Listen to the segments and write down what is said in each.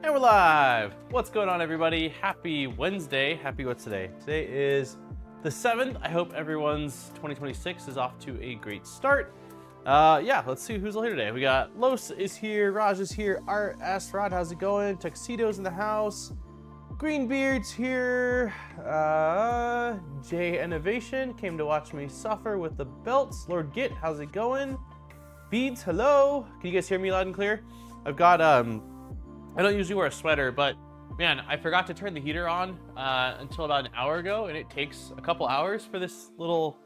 And we're live! What's going on, everybody? Happy Wednesday. Happy what's today? Today is the 7th. I hope everyone's 2026 is off to a great start. Yeah, let's see who's all here today. We got Los is here, Raj is here, RS Rod, how's it going? Tuxedo's in the house. Greenbeard's here. J Innovation came to watch me suffer with the belts. Lord Git, how's it going? Beads, hello. Can you guys hear me loud and clear? I've got I don't usually wear a sweater, but man, I forgot to turn the heater on until about an hour ago, and it takes a couple hours for this little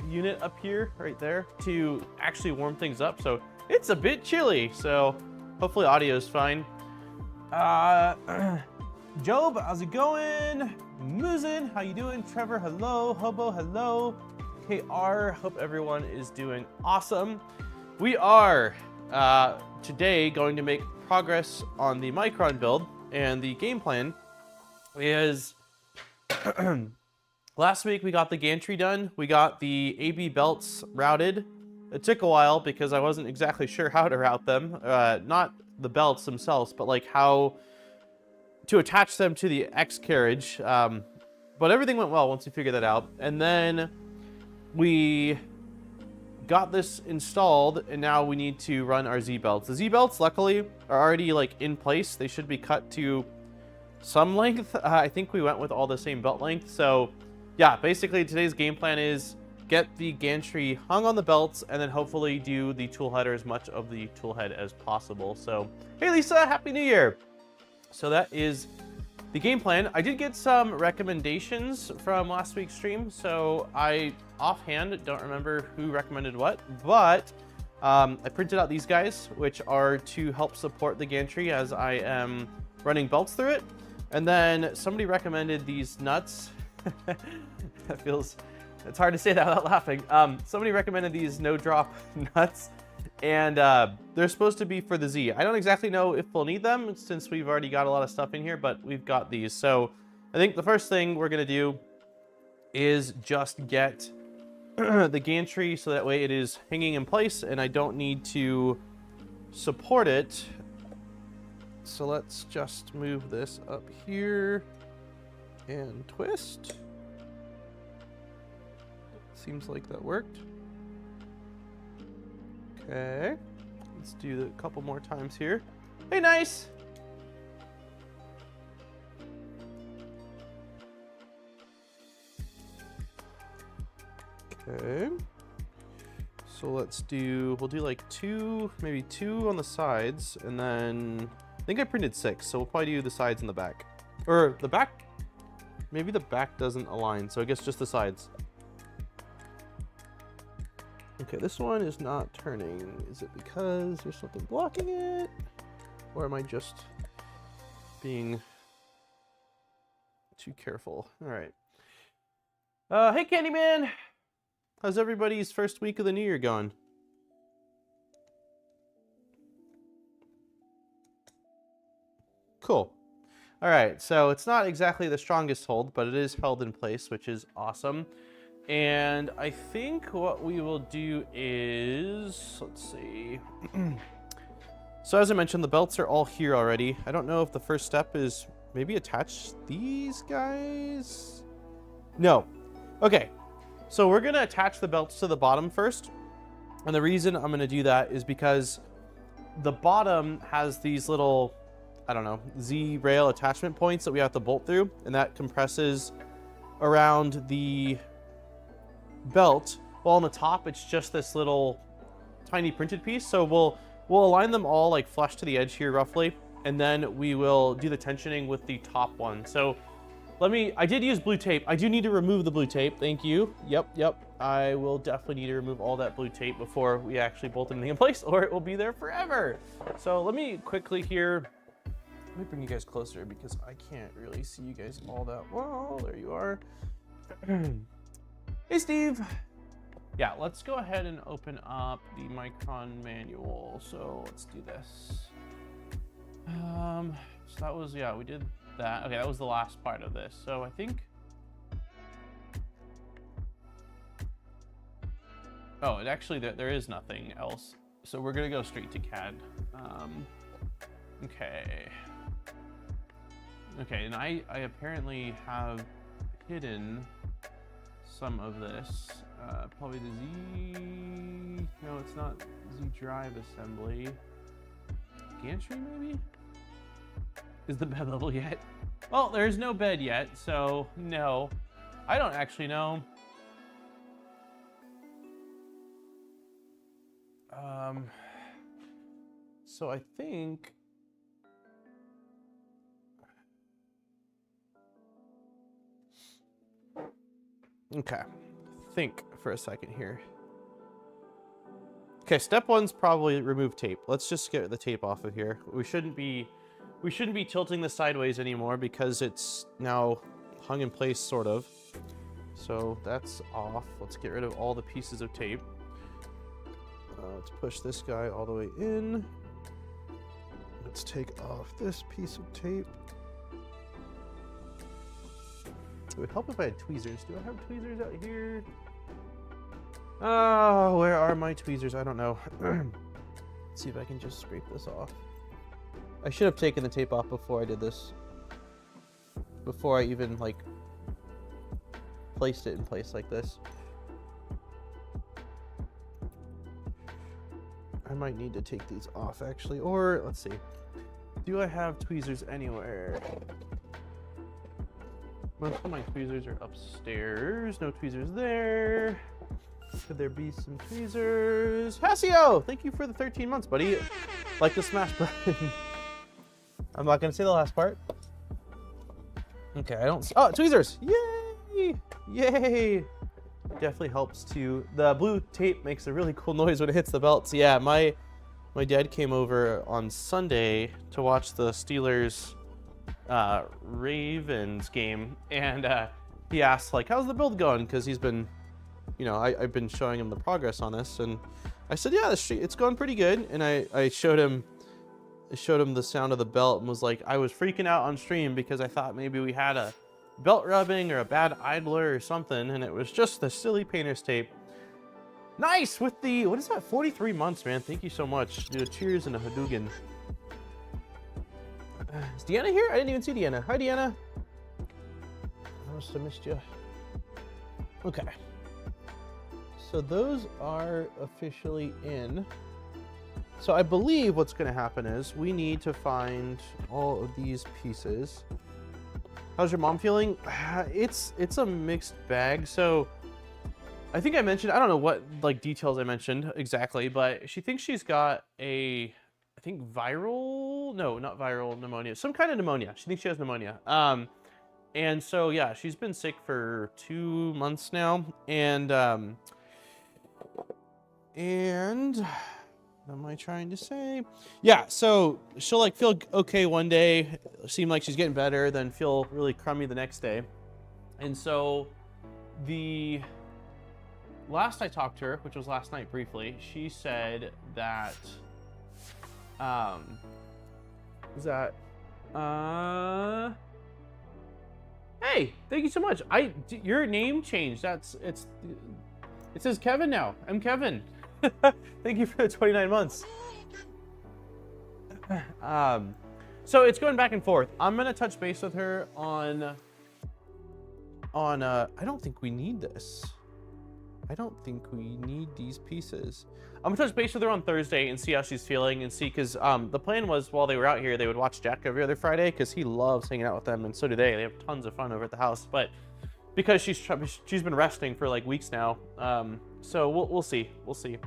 unit up here, right there, to actually warm things up. So it's a bit chilly. So hopefully audio is fine. Job, how's it going? Musin, how you doing? Trevor, hello. Hobo, hello. KR, hope everyone is doing awesome. We are today going to make progress on the Micron build, and the game plan is last week we got the gantry done, we got the AB belts routed. It took a while because I wasn't exactly sure how to route them, not the belts themselves, but like how to attach them to the X carriage, but everything went well once we figured that out. And then we got this installed, and now we need to run our Z belts. The Z belts, luckily, are already like in place. They should be cut to some length. I think we went with all the same belt length. So yeah, basically today's game plan is get the gantry hung on the belts and then hopefully do the tool header, as much of the tool head as possible. So hey Lisa, happy new year. So that is the game plan. I did get some recommendations from last week's stream, so I offhand don't remember who recommended what, but I printed out these guys, which are to help support the gantry as I am running belts through it. And then somebody recommended these nuts. It's hard to say that without laughing. Somebody recommended these no drop nuts, and they're supposed to be for the Z. I don't exactly know if we'll need them since we've already got a lot of stuff in here, but we've got these. So I think the first thing we're gonna do is just get the gantry so that way it is hanging in place and I don't need to support it. So let's just move this up here and twist. Seems like that worked. Okay, let's do it a couple more times here. Hey, nice. Okay, so we'll do like maybe two on the sides, and then I think I printed 6, so we'll probably do the sides and the back. Or the back, maybe the back doesn't align, so I guess just the sides. Okay, this one is not turning. Is it because there's something blocking it? Or am I just being too careful? All right. Hey, Candyman. How's everybody's first week of the new year going? Cool. All right, so it's not exactly the strongest hold, but it is held in place, which is awesome. And I think what we will do is, let's see. So as I mentioned, the belts are all here already. I don't know if the first step is maybe attach these guys. No. Okay. So we're going to attach the belts to the bottom first. And the reason I'm going to do that is because the bottom has these little, I don't know, Z rail attachment points that we have to bolt through. And that compresses around the belt, while on the top it's just this little tiny printed piece. So we'll align them all like flush to the edge here roughly, and then we will do the tensioning with the top one. So I did use blue tape. I do need to remove the blue tape. Thank you. Yep. I will definitely need to remove all that blue tape before we actually bolt anything in place, or it will be there forever. So let me quickly here, let me bring you guys closer because I can't really see you guys all that well. There you are. Hey, Steve. Yeah, let's go ahead and open up the Micron manual. So let's do this. So that was, yeah, we did that. Okay, that was the last part of this. So I think, oh, it actually, there is nothing else. So we're gonna go straight to CAD. Okay. Okay, and I apparently have hidden some of this. Probably the Z... No, it's not Z drive assembly. Gantry, maybe? Is the bed level yet? Well, there's no bed yet, so no. I don't actually know. So I think... Okay, think for a second here. Okay, step one's probably remove tape. Let's just get the tape off of here. We shouldn't be tilting this sideways anymore because it's now hung in place, sort of. So that's off. Let's get rid of all the pieces of tape. Let's push this guy all the way in. Let's take off this piece of tape. It would help if I had tweezers. Do I have tweezers out here? Oh, where are my tweezers? I don't know. Let's see if I can just scrape this off. I should have taken the tape off before I did this. Before I even, like, placed it in place like this. I might need to take these off, actually. Or, let's see. Do I have tweezers anywhere? Most of my tweezers are upstairs. No tweezers there. Could there be some tweezers? Hasio! Thank you for the 13 months, buddy. Like the smash button. I'm not going to say the last part. Okay, I don't... Oh, tweezers! Yay! Yay! Definitely helps to... The blue tape makes a really cool noise when it hits the belts. Yeah, my dad came over on Sunday to watch the Steelers... Ravens game, and he asked, like, how's the build going, because he's been, you know, I've been showing him the progress on this, and I said, yeah, it's going pretty good. And I showed him the sound of the belt and was like, I was freaking out on stream because I thought maybe we had a belt rubbing or a bad idler or something, and it was just the silly painter's tape. Nice! With the, what is that, 43 months, man. Thank you so much. Dude, cheers and a Hadouken. Is Deanna here? I didn't even see Deanna. Hi, Deanna. I must have missed you. Okay. So those are officially in. So I believe what's going to happen is we need to find all of these pieces. How's your mom feeling? It's a mixed bag. So I think I mentioned, I don't know what like details I mentioned exactly, but she thinks she's got a... I think viral, no, not viral pneumonia, some kind of pneumonia. She thinks she has pneumonia. And so, yeah, she's been sick for 2 months now. And what am I trying to say? Yeah, so she'll like feel okay one day, seem like she's getting better, then feel really crummy the next day. And so the last I talked to her, which was last night briefly, she said that hey, thank you so much. Your name changed. It says Kevin now. I'm Kevin. Thank you for the 29 months. So it's going back and forth. I'm gonna touch base with her on I don't think we need this. I don't think we need these pieces. I'm gonna touch base with her on Thursday and see how she's feeling and see, because the plan was while they were out here, they would watch Jack every other Friday because he loves hanging out with them, and so do they. They have tons of fun over at the house. But because she's been resting for like weeks now, so we'll see. We'll see.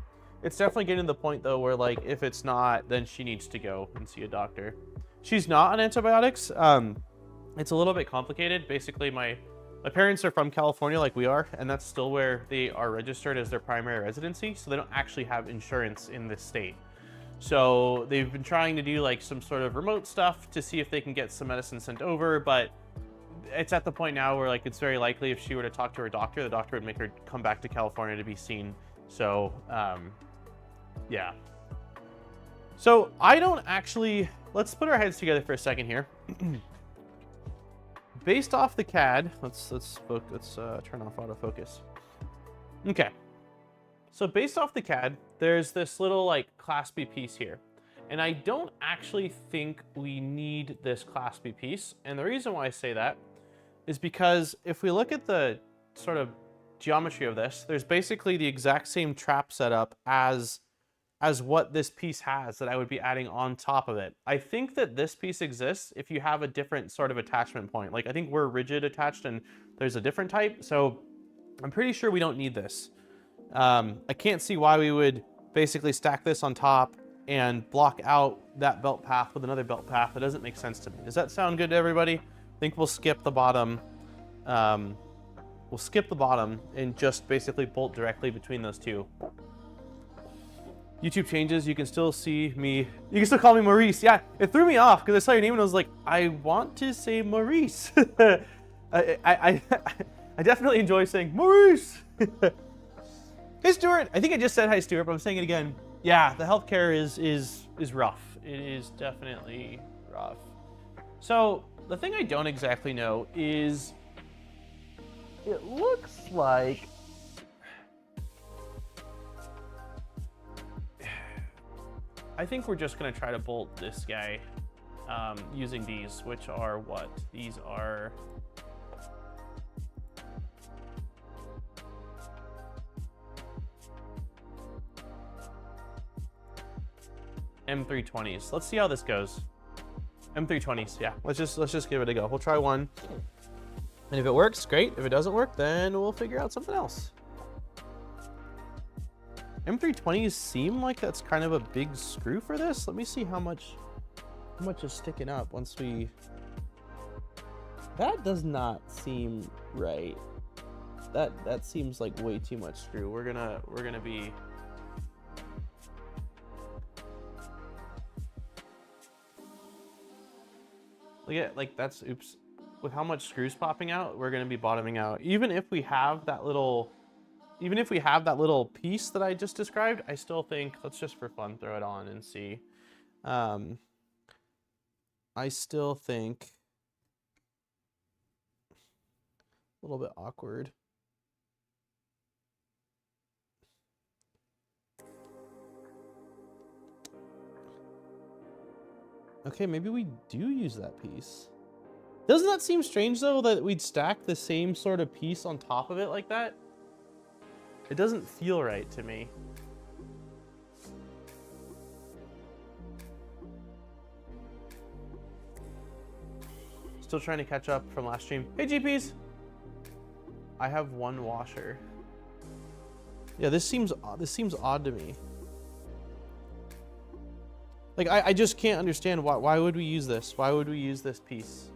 It's definitely getting to the point though where like if it's not, then she needs to go and see a doctor. She's not on antibiotics. It's a little bit complicated. Basically, my parents are from California like we are, and that's still where they are registered as their primary residency, so they don't actually have insurance in this state. So they've been trying to do like some sort of remote stuff to see if they can get some medicine sent over, but it's at the point now where like it's very likely if she were to talk to her doctor, the doctor would make her come back to California to be seen. So yeah. So I don't actually, let's put our heads together for a second here. Based off the CAD, let's turn off autofocus. Okay. So based off the CAD, there's this little like claspy piece here. And I don't actually think we need this Class B piece. And the reason why I say that is because if we look at the sort of geometry of this, there's basically the exact same trap setup as what this piece has that I would be adding on top of it. I think that this piece exists if you have a different sort of attachment point. Like I think we're rigid attached and there's a different type. So I'm pretty sure we don't need this. I can't see why we would basically stack this on top and block out that belt path with another belt path. That doesn't make sense to me. Does that sound good to everybody? I think we'll skip the bottom. We'll skip the bottom and just basically bolt directly between those two. YouTube changes, you can still see me. You can still call me Maurice. Yeah, it threw me off because I saw your name and I was like, I want to say Maurice. I definitely enjoy saying Maurice. Hey, Stuart. I think I just said hi, Stuart, but I'm saying it again. Yeah, the healthcare is rough. It is definitely rough. So the thing I don't exactly know is it looks like I think we're just gonna try to bolt this guy using these, which are what? These are M320s. Let's see how this goes. M320s, yeah. Let's just give it a go. We'll try one. And if it works, great. If it doesn't work, then we'll figure out something else. M320s seem like that's kind of a big screw for this. Let me see how much is sticking up once we... That does not seem right. That seems like way too much screw. We're gonna be... Look at, like, that's, oops. With how much screws popping out, we're gonna be bottoming out. Even if we have that little piece that I just described, I still think, let's just for fun throw it on and see. I still think a little bit awkward. Okay, maybe we do use that piece. Doesn't that seem strange though, that we'd stack the same sort of piece on top of it like that? It doesn't feel right to me. Still trying to catch up from last stream. Hey GPs! I have one washer. Yeah, this seems odd to me. Like, I just can't understand why would we use this? Why would we use this piece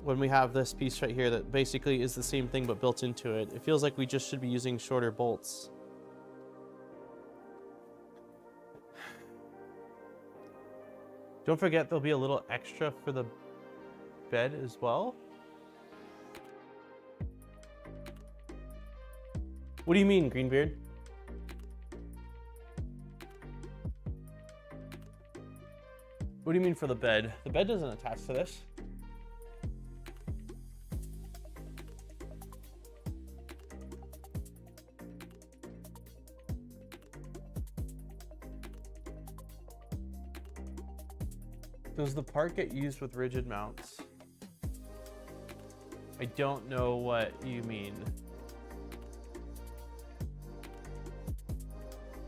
when we have this piece right here that basically is the same thing but built into it? It feels like we just should be using shorter bolts. Don't forget there'll be a little extra for the bed as well. What do you mean, Greenbeard? What do you mean for the bed? The bed doesn't attach to this. Does the part get used with rigid mounts? I don't know what you mean.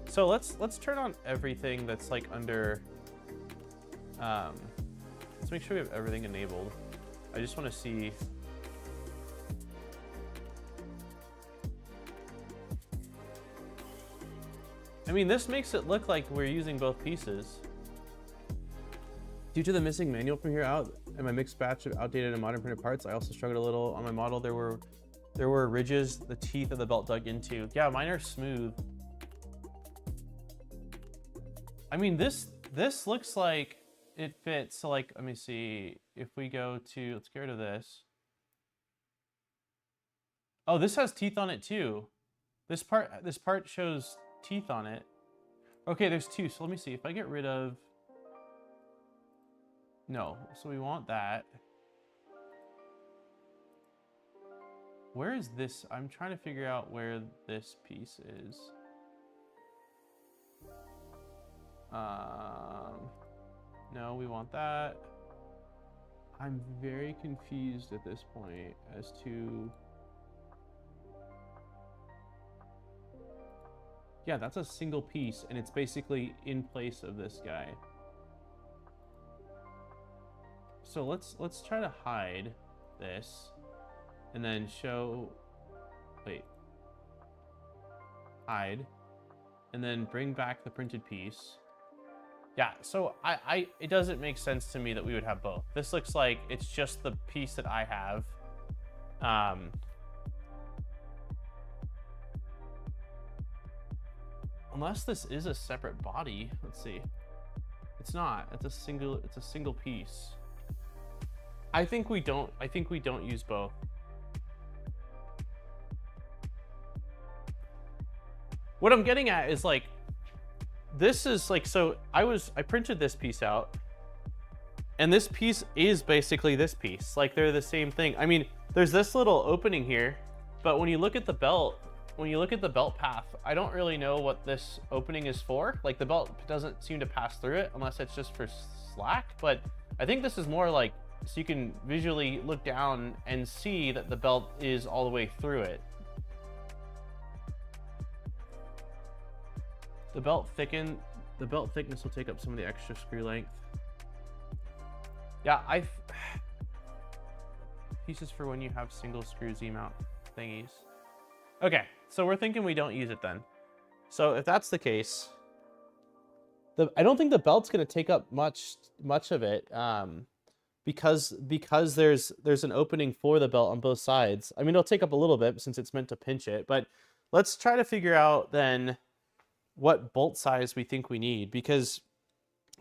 So let's turn on everything that's like under. Let's make sure we have everything enabled. I just want to see. I mean, this makes it look like we're using both pieces. Due to the missing manual from here out and my mixed batch of outdated and modern printed parts, I also struggled a little on my model. There were ridges the teeth of the belt dug into. Yeah, mine are smooth. I mean, this looks like it fits. So like, let me see. If we go to, let's get rid of this. Oh, this has teeth on it too. This part shows teeth on it. Okay, there's two. So let me see. If I get rid of, no, so we want that. Where is this? I'm trying to figure out where this piece is. No, we want that. I'm very confused at this point as to... Yeah, that's a single piece, and it's basically in place of this guy. So let's try to hide this, and then show... Wait. Hide. And then bring back the printed piece. Yeah, so it doesn't make sense to me that we would have both. This looks like it's just the piece that I have. Unless this is a separate body. Let's see. It's not. It's a single piece. I think we don't use both. What I'm getting at is like, this is like, so I printed this piece out, and this piece is basically this piece. Like, they're the same thing. I mean, there's this little opening here, but when you look at the belt, path, I don't really know what this opening is for. Like, the belt doesn't seem to pass through it unless it's just for slack, but I think this is more like, so you can visually look down and see that the belt is all the way through it. The belt thickness will take up some of the extra screw length. Yeah, pieces for when you have single screw Z-mount thingies. Okay, so we're thinking we don't use it then. So if that's the case, I don't think the belt's gonna take up much of it, because there's an opening for the belt on both sides. I mean, it'll take up a little bit since it's meant to pinch it, but let's try to figure out then what bolt size we think we need, because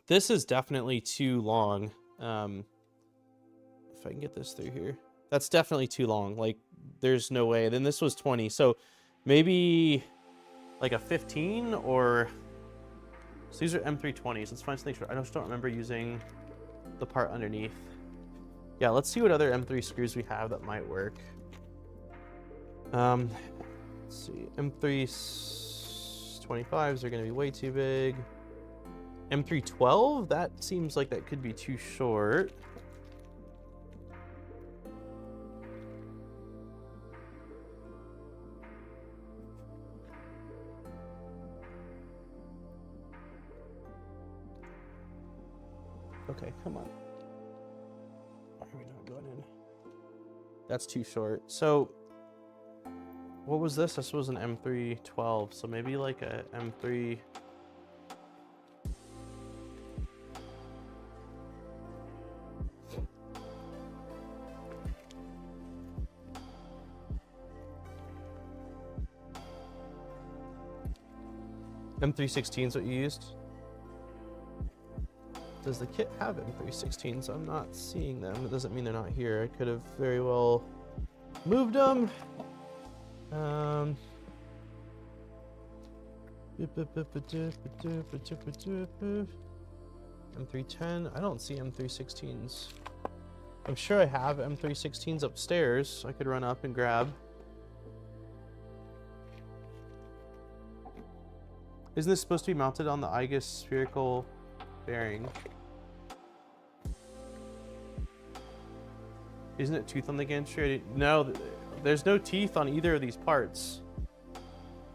this is definitely too long. If I can get this through here, that's definitely too long. Like, there's no way. Then this was 20, so maybe like a 15, or so these are M320s. Let's find something. I just don't remember using the part underneath. Yeah, let's see what other M3 screws we have that might work. Let's see, M325s are going to be way too big. M312, that seems like that could be too short. Okay, come on. Why are we not going in? That's too short. So, what was this? This was an M312, so maybe like a M3... M316 is what you used? Does the kit have M316s? I'm not seeing them. It doesn't mean they're not here. I could have very well moved them. M310. I don't see M316s. I'm sure I have M316s upstairs. I could run up and grab. Isn't this supposed to be mounted on the IGUS spherical bearing? Isn't it tooth on the gantry? No, there's no teeth on either of these parts.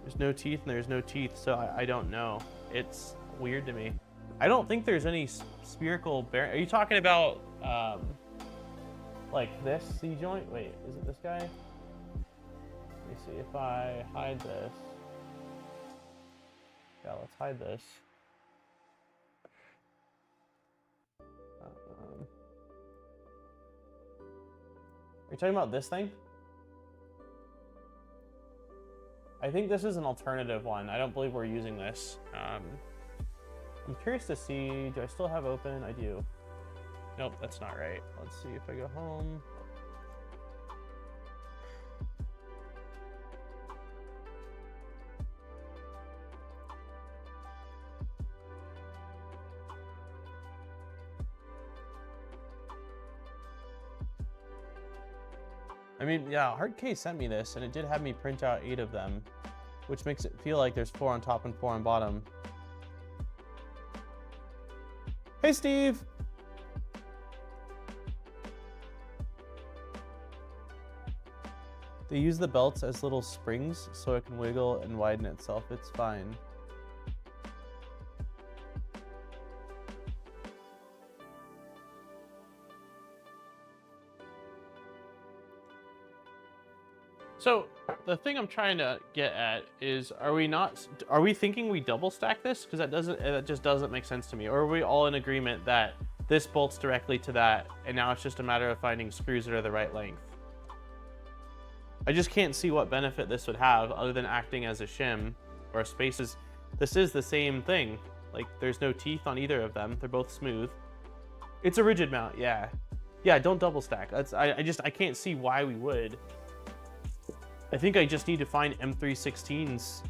There's no teeth and there's no teeth, so I don't know. It's weird to me. I don't think there's any spherical bearing. Are you talking about like this C-joint? Wait, is it this guy? Let me see if I hide this. Yeah, let's hide this. Are you talking about this thing? I think this is an alternative one. I don't believe we're using this. I'm curious to see, do I still have open? I do. Nope, that's not right. Let's see if I go home. I mean, yeah, Hardcase sent me this, and it did have me print out 8 of them, which makes it feel like there's 4 on top and 4 on bottom. Hey, Steve. They use the belts as little springs so it can wiggle and widen itself. It's fine. So the thing I'm trying to get at is, are we thinking we double stack this? Because that just doesn't make sense to me. Or are we all in agreement that this bolts directly to that, and now it's just a matter of finding screws that are the right length? I just can't see what benefit this would have other than acting as a shim or a spaces. This is the same thing. Like, there's no teeth on either of them. They're both smooth. It's a rigid mount, yeah. Yeah, don't double stack. I can't see why we would. I think I just need to find M316s.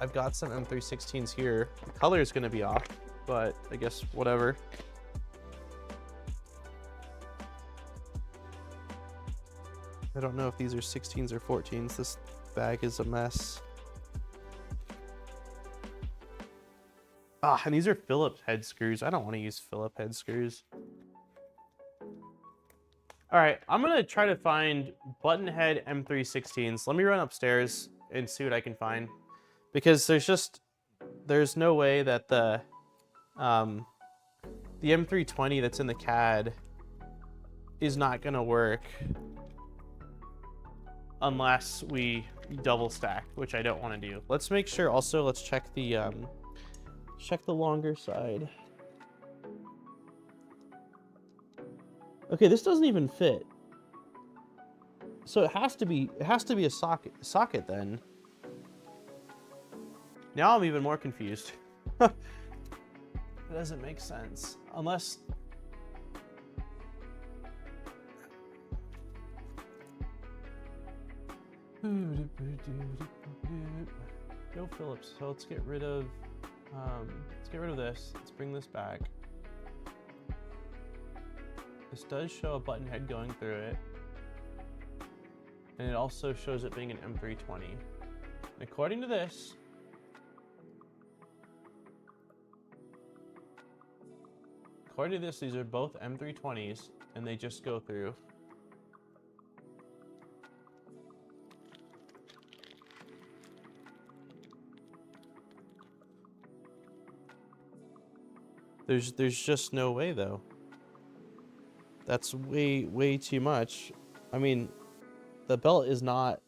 I've got some M316s here. The color is gonna be off, but I guess whatever. I don't know if these are 16s or 14s. This bag is a mess. Ah, and these are Phillips head screws. I don't want to use Phillips head screws. All right, I'm gonna try to find button head M316s. Let me run upstairs and see what I can find, because there's no way that the M320 that's in the CAD is not gonna work unless we double stack, which I don't want to do. Let's make sure also, let's check the longer side. Okay, this doesn't even fit. So it has to be a socket then. Now I'm even more confused. It doesn't make sense unless no Phillips. So let's get rid of this. Let's bring this back. This does show a button head going through it, and it also shows it being an M320. And according to this, these are both M320s, and they just go through. There's just no way though. That's way too much. I mean, the belt is not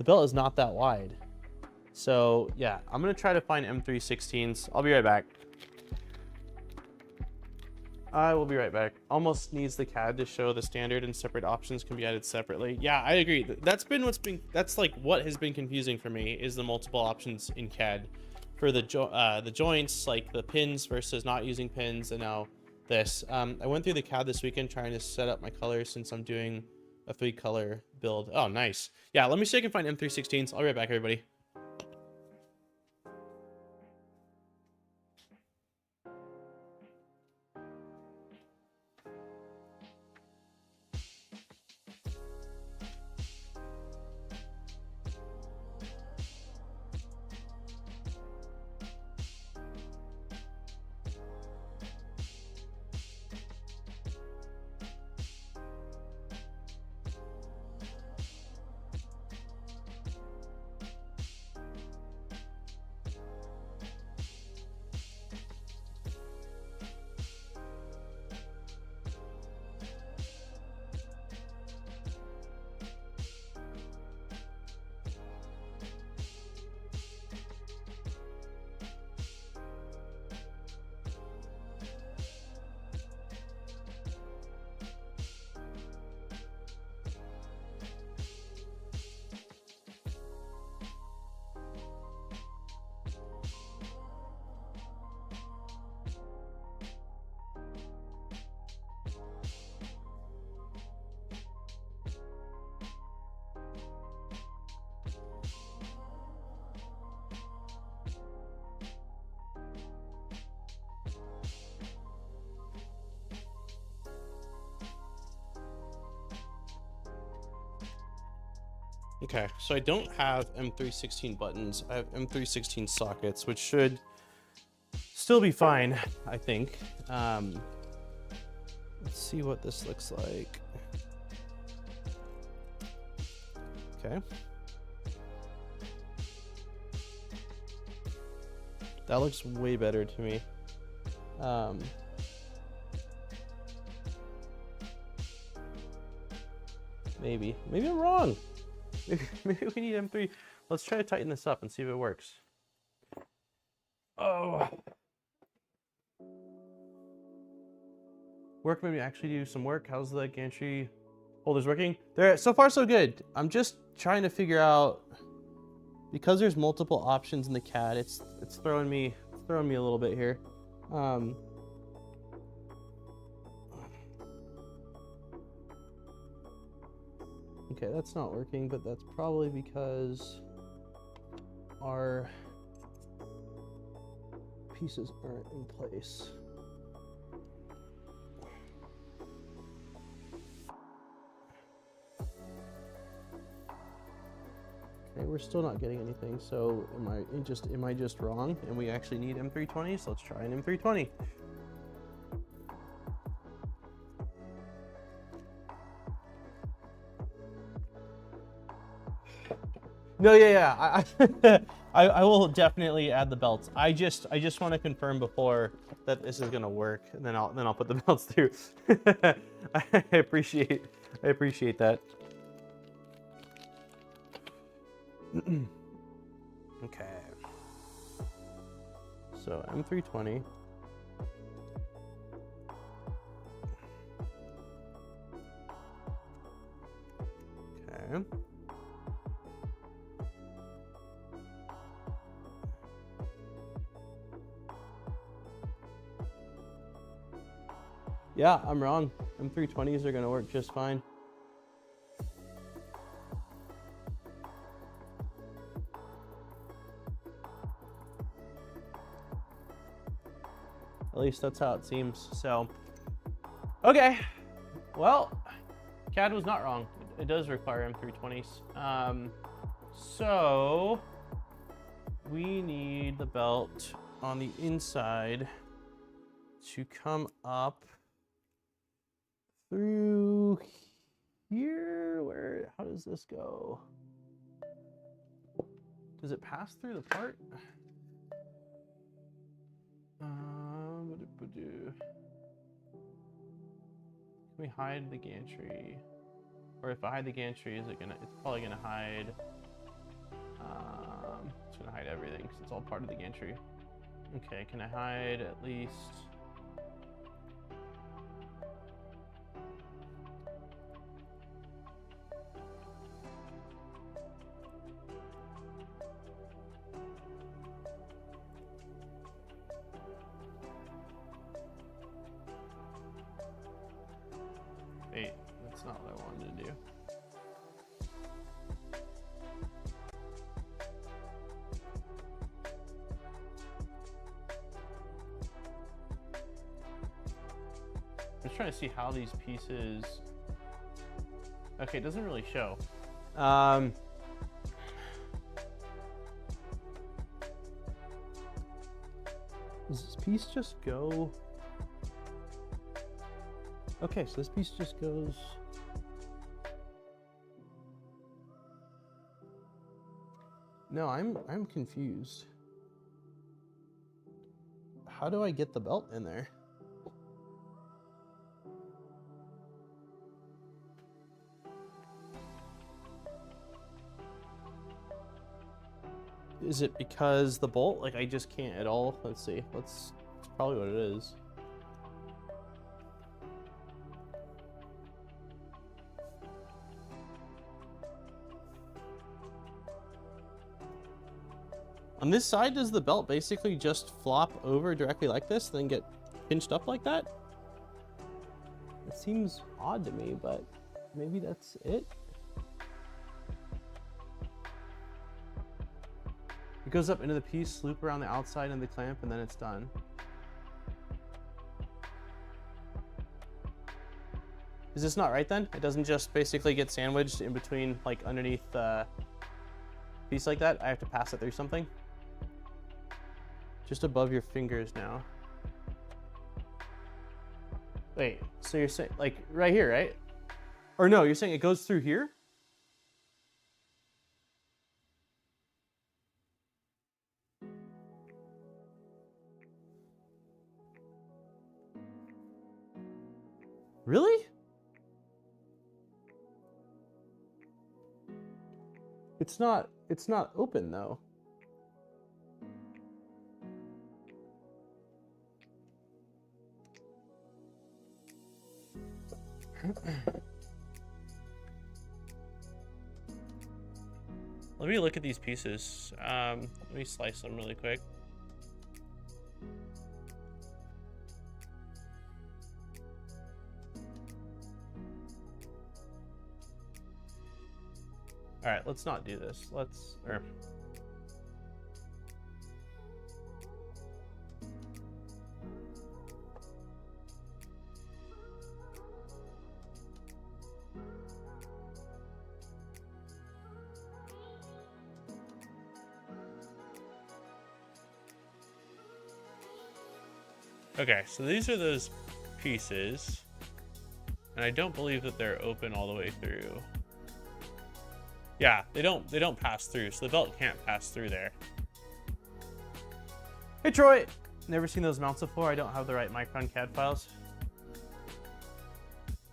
that wide. So yeah, I'm gonna try to find M316s. I'll be right back. I will be right back. Almost needs the CAD to show the standard and separate options can be added separately. Yeah, I agree. That's like what has been confusing for me, is the multiple options in CAD for the joints, like the pins versus not using pins, and now this. I went through the CAD this weekend trying to set up my colors since I'm doing a 3-color build. Oh, nice. Yeah, let me see if I can find M316s. I'll be right back, everybody. Okay, so I don't have M316 buttons. I have M316 sockets, which should still be fine, I think. Let's see what this looks like. Okay. That looks way better to me. Maybe I'm wrong. Maybe we need M3. Let's try to tighten this up and see if it works. Oh. Work, maybe actually do some work. How's the gantry holders working? There, so far so good. I'm just trying to figure out, because there's multiple options in the CAD, it's throwing me a little bit here. Okay, that's not working, but that's probably because our pieces aren't in place. Okay, we're still not getting anything, so am I just wrong and we actually need M320? So let's try an M320. No, yeah. I will definitely add the belts. I just want to confirm before that this is gonna work, and then I'll put the belts through. I appreciate that. Okay. So M320. Okay. Yeah, I'm wrong. M320s are gonna work just fine. At least that's how it seems. So, okay. Well, CAD was not wrong. It does require M320s. So we need the belt on the inside to come up through here. Where, how does this go? Does it pass through the part? Can we hide the gantry? Or if I hide the gantry, is it gonna, it's probably gonna hide, it's gonna hide everything because it's all part of the gantry. Okay, can I hide at least? Wait, that's not what I wanted to do. I'm just trying to see how these pieces. Okay, it doesn't really show. Does this piece just go? Okay, so this piece just goes. No, I'm confused. How do I get the belt in there? Is it because the bolt? Like, I just can't at all. Let's see. That's probably what it is. On this side, does the belt basically just flop over directly like this, then get pinched up like that? It seems odd to me, but maybe that's it. It goes up into the piece, loop around the outside and the clamp, and then it's done. Is this not right then? It doesn't just basically get sandwiched in between, like underneath the piece like that? I have to pass it through something? Just above your fingers now. Wait, so you're saying like right here, right? Or no, you're saying it goes through here? Really? It's not open though. Let me look at these pieces. Let me slice them really quick. All right, let's not do this. Okay, so these are those pieces, and I don't believe that they're open all the way through. Yeah, they don't pass through, so the belt can't pass through there. Hey Troy! Never seen those mounts before. I don't have the right Micron CAD files.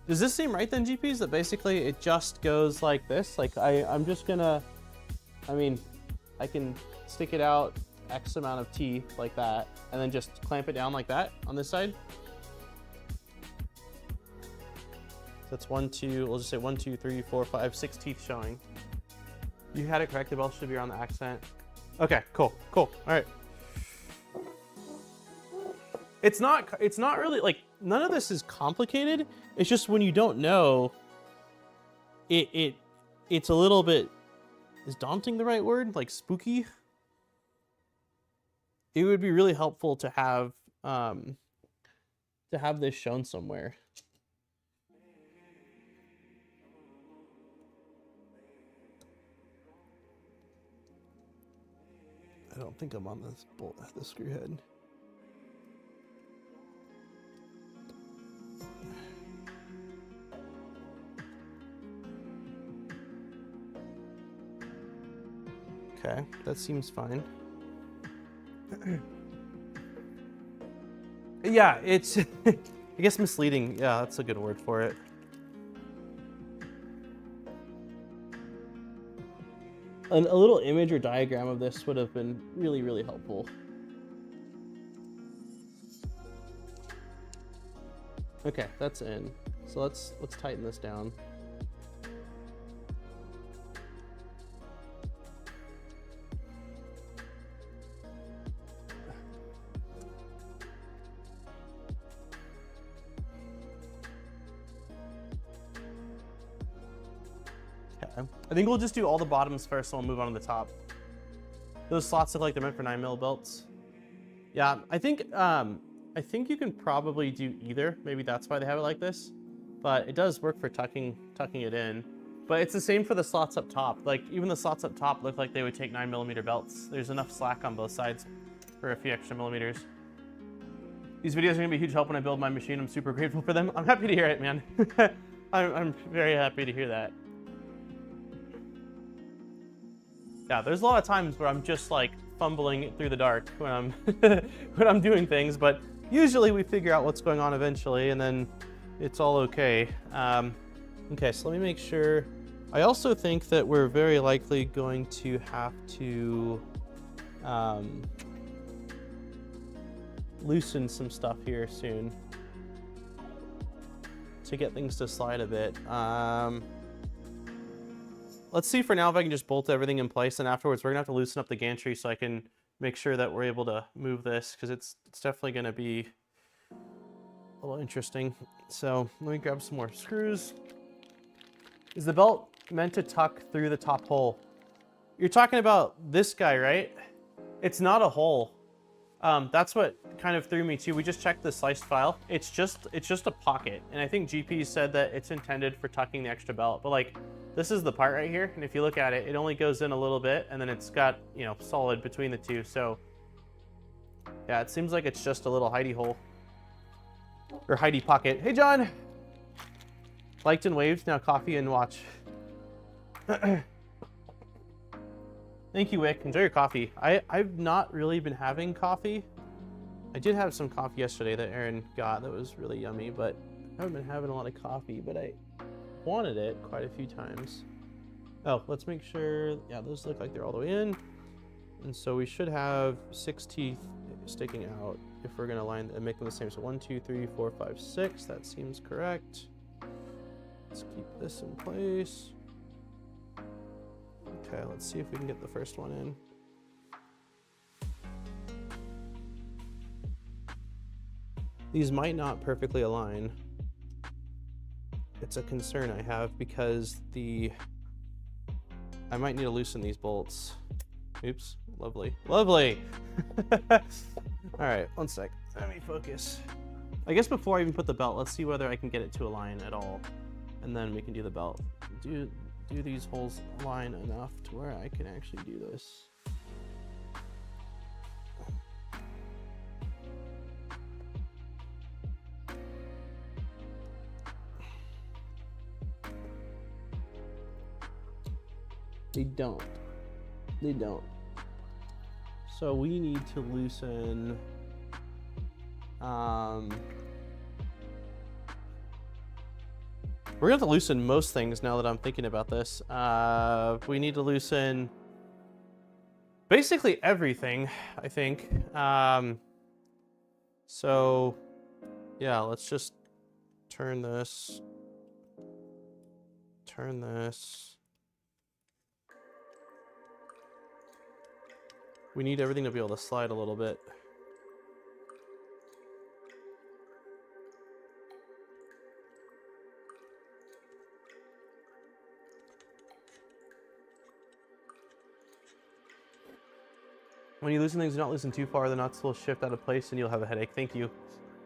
Does this seem right then, GPs? That basically it just goes like this? Like I'm just gonna, I mean, I can stick it out X amount of teeth like that, and then just clamp it down like that on this side. So that's 1, 2, we'll just say 1, 2, 3, 4, 5, 6 teeth showing. You had it correct, the belt should be around the accent. Okay, cool, all right. It's not really, like, none of this is complicated. It's just when you don't know, it's a little bit, is daunting the right word? Like spooky? It would be really helpful to have this shown somewhere. I don't think I'm on this bolt, the screw head. Okay, that seems fine. Yeah, it's, I guess misleading. Yeah, that's a good word for it. A little image or diagram of this would have been really, really helpful. Okay, that's in. So let's tighten this down. I think we'll just do all the bottoms first, and we'll move on to the top. Those slots look like they're meant for 9mm belts. Yeah, I think you can probably do either. Maybe that's why they have it like this. But it does work for tucking it in. But it's the same for the slots up top. Like, even the slots up top look like they would take 9mm belts. There's enough slack on both sides for a few extra millimeters. These videos are gonna be a huge help when I build my machine. I'm super grateful for them. I'm happy to hear it, man. I'm very happy to hear that. Yeah, there's a lot of times where I'm just like fumbling through the dark when I'm when I'm doing things, but usually we figure out what's going on eventually, and then it's all okay. Okay, so let me make sure. I also think that we're very likely going to have to loosen some stuff here soon to get things to slide a bit. Let's see for now if I can just bolt everything in place, and afterwards we're gonna have to loosen up the gantry so I can make sure that we're able to move this, because it's definitely gonna be a little interesting. So let me grab some more screws. Is the belt meant to tuck through the top hole? You're talking about this guy, right? It's not a hole. That's what kind of threw me too. We just checked the sliced file. It's just a pocket, and I think GP said that it's intended for tucking the extra belt, but like, this is the part right here, and if you look at it, it only goes in a little bit, and then it's got, you know, solid between the two. So Yeah, it seems like it's just a little hidey hole. Or hidey pocket. Hey, John! Liked and waved, now coffee and watch. Thank you, Wick. Enjoy your coffee. I've not really been having coffee. I did have some coffee yesterday that Aaron got that was really yummy, but I haven't been having a lot of coffee, but I wanted it quite a few times. Oh, let's make sure, yeah, those look like they're all the way in. And so we should have 6 teeth sticking out if we're gonna line and make them the same. So 1, 2, 3, 4, 5, 6, that seems correct. Let's keep this in place. Okay, let's see if we can get the first one in. These might not perfectly align. It's a concern I have because I might need to loosen these bolts. Oops, lovely, lovely. All right, one sec, let me focus. I guess before I even put the belt, let's see whether I can get it to align at all. And then we can do the belt. Do these holes align enough to where I can actually do this? They don't. They don't. So we need to loosen. We're gonna have to loosen most things now that I'm thinking about this. We need to loosen basically everything, I think. So yeah, let's just turn this. Turn this. We need everything to be able to slide a little bit. When you loosen things, do not loosen too far. The knots will shift out of place and you'll have a headache. Thank you.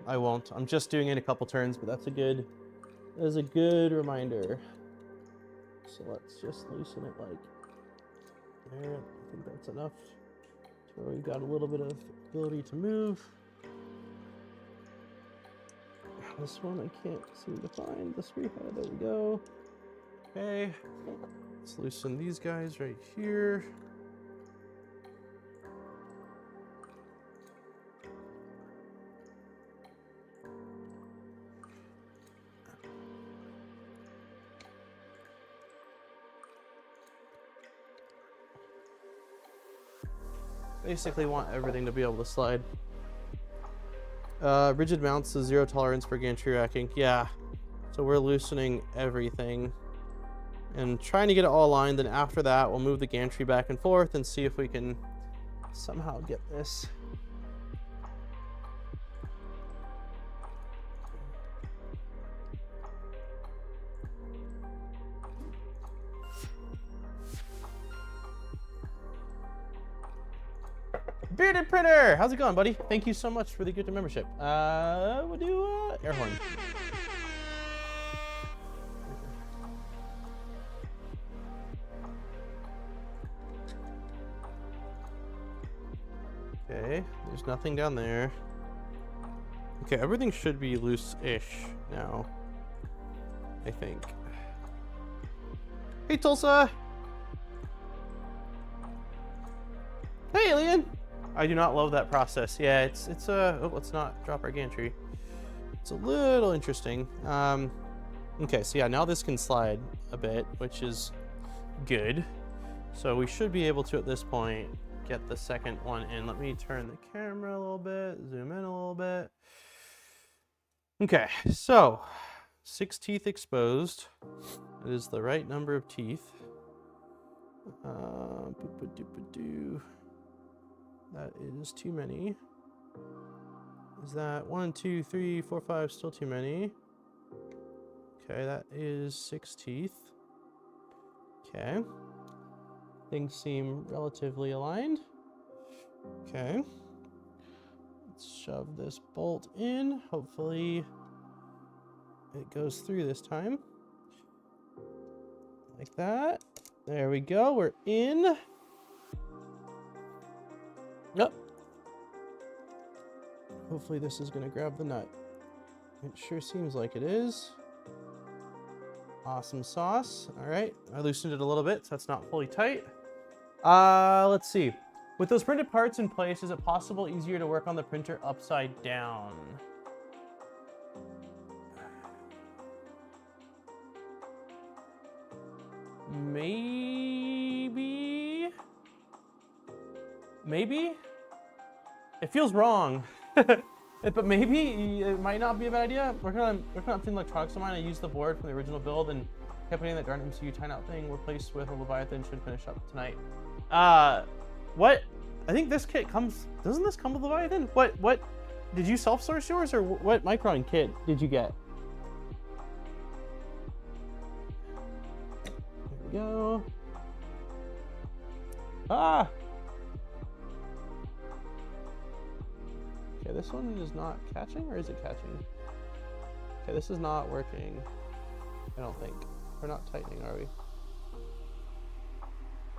I won't. I'm just doing it a couple turns, but that is a good reminder. So let's just loosen it like there. I think that's enough. Where we've got a little bit of ability to move. This one I can't seem to find the screw head. There we go. Okay, let's loosen these guys right here. Basically want everything to be able to slide. Rigid mounts is 0 tolerance for gantry racking. Yeah, so we're loosening everything and trying to get it all aligned. Then after that, we'll move the gantry back and forth and see if we can somehow get this. Bearded Printer, how's it going, buddy? Thank you so much for the gift of membership. We'll do air horn. Okay, there's nothing down there. Okay, everything should be loose-ish now, I think. Hey, Tulsa. Hey, Alien. I do not love that process. Yeah, it's oh, let's not drop our gantry. It's a little interesting. Okay, so yeah, now this can slide a bit, which is good. So we should be able to, at this point, get the second one in. Let me turn the camera a little bit, zoom in a little bit. Okay, so 6 teeth exposed. It is the right number of teeth. That is too many. Is that 1, 2, 3, 4, 5 still too many? Okay, that is 6 teeth. Okay. Things seem relatively aligned. Okay. Let's shove this bolt in. Hopefully it goes through this time. Like that. There we go. We're in. Yep. Hopefully this is gonna grab the nut. It sure seems like it is. Awesome sauce. All right, I loosened it a little bit so it's not fully tight. Let's see. With those printed parts in place, is it possible easier to work on the printer upside down? Maybe? Maybe? It feels wrong. But maybe it might not be a bad idea. Working on something electronics of mine, I used the board from the original build and kept putting that darn MCU timeout thing replaced with a Leviathan should finish up tonight. What? I think this kit comes, doesn't this come with Leviathan? What, did you self-source yours or what Micron kit did you get? There we go. Ah! Okay, this one is not catching, or is it catching? Okay, this is not working. I don't think. We're not tightening, are we?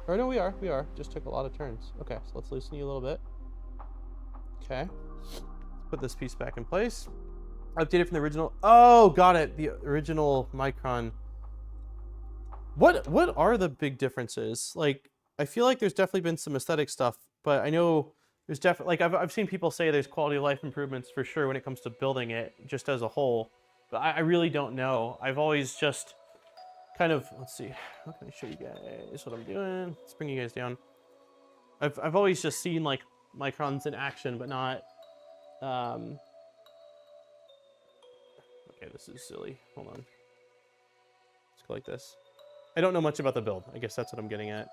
Or no, we are. Just took a lot of turns. Okay, so let's loosen you a little bit. Okay. Let's put this piece back in place. Updated from the original. Oh, got it. The original Micron. What are the big differences? Like, I feel like there's definitely been some aesthetic stuff, but I know there's definitely, like, I've seen people say there's quality of life improvements for sure when it comes to building it just as a whole. But I really don't know. I've always just kind of, let's see, how can I show you guys what I'm doing? Let's bring you guys down. I've always just seen like Microns in action, but not, okay, this is silly. Hold on. Let's go like this. I don't know much about the build. I guess that's what I'm getting at.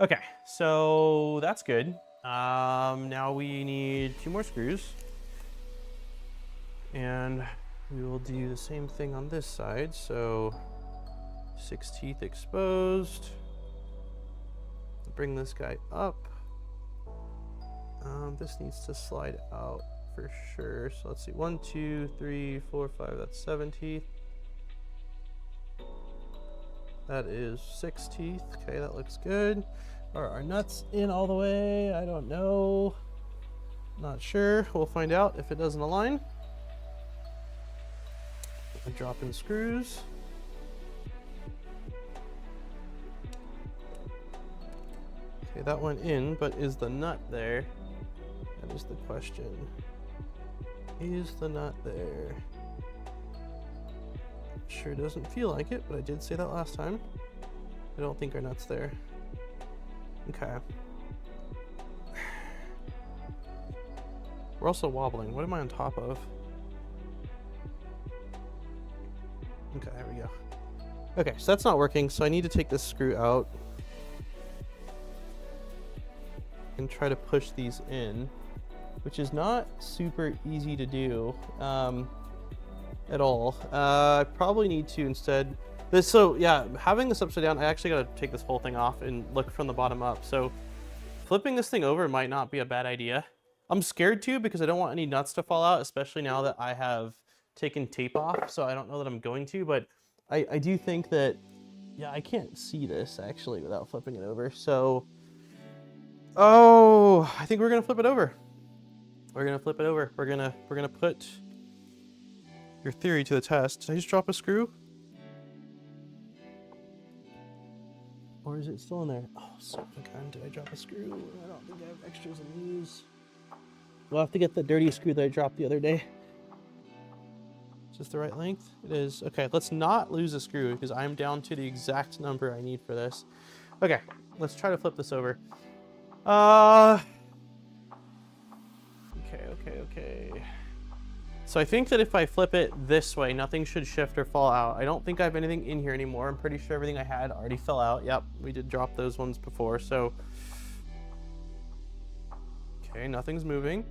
Okay, so that's good. Now we need 2 more screws. And we will do the same thing on this side. So 6 teeth exposed. Bring this guy up. This needs to slide out for sure. So let's see, 1, 2, 3, 4, 5, that's 7 teeth. That is 6 teeth. Okay, that looks good. Are our nuts in all the way? I don't know. Not sure. We'll find out if it doesn't align. Drop in screws. Okay, that went in, but is the nut there? That is the question. Is the nut there? Sure doesn't feel like it, but I did say that last time. I don't think our nut's there. Okay. We're also wobbling. What am I on top of? Okay, there we go. Okay, so that's not working, so I need to take this screw out and try to push these in, which is not super easy to do at all. I probably need to instead, so yeah, having this upside down, I actually gotta take this whole thing off and look from the bottom up. So flipping this thing over might not be a bad idea. I'm scared too because I don't want any nuts to fall out, especially now that I have taken tape off, so I don't know that I'm going to, but I do think that, yeah, I can't see this actually without flipping it over. So, oh, I think we're gonna flip it over. We're gonna flip it over. We're gonna put your theory to the test. Did I just drop a screw? Or is it still in there? Oh, son of a gun, did I drop a screw? I don't think I have extras in these. We'll have to get the dirty screw that I dropped the other day. Is this the right length? It is. Okay, let's not lose a screw because I'm down to the exact number I need for this. Okay, let's try to flip this over. Okay. So I think that if I flip it this way, nothing should shift or fall out. I don't think I have anything in here anymore. I'm pretty sure everything I had already fell out. Yep, we did drop those ones before, so. Okay, nothing's moving.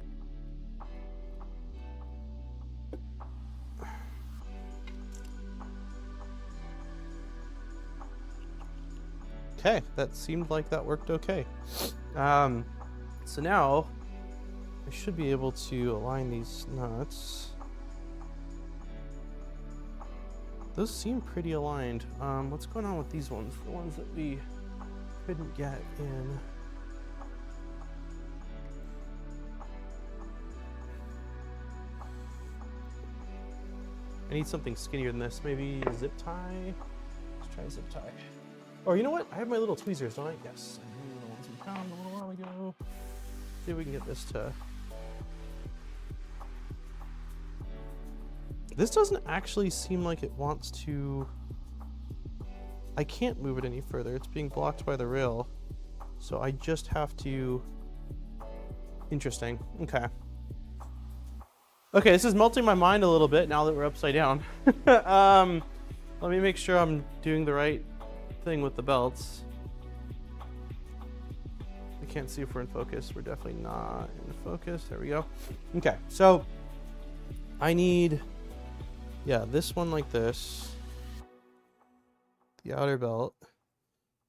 Okay, that seemed like that worked okay. So now I should be able to align these nuts. Those seem pretty aligned. What's going on with these ones? The ones that we couldn't get in. I need something skinnier than this. Maybe a zip tie? Let's try a zip tie. Or you know what? I have my little tweezers, don't I? Yes. I have the ones we found a little while ago. See if we can get this to... This doesn't actually seem like it wants to... I can't move it any further. It's being blocked by the rail. So I just have to... Interesting. Okay. Okay, this is melting my mind a little bit now that we're upside down. Let me make sure I'm doing the right thing with the belts. I can't see if we're in focus. We're definitely not in focus. There we go. Okay, so I need, yeah, this one like this. The outer belt.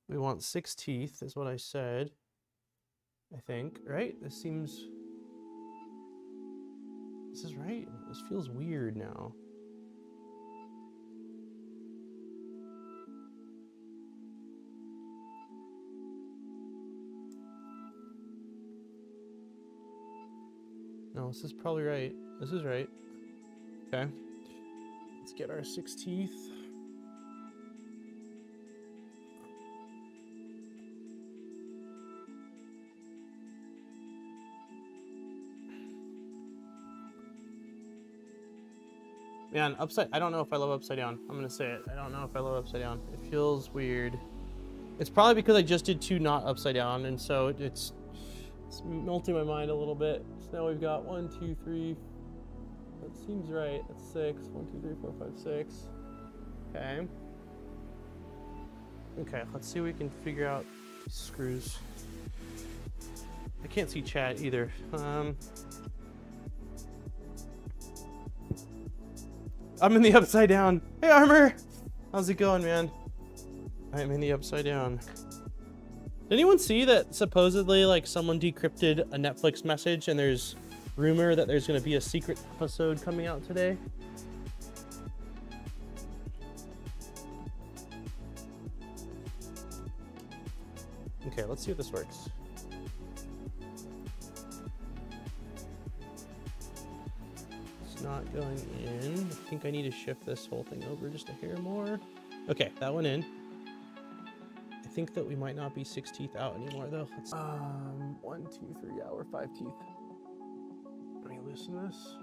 We want 6 teeth is what I said. I think, right? This seems... This is right. This feels weird now. No, this is probably right. This is right. Okay. Let's get our 6 teeth. Man, I don't know if I love upside down. I'm gonna say it. I don't know if I love upside down. It feels weird. It's probably because I just did 2 not upside down, and so it's melting my mind a little bit. So now we've got 1, 2, 3. That seems right. That's 6. 1, 2, 3, 4, 5, 6. Okay. Okay, let's see if we can figure out these screws. I can't see chat either. I'm in the upside down. Hey, Armor! How's it going, man? I'm in the upside down. Did anyone see that supposedly, like, someone decrypted a Netflix message and there's rumor that there's going to be a secret episode coming out today? Okay, let's see if this works. Not going in. I think I need to shift this whole thing over just a hair more. Okay, that went in. I think that we might not be 6 teeth out anymore though. Let's 1, 2, 3, yeah, we're 5 teeth. Let me loosen this.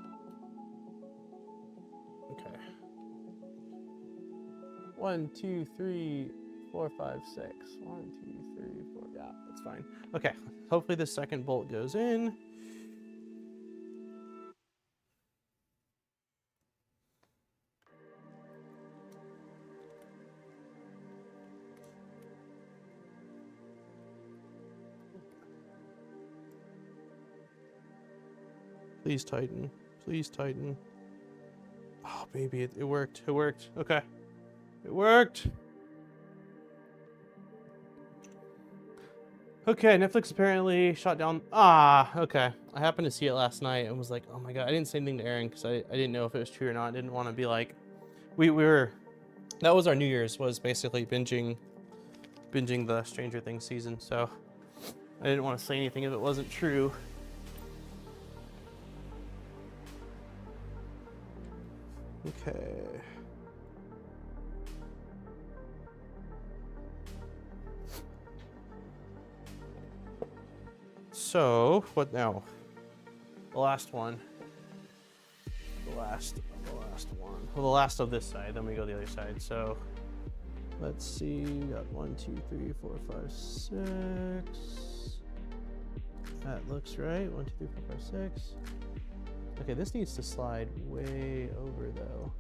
Okay. 1, 2, 3, 4, 5, 6. 1, 2, 3, 4. Yeah, that's fine. Okay, hopefully the second bolt goes in. Please tighten. Please tighten. Oh, baby, it worked. It worked. Okay. It worked. Okay, Netflix apparently shot down. Ah, okay. I happened to see it last night and was like, oh my God. I didn't say anything to Aaron because I didn't know if it was true or not. I didn't want to be like, we were, that was our New Year's, was basically binging the Stranger Things season. So I didn't want to say anything if it wasn't true. Okay. So, what now? The last one. The last one. Well, the last of this side, then we go the other side. So, let's see. We got 1, 2, 3, 4, 5, 6. That looks right. 1, 2, 3, 4, 5, 6. Okay, this needs to slide way over though.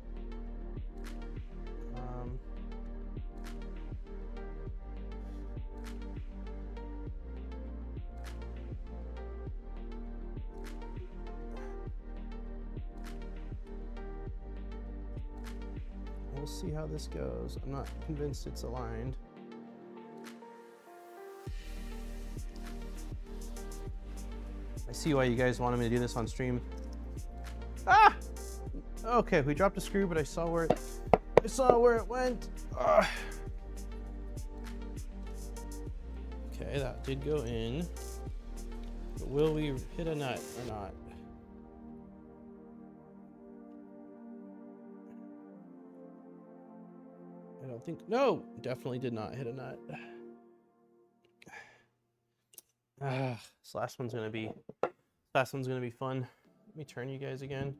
We'll see how this goes. I'm not convinced it's aligned. I see why you guys wanted me to do this on stream. Ah! Okay, we dropped a screw, but I saw where it went. Okay, that did go in. But will we hit a nut or not? I don't think, no, definitely did not hit a nut. This last one's gonna be fun. Let me turn you guys again.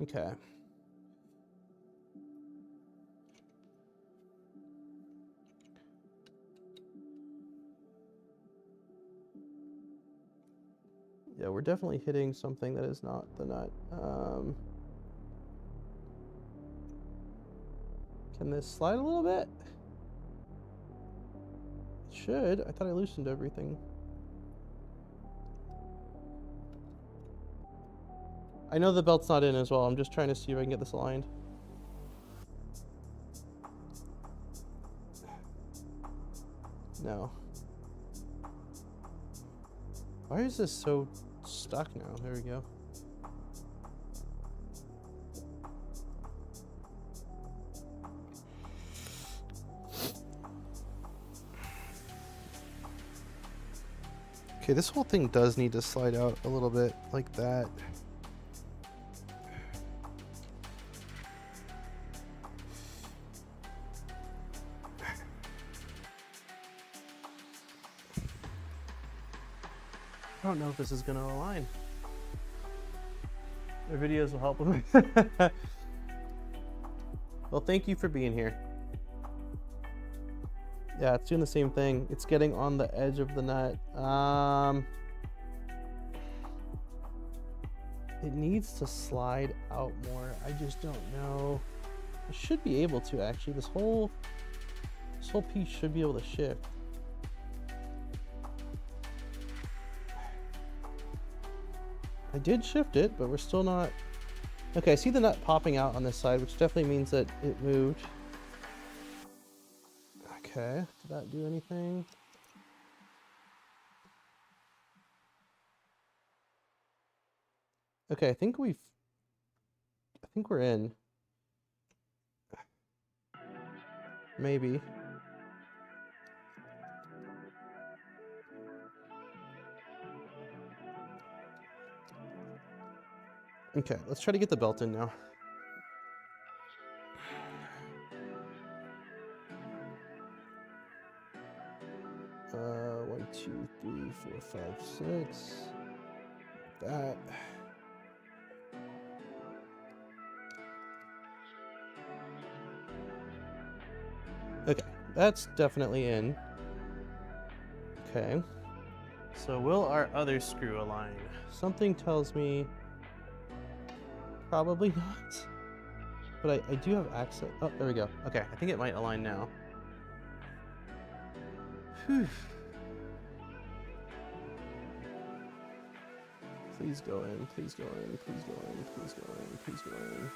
Okay. Yeah, we're definitely hitting something that is not the nut. Can this slide a little bit? It should. I thought I loosened everything. I know the belt's not in as well. I'm just trying to see if I can get this aligned. No. Why is this so stuck now? There we go. Okay, this whole thing does need to slide out a little bit like that. I don't know if this is going to align. Their videos will help with it. Well, thank you for being here. Yeah, it's doing the same thing. It's getting on the edge of the nut. It needs to slide out more. I just don't know. It should be able to, actually. This whole piece should be able to shift. I did shift it, but we're still not. Okay, I see the nut popping out on this side, which definitely means that it moved. Okay, did that do anything? Okay, I think we're in. Maybe. Okay, let's try to get the belt in now. One, two, three, four, five, six. That. Okay, that's definitely in. Okay. So will our other screw align? Something tells me probably not. But I do have access. Oh, there we go. Okay, I think it might align now. Whew. Please go in, please go in, please go in, please go in, please go in.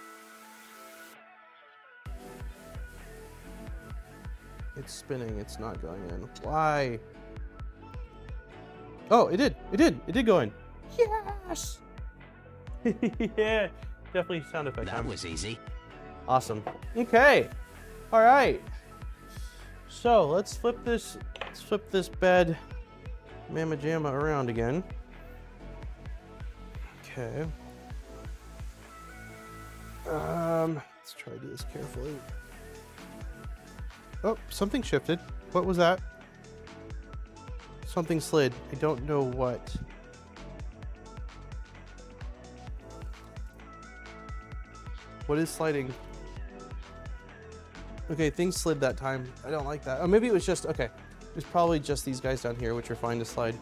It's spinning, it's not going in. Why? Oh, it did go in. Yes! Yeah, definitely sound effect. That was easy. Awesome. Okay. All right. So let's flip this bed mamma jamma around again. Okay. Let's try to do this carefully. Oh, something shifted. What was that? Something slid. I don't know what. What is sliding? Okay, things slid that time. I don't like that. Oh, maybe it was just, okay. It was probably just these guys down here, which are fine to slide.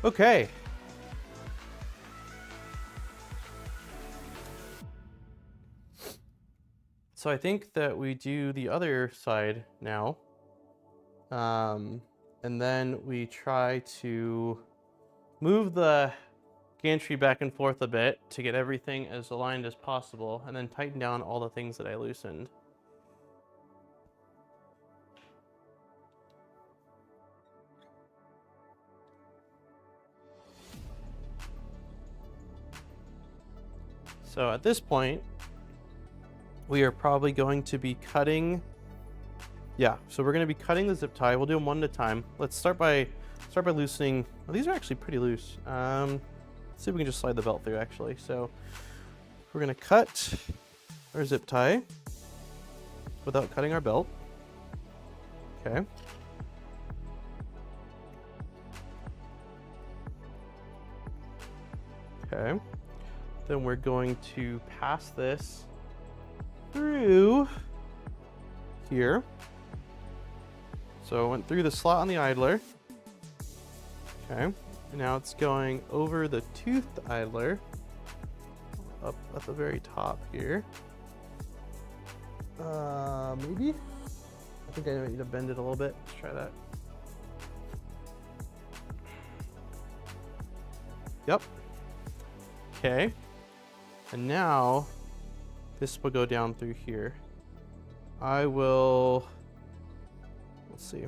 Okay. So I think that we do the other side now. And then we try to move the gantry back and forth a bit to get everything as aligned as possible, and then tighten down all the things that I loosened. So at this point, we are probably going to be cutting. Yeah, so we're going to be cutting the zip tie. We'll do them one at a time. Let's start by loosening. Well, these are actually pretty loose. Let's see if we can just slide the belt through actually. So we're going to cut our zip tie without cutting our belt. Okay. Okay. Then we're going to pass this through here. So it went through the slot on the idler. Okay. And now it's going over the toothed idler up at the very top here. Maybe? I think I might need to bend it a little bit. Let's try that. Yep. Okay. And now this will go down through here. I will, let's see.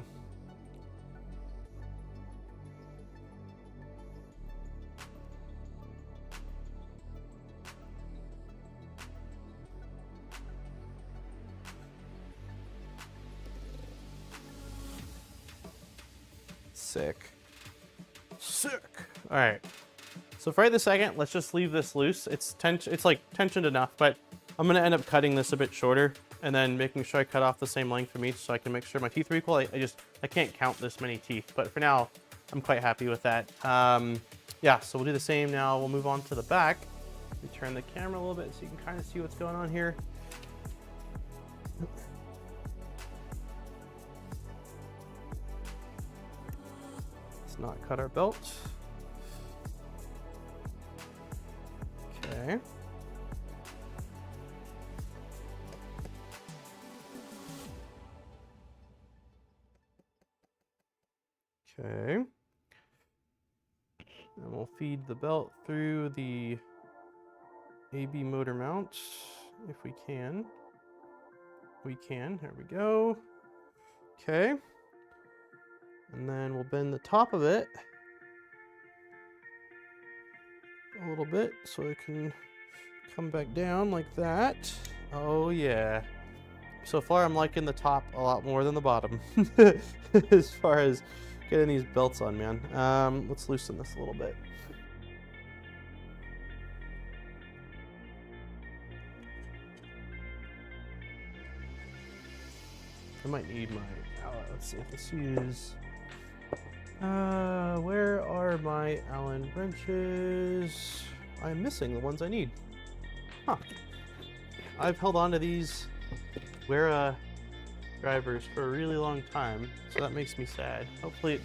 Sick. All right. So for right this second, let's just leave this loose. It's like tensioned enough, but I'm gonna end up cutting this a bit shorter and then making sure I cut off the same length from each so I can make sure my teeth are equal. I can't count this many teeth, but for now, I'm quite happy with that. Yeah, so we'll do the same now. We'll move on to the back. We turn the camera a little bit so you can kind of see what's going on here. Let's not cut our belt. Okay. Okay. And we'll feed the belt through the AB motor mount if we can. We can. There we go. Okay. And then we'll bend the top of it a little bit so it can come back down like that. Oh yeah. So far I'm liking the top a lot more than the bottom as far as getting these belts on, man. Let's loosen this a little bit. I might need my, let's see, let's use, where are my Allen wrenches? I'm missing the ones I need. Huh. I've held on to these Wera drivers for a really long time, so that makes me sad. Hopefully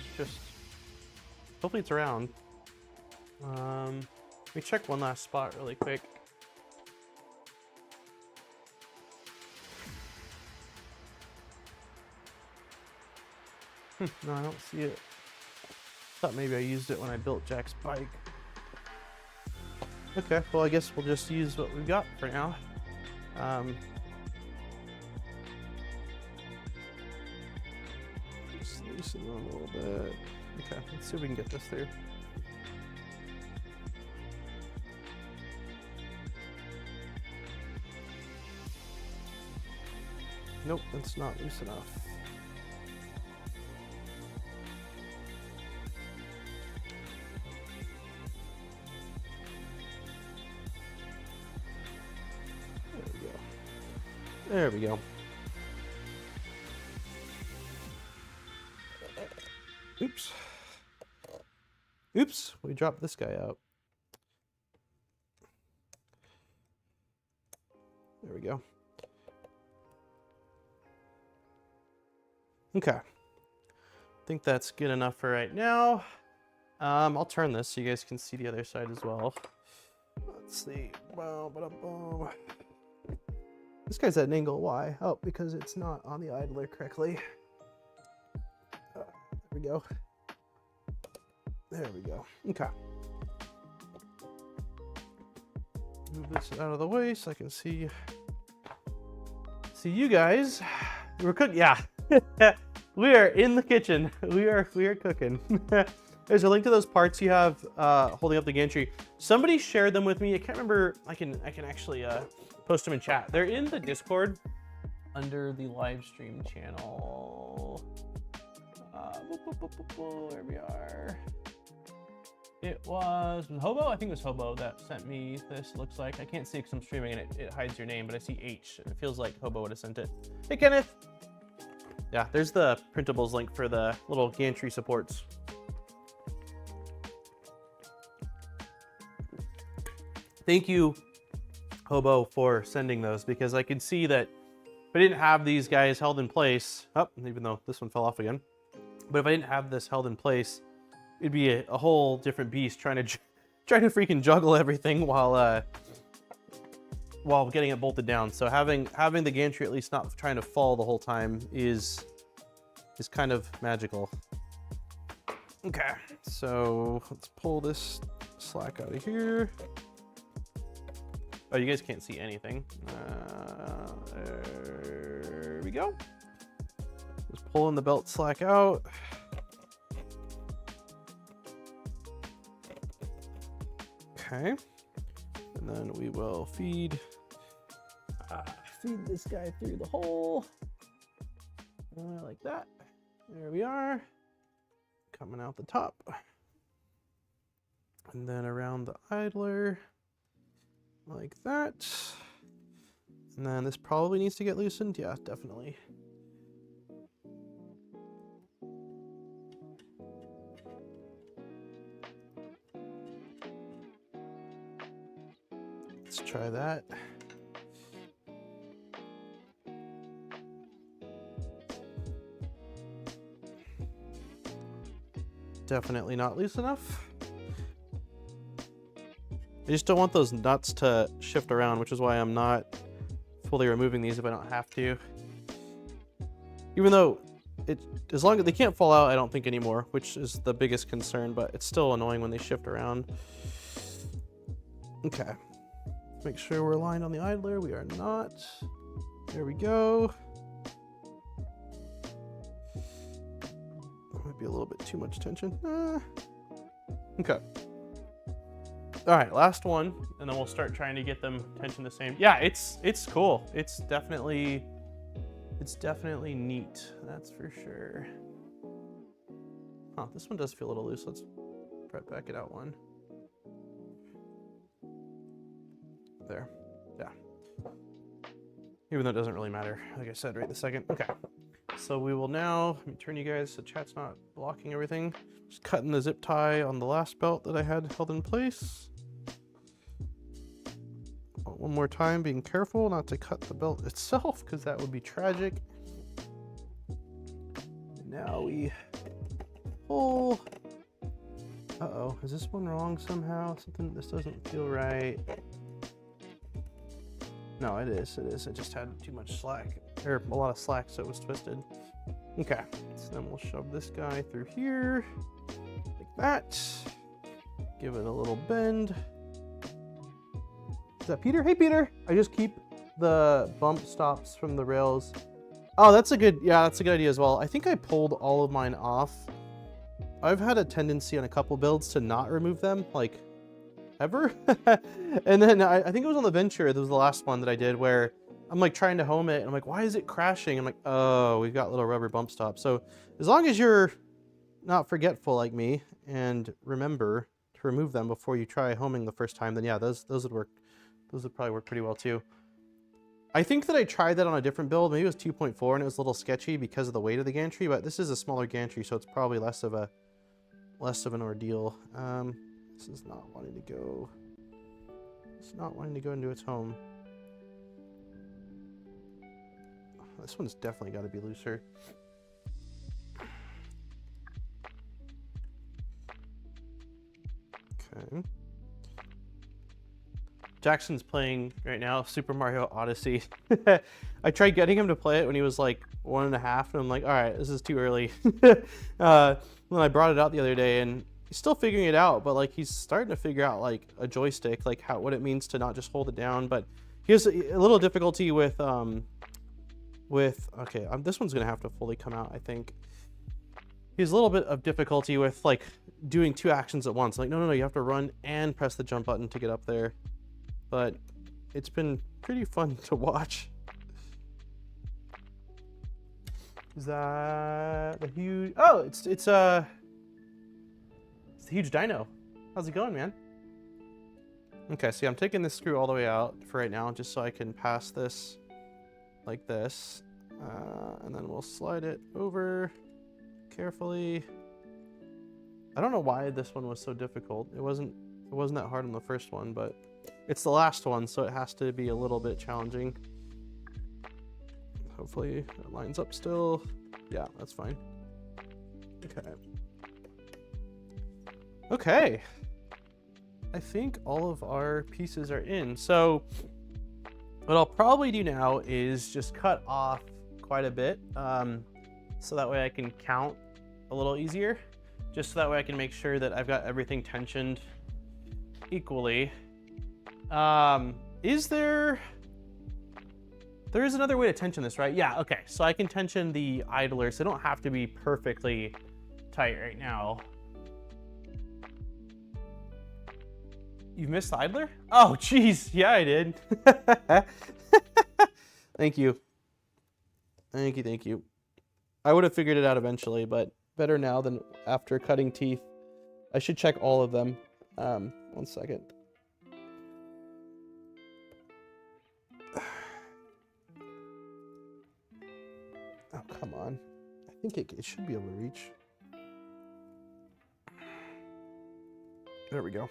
it's around. Let me check one last spot really quick. No, I don't see it. Thought maybe I used it when I built Jack's bike. Okay, well I guess we'll just use what we've got for now. Just loosen it a little bit. Okay, let's see if we can get this through. Nope, that's not loose enough. There we go. Oops. Oops, we dropped this guy out. There we go. Okay. I think that's good enough for right now. I'll turn this so you guys can see the other side as well. Let's see. This guy's at an angle. Why? Oh, because it's not on the idler correctly. There we go. There we go. Okay. Move this out of the way so I can see you guys. We're cooking. Yeah. We are in the kitchen. We are cooking. There's a link to those parts you have holding up the gantry. Somebody shared them with me. I can't remember. I can actually post them in chat. They're in the Discord under the live stream channel. There we are. It was Hobo. I think it was Hobo that sent me this. Looks like I can't see because I'm streaming and it hides your name, but I see H. It feels like Hobo would have sent it. Hey, Kenneth. Yeah, there's the printables link for the little gantry supports. Thank you, Hobo, for sending those, because I could see that if I didn't have these guys held in place, even though this one fell off again, but if I didn't have this held in place, it'd be a whole different beast trying to freaking juggle everything while getting it bolted down. So having the gantry at least not trying to fall the whole time is kind of magical. Okay, so let's pull this slack out of here. Oh, you guys can't see anything. There we go. Just pulling the belt slack out. Okay, and then we will feed this guy through the hole, like that. There we are, coming out the top, and then around the idler, like that. And then this probably needs to get loosened. Yeah, definitely. Let's try that. Definitely not loose enough. I just don't want those nuts to shift around, which is why I'm not fully removing these if I don't have to. Even though as long as they can't fall out, I don't think anymore, which is the biggest concern, but it's still annoying when they shift around. Okay. Make sure we're aligned on the idler. We are not. There we go. Might be a little bit too much tension. Okay. All right, last one, and then we'll start trying to get them tension the same. Yeah, it's cool. It's definitely neat. That's for sure. Huh, this one does feel a little loose. Let's back it out one. There, yeah. Even though it doesn't really matter, like I said right this second. Okay, so we will now, let me turn you guys so chat's not blocking everything. Just cutting the zip tie on the last belt that I had held in place. One more time, being careful not to cut the belt itself, because that would be tragic. Now we pull. Uh-oh, is this one wrong somehow? This doesn't feel right. No, it is. It just had too much slack, or a lot of slack, so it was twisted. Okay, so then we'll shove this guy through here, like that. Give it a little bend. Is that Peter? Hey, Peter. I just keep the bump stops from the rails. Oh, that's a good idea as well. I think I pulled all of mine off. I've had a tendency on a couple builds to not remove them, like, ever. And then I think it was on the Venture, that was the last one that I did, where I'm like trying to home it and I'm like, why is it crashing? I'm like, oh, we've got little rubber bump stops. So as long as you're not forgetful like me and remember to remove them before you try homing the first time, then yeah, those would work. Those would probably work pretty well too. I think that I tried that on a different build. Maybe it was 2.4 and it was a little sketchy because of the weight of the gantry, but this is a smaller gantry, so it's probably less of an ordeal. This is not wanting to go. It's not wanting to go into its home. This one's definitely got to be looser. Okay. Jackson's playing right now Super Mario Odyssey. I tried getting him to play it when he was like 1.5, and I'm like, all right, this is too early. Then I brought it out the other day, and he's still figuring it out, but like he's starting to figure out like a joystick, like what it means to not just hold it down. But he has a little difficulty with okay, this one's gonna have to fully come out, I think. He has a little bit of difficulty with like doing two actions at once. Like, no, you have to run and press the jump button to get up there. But it's been pretty fun to watch. Is that the huge? Oh, it's the huge dyno. How's it going, man? Okay, see, I'm taking this screw all the way out for right now, just so I can pass this like this, and then we'll slide it over carefully. I don't know why this one was so difficult. It wasn't that hard on the first one, but it's the last one, so it has to be a little bit challenging. Hopefully it lines up still. Yeah, that's fine. Okay. Okay. I think all of our pieces are in. So what I'll probably do now is just cut off quite a bit, so that way I can count a little easier. Just so that way I can make sure that I've got everything tensioned equally. There is another way to tension this, right? Yeah, okay. So I can tension the idler, so they don't have to be perfectly tight right now. You've missed the idler? Oh, geez. Yeah, I did. Thank you. Thank you. I would have figured it out eventually, but better now than after cutting teeth. I should check all of them. 1 second. Oh, come on. I think it should be able to reach. There we go.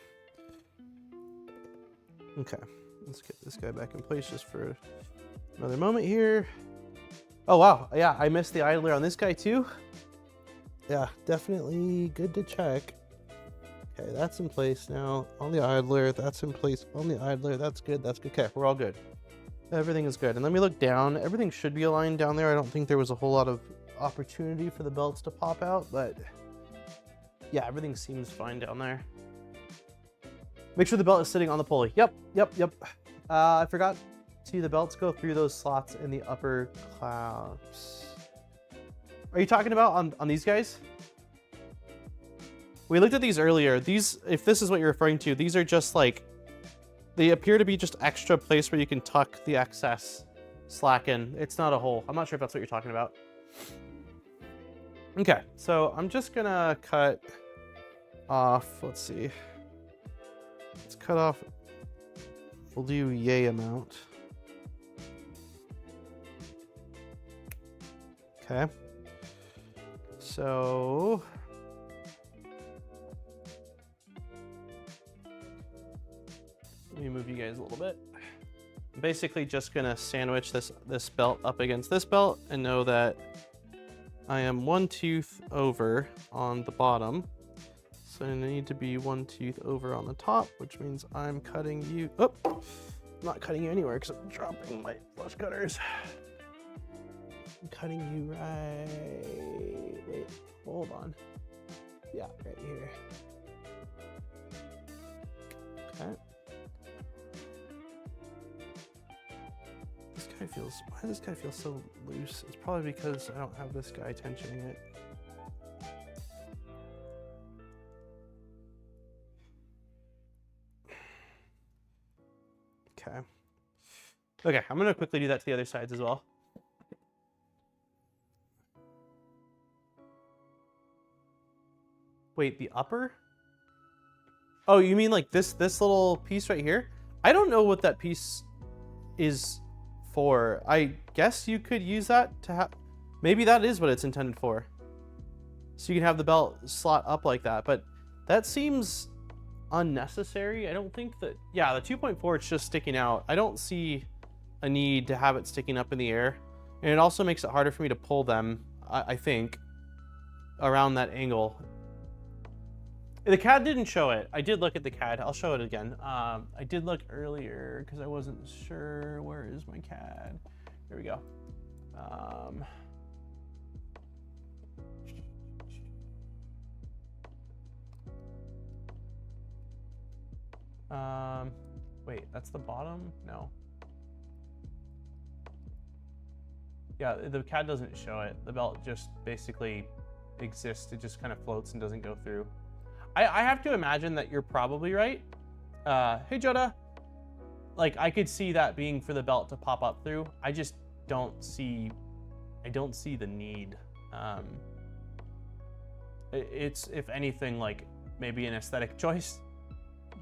Okay, let's get this guy back in place just for another moment here. Oh, wow. Yeah, I missed the idler on this guy too. Yeah, definitely good to check. Okay, that's in place now on the idler. That's in place on the idler. That's good. That's good. Okay, we're all good. Everything is good. And let me look down. Everything should be aligned down there. I don't think there was a whole lot of opportunity for the belts to pop out, but yeah, everything seems fine down there. Make sure the belt is sitting on the pulley. Yep. I forgot to the belts go through those slots in the upper clamps. Are you talking about on these guys? We looked at these earlier. These, if this is what you're referring to, these are just like, they appear to be just extra place where you can tuck the excess slack in. It's not a hole. I'm not sure if that's what you're talking about. Okay, so I'm just gonna cut off, let's see. Let's cut off, we'll do yay amount. Okay. So let me move you guys a little bit. I'm basically just gonna sandwich this belt up against this belt and know that I am 1 tooth over on the bottom. So I need to be 1 tooth over on the top, which means I'm cutting you. Oh, I'm not cutting you anywhere because I'm dropping my flush cutters. I'm cutting you right. Wait, hold on. Yeah, right here. Okay. This guy feels. Why does this guy feel so loose? It's probably because I don't have this guy tensioning it. Okay. Okay, I'm gonna quickly do that to the other sides as well. Wait, the upper? Oh, you mean like this little piece right here? I don't know what that piece is for. I guess you could use that to have, maybe that is what it's intended for. So you can have the belt slot up like that, but that seems unnecessary. I don't think that, yeah, the 2.4, it's just sticking out. I don't see a need to have it sticking up in the air. And it also makes it harder for me to pull them, I think, around that angle. The CAD didn't show it. I did look at the CAD. I'll show it again. I did look earlier because I wasn't sure. Where is my CAD? Here we go. Wait, that's the bottom? No. Yeah, the CAD doesn't show it. The belt just basically exists. It just kind of floats and doesn't go through. I have to imagine that you're probably right. Hey, Joda. like I could see that being for the belt to pop up through. I just don't see, I don't see the need. It's, if anything, like maybe an aesthetic choice,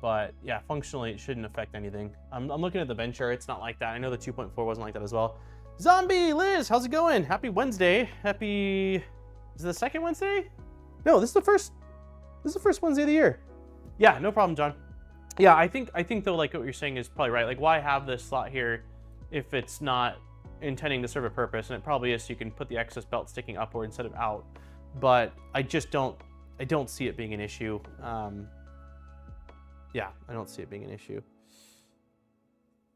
but yeah, functionally it shouldn't affect anything. I'm looking at the Venture, it's not like that. I know the 2.4 wasn't like that as well. Zombie Liz, how's it going? Happy Wednesday. Happy, is it the second Wednesday? No, this is the first Wednesday of the year. Yeah, no problem, John. Yeah, I think though, like what you're saying is probably right. Like, why have this slot here if it's not intending to serve a purpose? And it probably is, so you can put the excess belt sticking upward instead of out. But I don't see it being an issue. Yeah, I don't see it being an issue.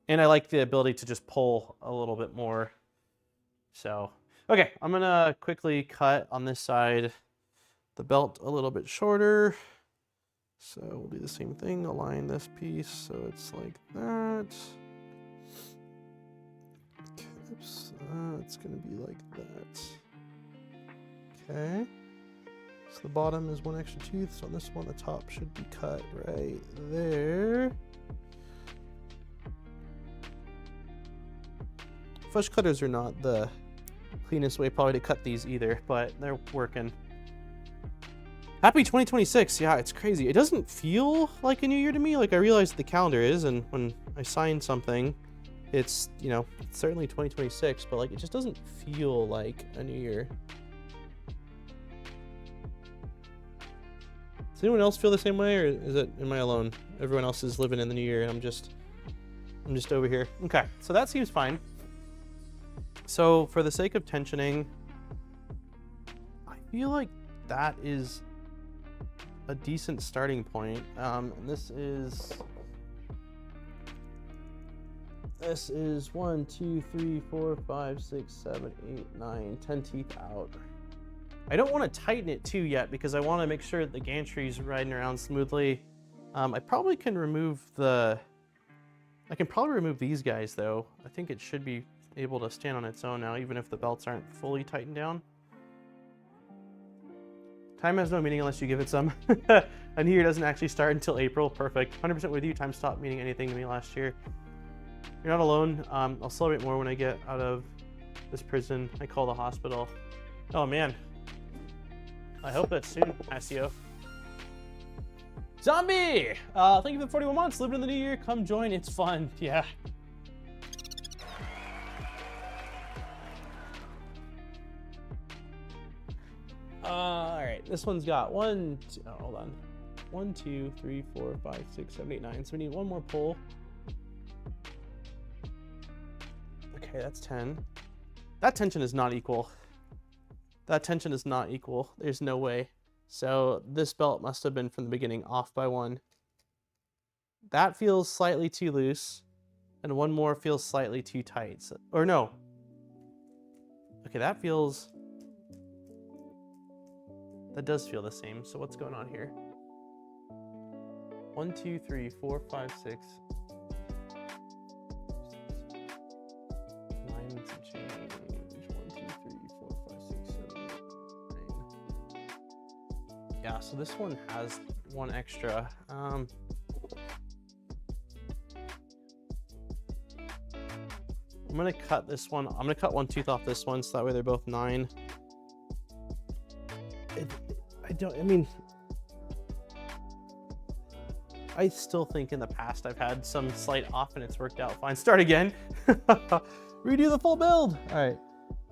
And I like the ability to just pull a little bit more. So, okay, I'm gonna quickly cut on this side the belt a little bit shorter. So we'll do the same thing, align this piece so it's like that. Oops, it's gonna be like that. Okay. So the bottom is one extra tooth, so on this one the top should be cut right there. Flush cutters are not the cleanest way probably to cut these either, but they're working. Happy 2026. Yeah, it's crazy. It doesn't feel like a new year to me. Like, I realize the calendar is, and when I sign something, it's, you know, it's certainly 2026, but like, it just doesn't feel like a new year. Does anyone else feel the same way, or am I alone? Everyone else is living in the new year, and I'm just over here. Okay, so that seems fine. So for the sake of tensioning, I feel like that is a decent starting point. And this is 1, 2, 3, 4, 5, 6, 7, 8, 9, 10 teeth out. I don't want to tighten it too yet because I want to make sure that the gantry's riding around smoothly. I probably can remove these guys though. I think it should be able to stand on its own now, even if the belts aren't fully tightened down. Time has no meaning unless you give it some. A new year doesn't actually start until April. Perfect. 100% with you. Time stopped meaning anything to me last year. You're not alone. I'll celebrate more when I get out of this prison I call the hospital. Oh man. I hope that's soon, Asio. Zombie! Thank you for the 41 months. Living in the new year. Come join. It's fun. Yeah. All right. This one's got 1, 2, oh, hold on. 1, 2, 3, 4, 5, 6, 7, 8, 9. So we need one more pull. Okay, that's 10. That tension is not equal. That tension is not equal. There's no way. So this belt must have been from the beginning off by 1. That feels slightly too loose, and one more feels slightly too tight. So, or no. Okay, that does feel the same. So what's going on here? 1, 2, 3, 4, 5, 6. 9 and some change. 1, 2, 3, 4, 5, 6, 7, 8, 9. Yeah, so this one has one extra. I'm gonna cut this one. I'm gonna cut one tooth off this one, so that way they're both 9. I still think in the past I've had some slight off and it's worked out fine. Start again. Redo the full build. All right.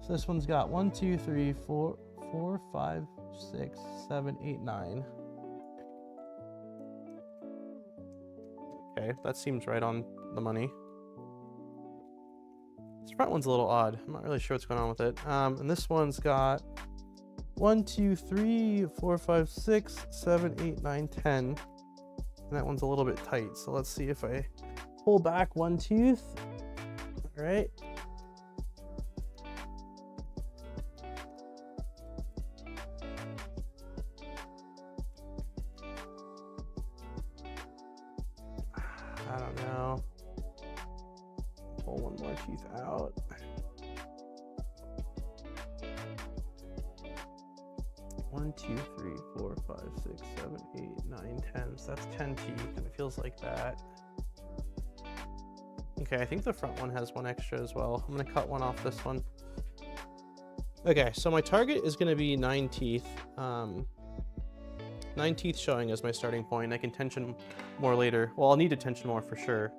So this one's got 1, 2, 3, 4, 5, 6, 7, 8, 9. Okay, that seems right on the money. This front one's a little odd. I'm not really sure what's going on with it. And this one's got 1, 2, 3, 4, 5, 6, 7, 8, 9, 10. And that one's a little bit tight. So let's see if I pull back one tooth. All right. I don't know. Pull one more tooth out. One, 2, 3, 4, 5, 6, 7, 8, 9, 10. So that's 10 teeth, and it feels like that. Okay, I think the front one has one extra as well. I'm gonna cut one off this one. Okay, so my target is gonna be 9 teeth. 9 teeth showing as my starting point. I can tension more later. Well, I'll need to tension more for sure.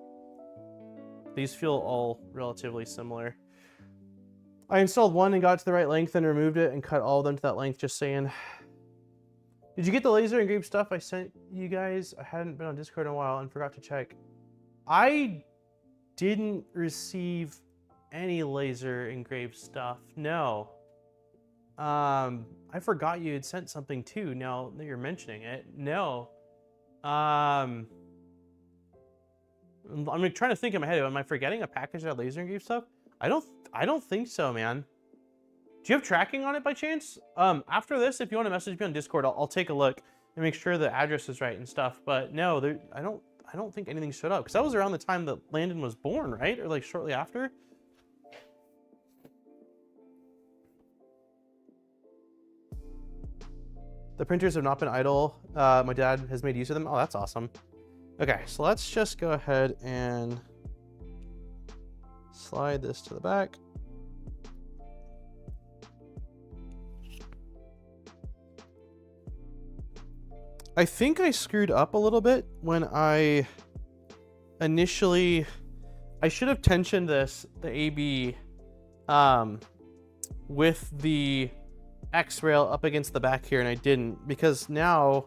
These feel all relatively similar. I installed one and got to the right length and removed it and cut all of them to that length, just saying. Did you get the laser engraved stuff I sent you guys? I hadn't been on Discord in a while and forgot to check. I didn't receive any laser engraved stuff. No. I forgot you had sent something too, now that you're mentioning it. No. I'm trying to think in my head, am I forgetting a package of laser engraved stuff? I don't think so, man. Do you have tracking on it by chance? After this, if you want to message me on Discord, I'll take a look and make sure the address is right and stuff. But no, I don't think anything showed up because that was around the time that Landon was born, right? Or like shortly after. The printers have not been idle. My dad has made use of them. Oh, that's awesome. Okay, so let's just go ahead and slide this to the back. I think I screwed up a little bit when I initially, I should have tensioned this, the AB, with the X rail up against the back here, and I didn't, because now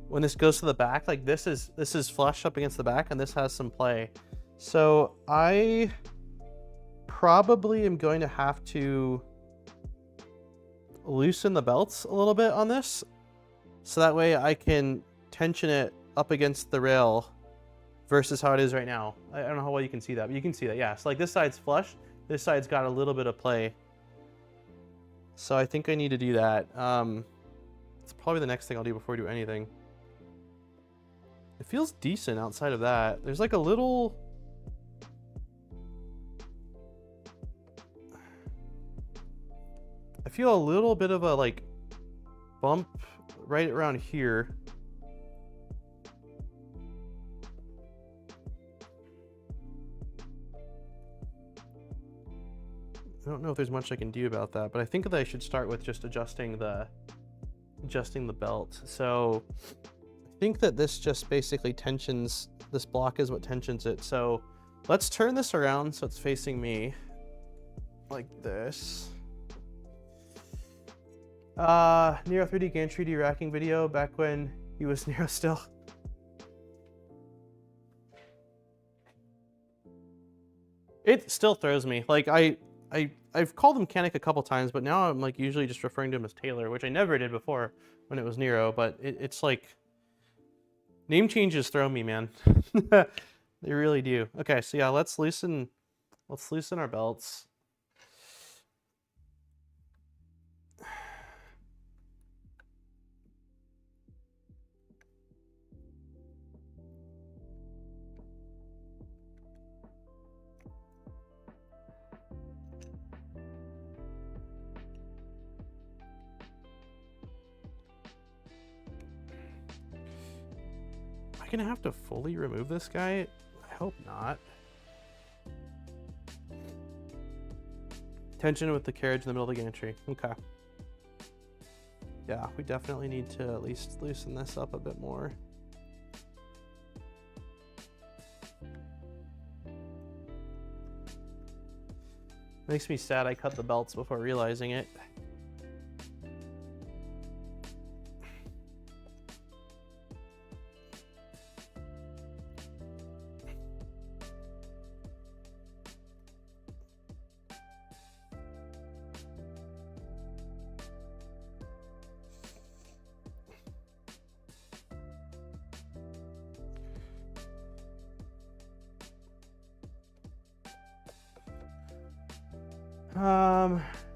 when this goes to the back, like this is flush up against the back and this has some play. So I probably am going to have to loosen the belts a little bit on this, so that way I can tension it up against the rail versus how it is right now. I don't know how well you can see that, but you can see that, yeah. So like this side's flush, this side's got a little bit of play. So I think I need to do that. It's probably the next thing I'll do before I do anything. It feels decent outside of that. There's like a little... I feel a little bit of a like bump right around here. I don't know if there's much I can do about that, but I think that I should start with just adjusting the belt. So I think that this just basically tensions, this block is what tensions it. So let's turn this around so it's facing me like this. Nero 3D gantry de-racking video back when he was Nero still. It still throws me. Like I've called him Kanik a couple times, but now I'm like usually just referring to him as Taylor, which I never did before when it was Nero, but it's like name changes throw me, man. They really do. Okay, so yeah, let's loosen our belts. Am I gonna have to fully remove this guy? I hope not. Tension with the carriage in the middle of the gantry. Okay. Yeah, we definitely need to at least loosen this up a bit more. Makes me sad I cut the belts before realizing it.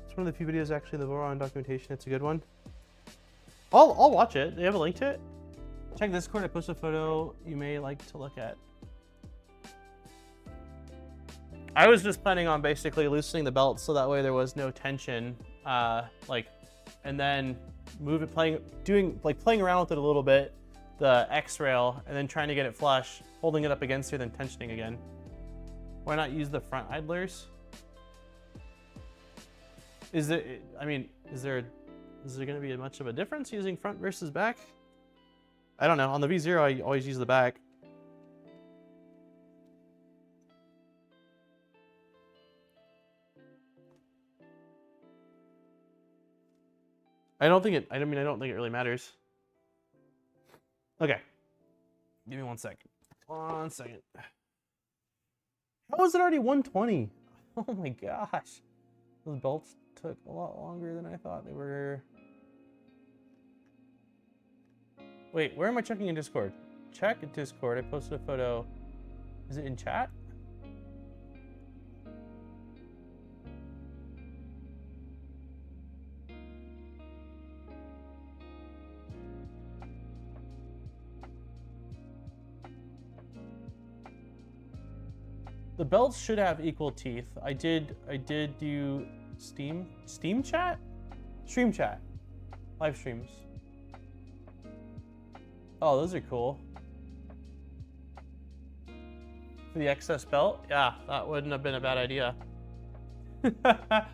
It's one of the few videos actually the Voron documentation. It's a good one. I'll watch it. Do you have a link to it? Check Discord. I posted a photo you may like to look at. I was just planning on basically loosening the belt so that way there was no tension, and then playing around with it a little bit, the X rail, and then trying to get it flush, holding it up against it, then tensioning again. Why not use the front idlers? Is it, I mean, is there gonna be much of a difference using front versus back? I don't know. On the V0, I always use the back. I don't think it really matters. Okay. Give me 1 second. 1 second. How is it already 120? Oh my gosh. Those belts took a lot longer than I thought they were. Wait, where am I checking in Discord? Check Discord. I posted a photo. Is it in chat? The belts should have equal teeth. I did do Steam chat? Stream chat. Live streams. Oh, those are cool. For the excess belt? Yeah, that wouldn't have been a bad idea. That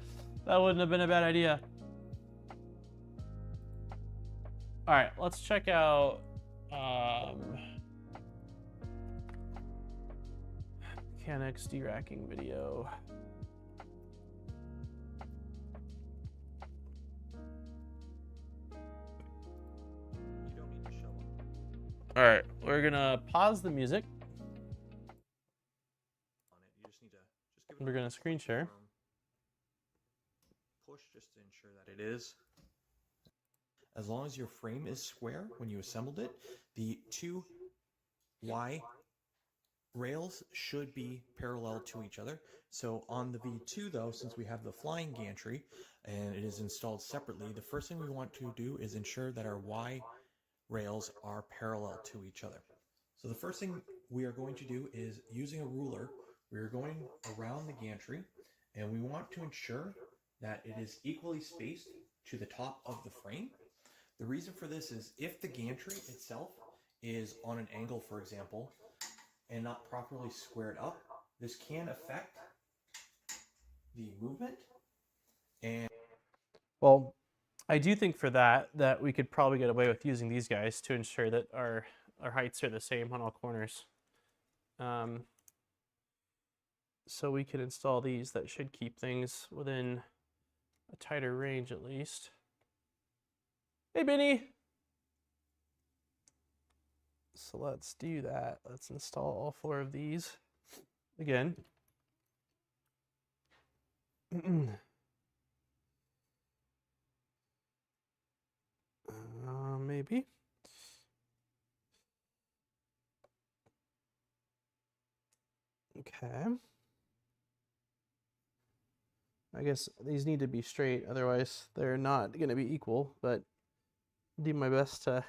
wouldn't have been a bad idea. All right, let's check out mechanics deracking video. You don't need to show up. All right, we're gonna pause the music. You just need to give it We're gonna screen share. Push just to ensure that it is. As long as your frame is square when you assembled it, the two Y rails should be parallel to each other. So on the V2 though, since we have the flying gantry and it is installed separately, the first thing we want to do is ensure that our Y rails are parallel to each other. So the first thing we are going to do is, using a ruler, we are going around the gantry and we want to ensure that it is equally spaced to the top of the frame. The reason for this is if the gantry itself is on an angle, for example, and not properly squared up, this can affect the movement. And Well, I do think for that we could probably get away with using these guys to ensure that our heights are the same on all corners. So we can install these. That should keep things within a tighter range at least. Hey, Benny. So let's do that. Let's install all 4 of these again. Maybe. Okay. I guess these need to be straight, otherwise they're not going to be equal, but I'll do my best to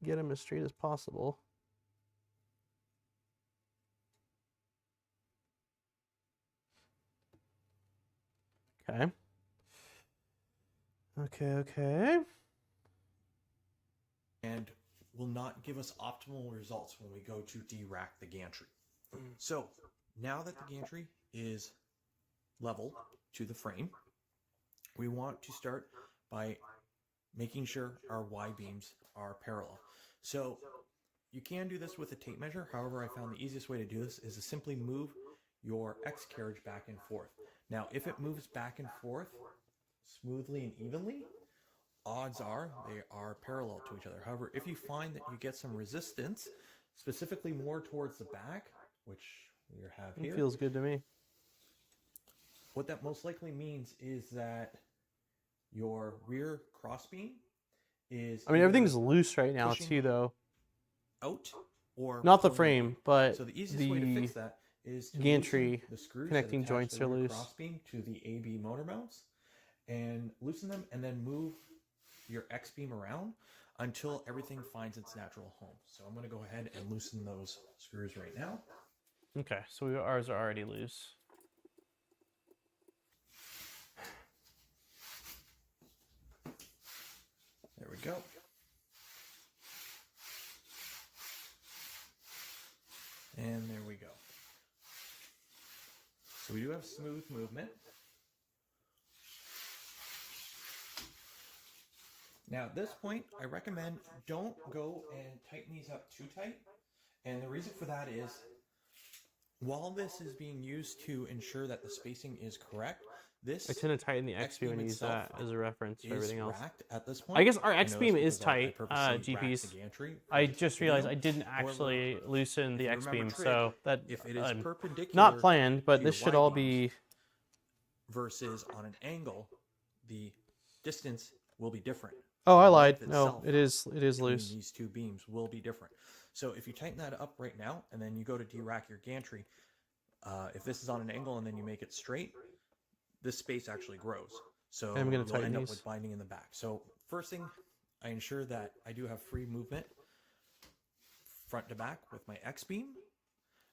get them as straight as possible. Okay. Okay. And will not give us optimal results when we go to de-rack the gantry. So now that the gantry is level to the frame, we want to start by making sure our Y-beams are parallel. So you can do this with a tape measure. However, I found the easiest way to do this is to simply move your X carriage back and forth. Now, if it moves back and forth smoothly and evenly, odds are they are parallel to each other. However, if you find that you get some resistance, specifically more towards the back, which we have here. It feels good to me. What that most likely means is that your rear crossbeam is... I mean, everything's loose right now too, though. Out or... Not the frame, but so the easiest way to fix that is to gantry the screws connecting joints are loose. Crossbeam to the AB motor mounts and loosen them, and then move your X beam around until everything finds its natural home. So I'm going to go ahead and loosen those screws right now. Okay, so ours are already loose. There we go. And there we go. So we do have smooth movement. Now at this point, I recommend don't go and tighten these up too tight. And the reason for that is, while this is being used to ensure that the spacing is correct, this I tend to tighten the X-beam and use that as a reference for everything else. At this point. I guess our X-beam is tight, I GPs. I just realized I didn't actually loosen the X-beam, so that if it is perpendicular, not planned, but this should all be versus on an angle, the distance will be different. Oh, I lied. No, it is loose. These two beams will be different. So if you tighten that up right now, and then you go to derack your gantry, if this is on an angle and then you make it straight, this space actually grows. So I'm going to tighten end these. up with binding in the back. So first thing, I ensure that I do have free movement front to back with my X-beam,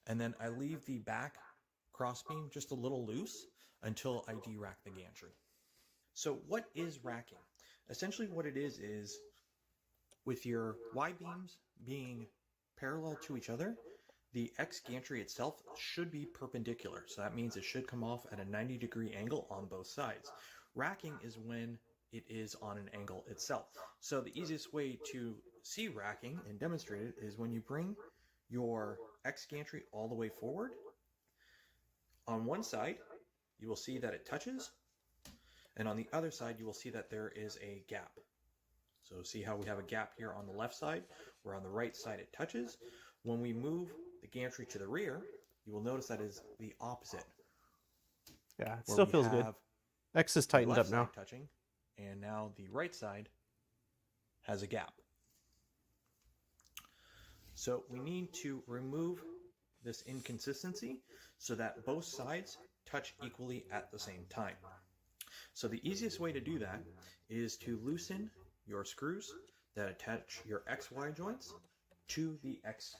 and then I leave the back cross beam just a little loose until I derack the gantry. So what is racking? Essentially what it is with your Y beams being parallel to each other, the X gantry itself should be perpendicular. So that means it should come off at a 90-degree angle on both sides. Racking is when it is on an angle itself. So the easiest way to see racking and demonstrate it is when you bring your X gantry all the way forward. On one side, you will see that it touches, and on the other side, you will see that there is a gap. So see how we have a gap here on the left side, where on the right side it touches. When we move the gantry to the rear, you will notice that is the opposite. Yeah, it still feels good. X is tightened up now. Touching, and now the right side has a gap. So we need to remove this inconsistency so that both sides touch equally at the same time. So the easiest way to do that is to loosen your screws that attach your XY joints to the X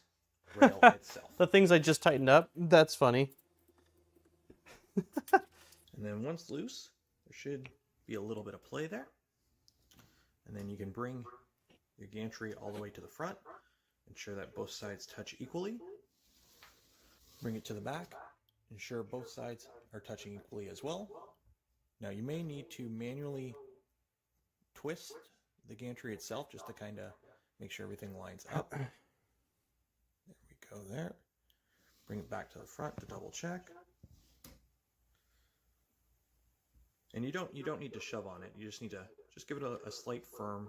rail itself. The things I just tightened up, that's funny. And then once loose, there should be a little bit of play there. And then you can bring your gantry all the way to the front, ensure that both sides touch equally. Bring it to the back, ensure both sides are touching equally as well. Now you may need to manually twist the gantry itself just to kind of make sure everything lines up. There we go there. Bring it back to the front to double check. And you don't need to shove on it. You just need to give it a slight firm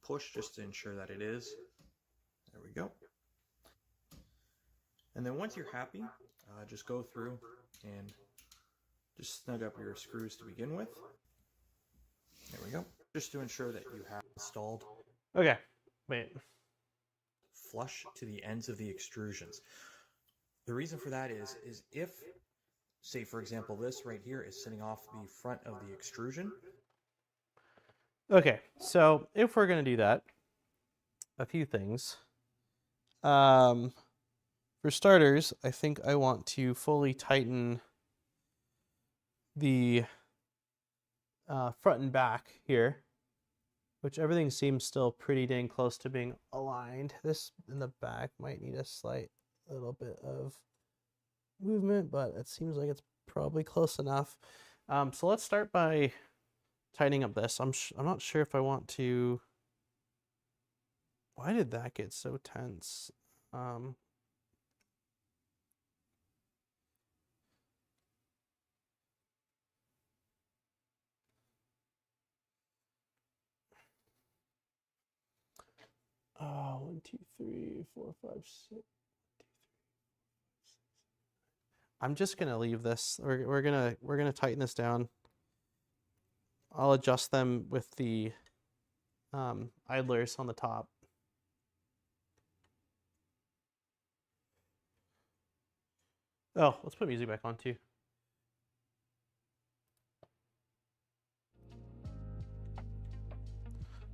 push just to ensure that it is. There we go. And then once you're happy, just go through and just snug up your screws to begin with. There we go. Just to ensure that you have installed. Okay, wait. Flush to the ends of the extrusions. The reason for that is if, say for example, this right here is sitting off the front of the extrusion. Okay, so if we're going to do that, a few things. For starters, I think I want to fully tighten the front and back here, which everything seems still pretty dang close to being aligned. This in the back might need a slight little bit of movement, but it seems like it's probably close enough. So let's start by tightening up this. I'm not sure if I want to. Why did that get so tense? Oh, 1, 2, 3, 4, 5, 6. I'm just gonna leave this. We're gonna tighten this down. I'll adjust them with the idlers on the top. Oh, let's put music back on too.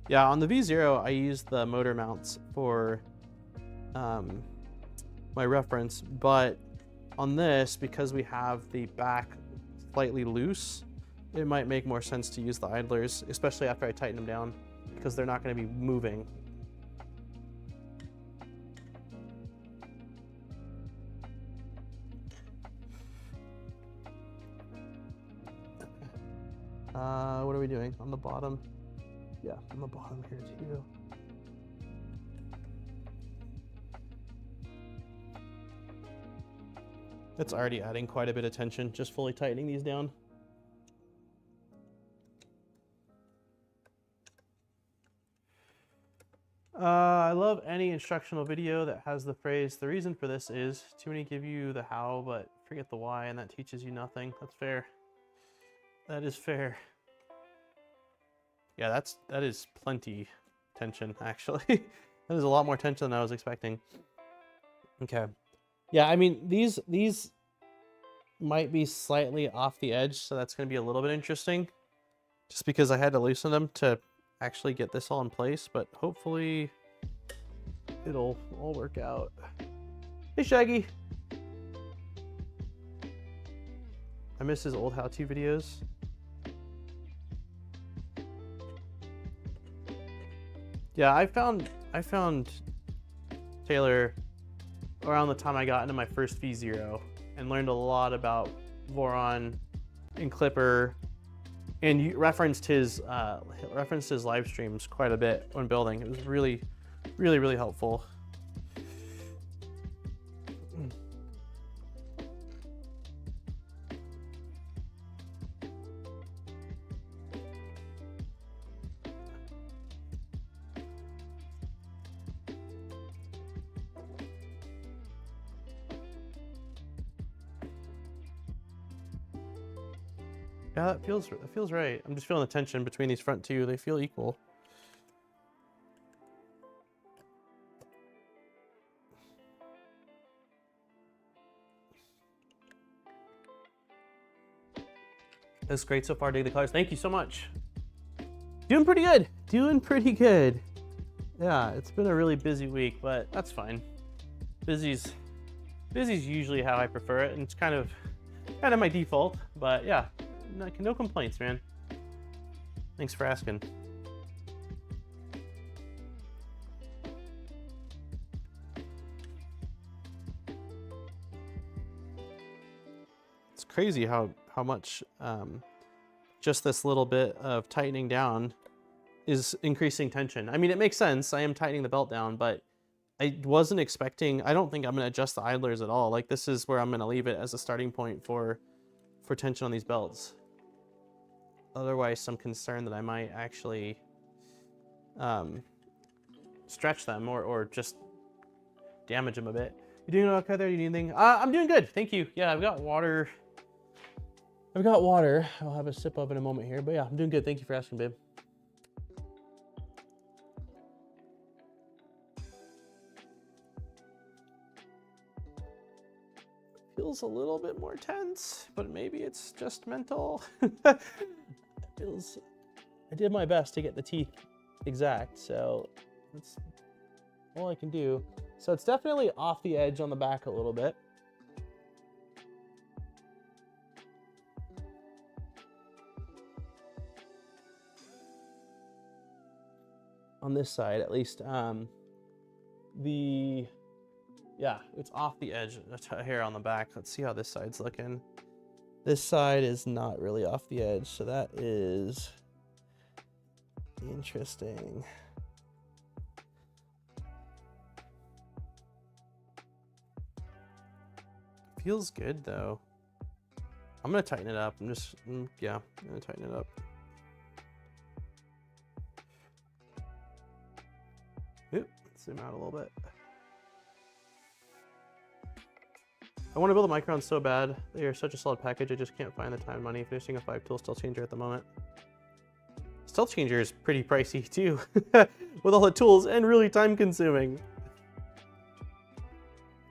Yeah, on the V0, I use the motor mounts for my reference, but on this, because we have the back slightly loose, it might make more sense to use the idlers, especially after I tighten them down, because they're not going to be moving. What are we doing? On the bottom? Yeah, on the bottom here too. It's already adding quite a bit of tension, just fully tightening these down. I love any instructional video that has the phrase, "The reason for this is," too many give you the how, but forget the why, and that teaches you nothing. That's fair. That is fair. Yeah, that is plenty tension, actually. That is a lot more tension than I was expecting. Okay. Yeah, I mean, these might be slightly off the edge, so that's going to be a little bit interesting. Just because I had to loosen them to actually get this all in place, but hopefully it'll all work out. Hey, Shaggy! I miss his old how-to videos. Yeah, I found Taylor around the time I got into my first V0 and learned a lot about Voron and Clipper, and you referenced his live streams quite a bit when building. It was really helpful. Yeah, that feels right. I'm just feeling the tension between these front two. They feel equal. That's great so far, dig the colors. Thank you so much. Doing pretty good. Doing pretty good. Yeah, it's been a really busy week, but that's fine. Busy's usually how I prefer it, and it's kind of my default, but yeah. No complaints, man. Thanks for asking. It's crazy how much just this little bit of tightening down is increasing tension. I mean, it makes sense. I am tightening the belt down, but I wasn't expecting, I don't think I'm going to adjust the idlers at all. Like, this is where I'm going to leave it as a starting point for tension on these belts. Otherwise, some concern that I might actually stretch them or just damage them a bit. You doing okay there? You need anything? I'm doing good, thank you. Yeah, I've got water. I'll have a sip of in a moment here, but yeah, I'm doing good. Thank you for asking, babe. Feels a little bit more tense, but maybe it's just mental. I did my best to get the teeth exact, so that's all I can do. So it's definitely off the edge on the back a little bit. On this side, at least, yeah, it's off the edge here on the back. Let's see how this side's looking. This side is not really off the edge, so that is interesting. Feels good though. I'm gonna tighten it up. I'm gonna tighten it up. Oop, zoom out a little bit. I want to build a Micron so bad. They are such a solid package. I just can't find the time and money finishing a 5-tool stealth changer at the moment. Stealth changer is pretty pricey too, with all the tools, and really time consuming.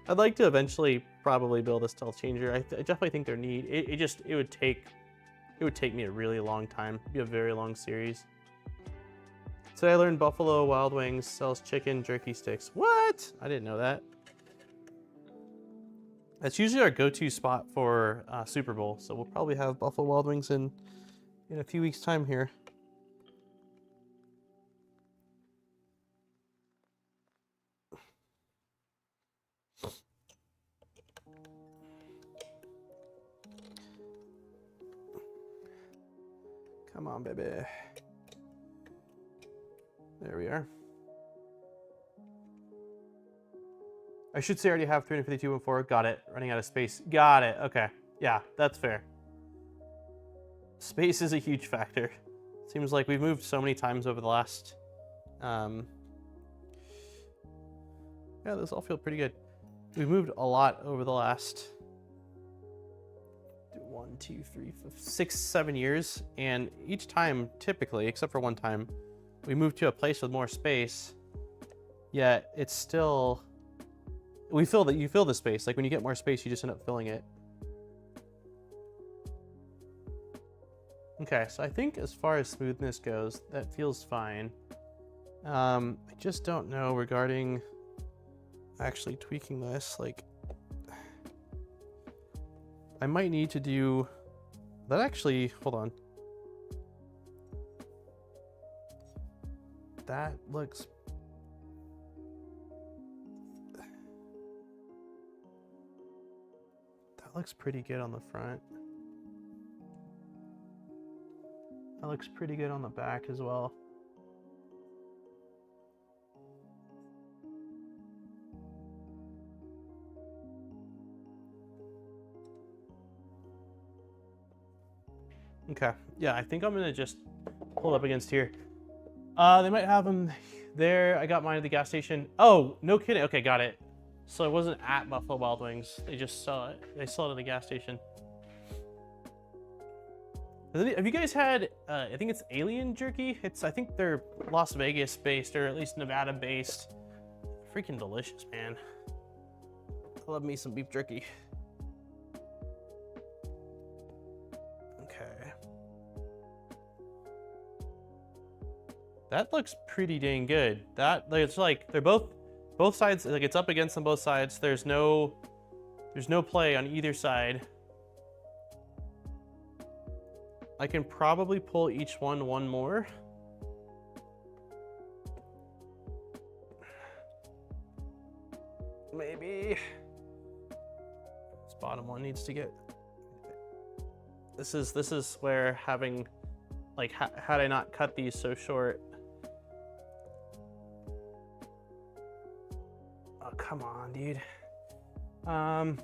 I'd like to eventually probably build a stealth changer. I definitely think they're neat. It would take me a really long time. It'd be a very long series. Today I learned Buffalo Wild Wings sells chicken jerky sticks. What? I didn't know that. That's usually our go-to spot for Super Bowl, so we'll probably have Buffalo Wild Wings in a few weeks' time here. Come on, baby. There we are. I should say I already have 352.4. Got it. Running out of space. Got it. Okay. Yeah, that's fair. Space is a huge factor. Seems like we've moved so many times over the last... yeah, those all feel pretty good. We've moved a lot over the last 1, 2, 3, 4, 6, 7 years. And each time, typically, except for one time, we move to a place with more space. Yet it's still... you fill the space. Like when you get more space, you just end up filling it. Okay, so I think as far as smoothness goes, that feels fine. I just don't know regarding actually tweaking this. Like, I might need to do that. Actually, hold on. That looks pretty good on the front. That looks pretty good on the back as well. Okay, yeah, I think I'm gonna just pull up against here. They might have them there. I got mine at the gas station. Oh, no kidding. Okay, got it. So it wasn't at Buffalo Wild Wings. They just sell it. They sell it at the gas station. Have you guys had, I think it's Alien Jerky? I think they're Las Vegas based, or at least Nevada based. Freaking delicious, man. I love me some beef jerky. Okay. That looks pretty dang good. It's like, they're both sides, like it's up against on both sides. There's no play on either side. I can probably pull each one more. Maybe. This bottom one needs to get... This is where having, like, had I not cut these so short. Oh, come on, dude. So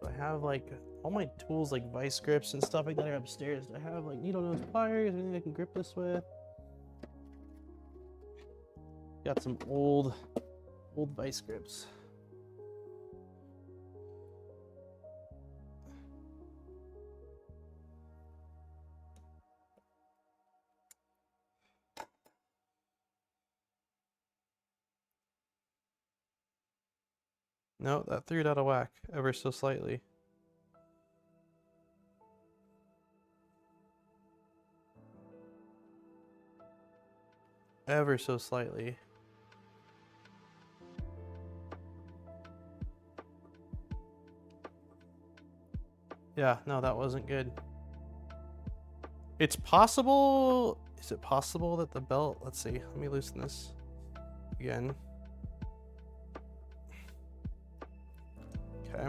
I have like all my tools, like vice grips and stuff like that, are upstairs. I have like needle nose pliers, anything I can grip this with. Got some old vice grips. No, that threw it out of whack ever so slightly. Ever so slightly. Yeah, no, that wasn't good. It's possible. Is it possible that the belt, let's see, let me loosen this again. Okay.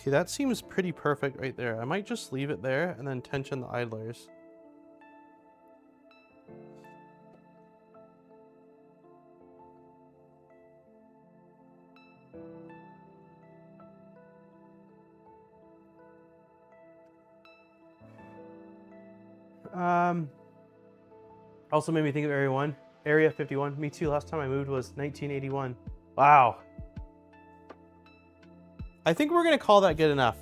Okay, that seems pretty perfect right there. I might just leave it there and then tension the idlers. Also made me think of Area 51. Me too. Last time I moved was 1981. Wow. I think we're gonna call that good enough.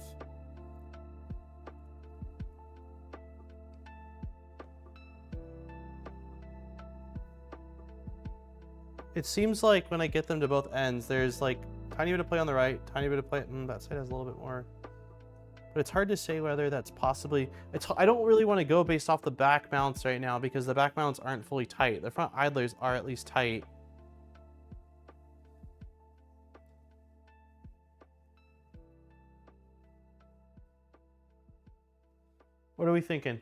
It seems like when I get them to both ends, there's like tiny bit of play on the right, tiny bit of play. That side has a little bit more. but it's hard to say whether that's possibly, I don't really want to go based off the back mounts right now because the back mounts aren't fully tight. The front idlers are at least tight. What are we thinking?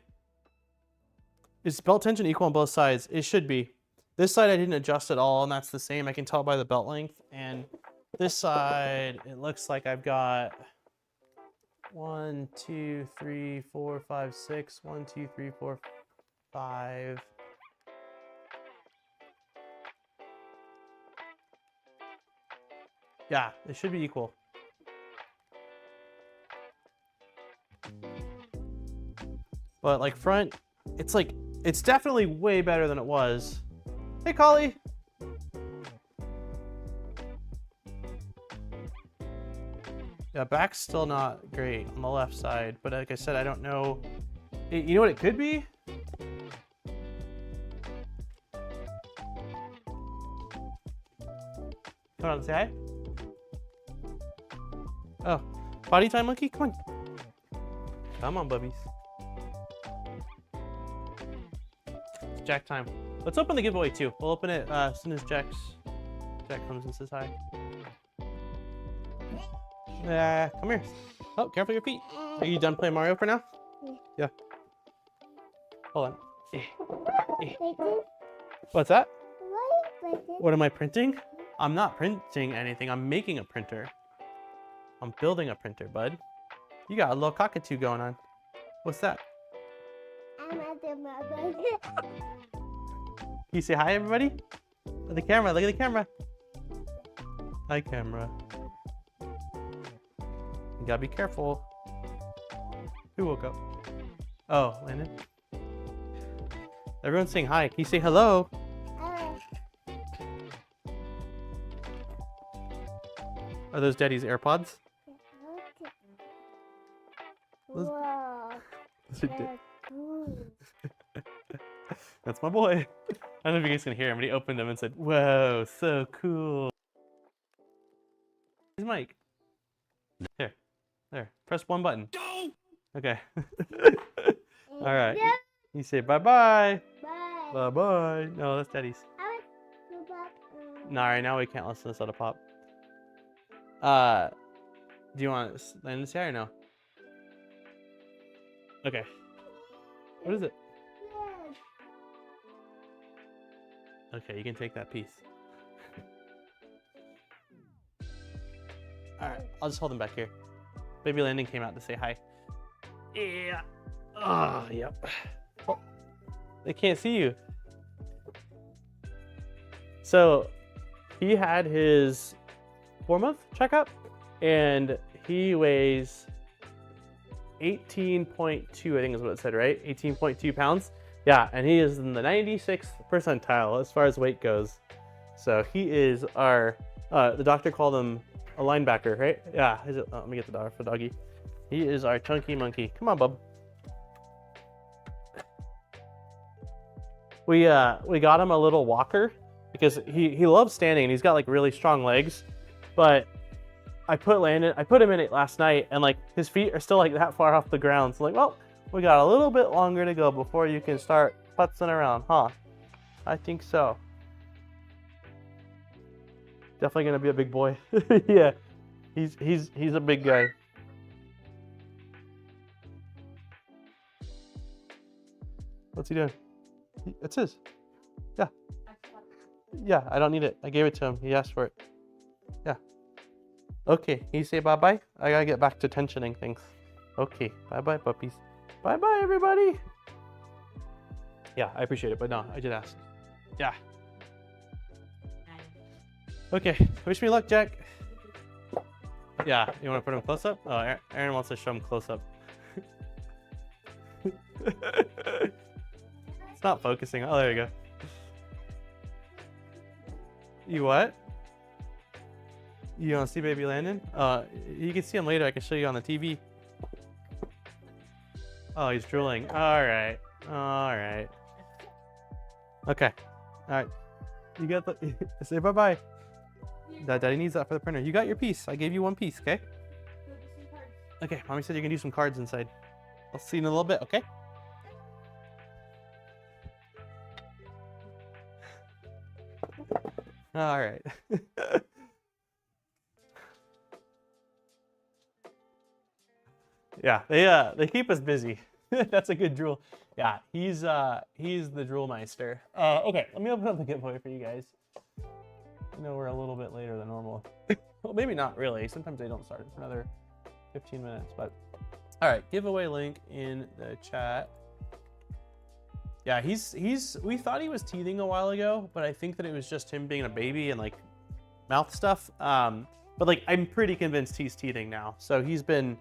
Is belt tension equal on both sides? It should be. This side I didn't adjust at all, and that's the same. I can tell by the belt length. And this side, it looks like I've got 1, 2, 3, 4, 5, 6. 1, 2, 3, 4, 5. Yeah, it should be equal. But like front, it's definitely way better than it was. Hey, Collie. Yeah, back's still not great on the left side, but like I said, I don't know. You know what it could be? Come on, say hi. Oh, potty time, monkey? Come on. Come on, bubbies. It's Jack time. Let's open the giveaway too. We'll open it as soon as Jack comes and says hi. Come here. Oh, careful your feet. Are you done playing Mario for now? Yeah. Hold on. What's that? What am I printing? I'm not printing anything. I'm making a printer. I'm building a printer, bud. You got a little cockatoo going on. What's that? You say hi, everybody? Look at the camera. Look at the camera. Hi, camera. You gotta be careful. Who woke up? Oh, Landon. Everyone's saying hi. Can you say hello? Are those Daddy's AirPods? Wow. That's my boy. I don't know if you guys can hear him, but he opened them and said, "Whoa, so cool." His mic. Here. There. Press one button. Okay. All right. You say bye-bye. Bye. Bye-bye. No, that's Daddy's. Nah, right now we can't listen to this auto pop. Do you want Landon to say hi or no? Okay. What is it? Okay, you can take that piece. Alright, I'll just hold him back here. Baby Landon came out to say hi. Yeah. Oh, yep. Oh, they can't see you. So, he had his 4-month checkup, and he weighs 18.2, I think is what it said, right? 18.2 pounds. Yeah, and he is in the 96th percentile as far as weight goes. So he is our, the doctor called him a linebacker, right? Yeah, let me get the dog for doggy. He is our chunky monkey. Come on, bub. We got him a little walker because he loves standing and he's got like really strong legs. But I put him in it last night and like his feet are still like that far off the ground. So like, well, we got a little bit longer to go before you can start putzing around, huh? I think so. Definitely gonna be a big boy. Yeah, he's a big guy. What's he doing? It's his. Yeah. Yeah, I don't need it. I gave it to him. He asked for it. Yeah. Okay, can you say bye-bye? I gotta get back to tensioning things. Okay, bye-bye, puppies. Bye-bye, everybody. Yeah, I appreciate it, but no, I did ask. Yeah. Okay, wish me luck, Jack. Yeah, you want to put him close up? Oh, Aaron wants to show him close up. It's not focusing. Oh, there you go. You what? You want to see baby Landon? You can see him later. I can show you on the TV. Oh, he's drooling. All right. All right. Okay. All right. You got the... Say bye-bye. Daddy needs that for the printer. You got your piece. I gave you one piece, okay? Okay, mommy said you can do some cards inside. I'll see you in a little bit, okay? All right. Yeah, they keep us busy. That's a good drool. Yeah, he's the drool meister. Okay, let me open up the giveaway for you guys. I know we're a little bit later than normal. Well, maybe not really. Sometimes they don't start for another 15 minutes, but all right, giveaway link in the chat. Yeah, we thought he was teething a while ago, but I think that it was just him being a baby and like mouth stuff. But like I'm pretty convinced he's teething now. So he's been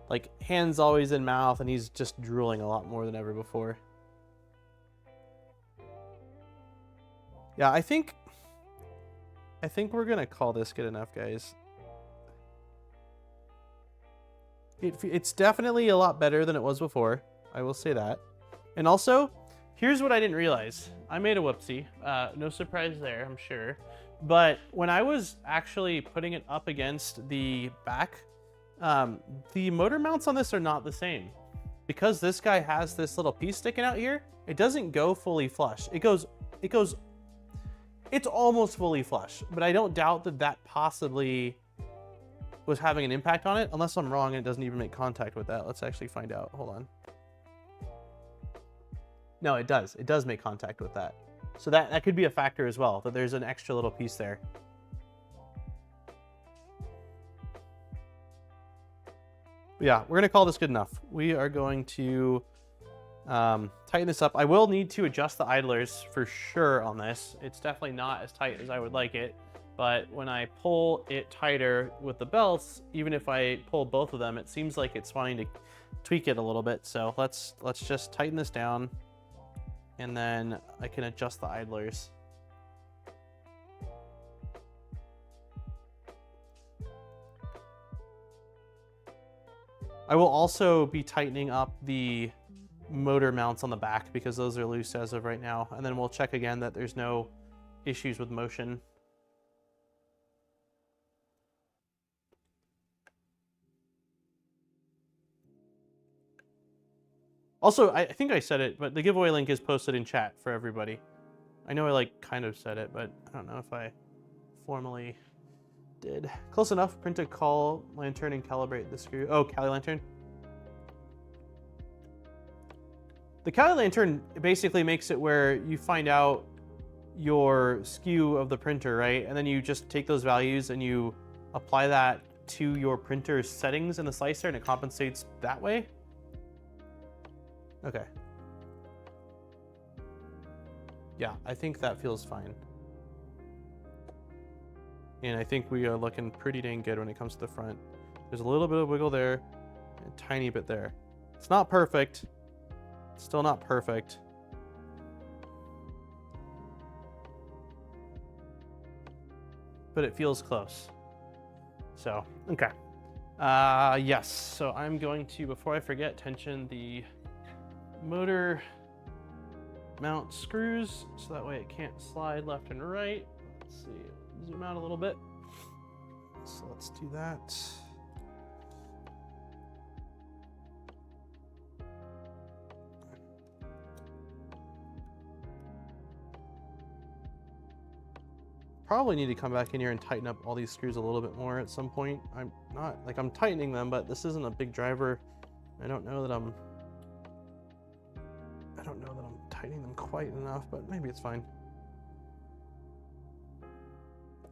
like hands always in mouth and he's just drooling a lot more than ever before. Yeah, I think we're gonna call this good enough, guys. It's definitely a lot better than it was before. I will say that. And also, here's what I didn't realize. I made a whoopsie. No surprise there, I'm sure. But when I was actually putting it up against the back, the motor mounts on this are not the same. Because this guy has this little piece sticking out here, it doesn't go fully flush. It's almost fully flush, but I don't doubt that that possibly was having an impact on it, unless I'm wrong and it doesn't even make contact with that. Let's actually find out. Hold on. No, it does. It does make contact with that. So that could be a factor as well, that there's an extra little piece there. But yeah, we're going to call this good enough. We are going to tighten this up. I will need to adjust the idlers for sure on this. It's definitely not as tight as I would like it. But when I pull it tighter with the belts, even if I pull both of them, it seems like it's wanting to tweak it a little bit. So let's just tighten this down, and then I can adjust the idlers. I will also be tightening up the motor mounts on the back because those are loose as of right now. And then we'll check again that there's no issues with motion. Also, I think I said it, but the giveaway link is posted in chat for everybody. I know I like kind of said it, but I don't know if I formally did. Close enough. Print a call lantern and calibrate the screw. Oh, Cali lantern. The Cali lantern basically makes it where you find out your skew of the printer, right? And then you just take those values and you apply that to your printer's settings in the slicer and it compensates that way. Okay. Yeah, I think that feels fine. And I think we are looking pretty dang good when it comes to the front. There's a little bit of wiggle there, and a tiny bit there. It's not perfect. It's still not perfect. But it feels close. So, okay. Yes, so I'm going to, before I forget, tension the motor mount screws so that way it can't slide left and right. Let's see, zoom out a little bit. So let's do that. Probably need to come back in here and tighten up all these screws a little bit more at some point. I'm tightening them, but this isn't a big driver. I don't know that I'm tightening them quite enough, but maybe it's fine.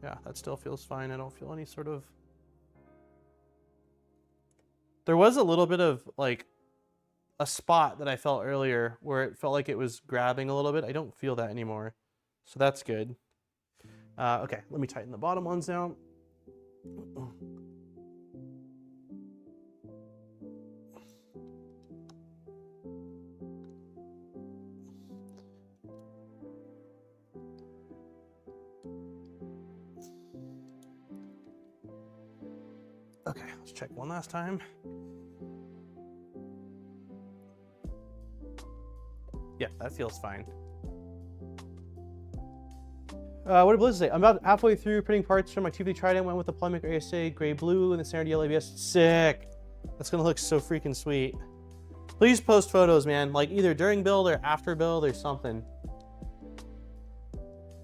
Yeah, that still feels fine. I don't feel any sort of... There was a little bit of like a spot that I felt earlier where it felt like it was grabbing a little bit. I don't feel that anymore. So that's good. Okay, let me tighten the bottom ones down. Okay, let's check one last time. Yeah, that feels fine. What did Blizzard say? I'm about halfway through printing parts from my 250 Trident. Went with the Polemic ASA Gray Blue and the Standard Yellow ABS. Sick. That's gonna look so freaking sweet. Please post photos, man. Like either during build or after build or something.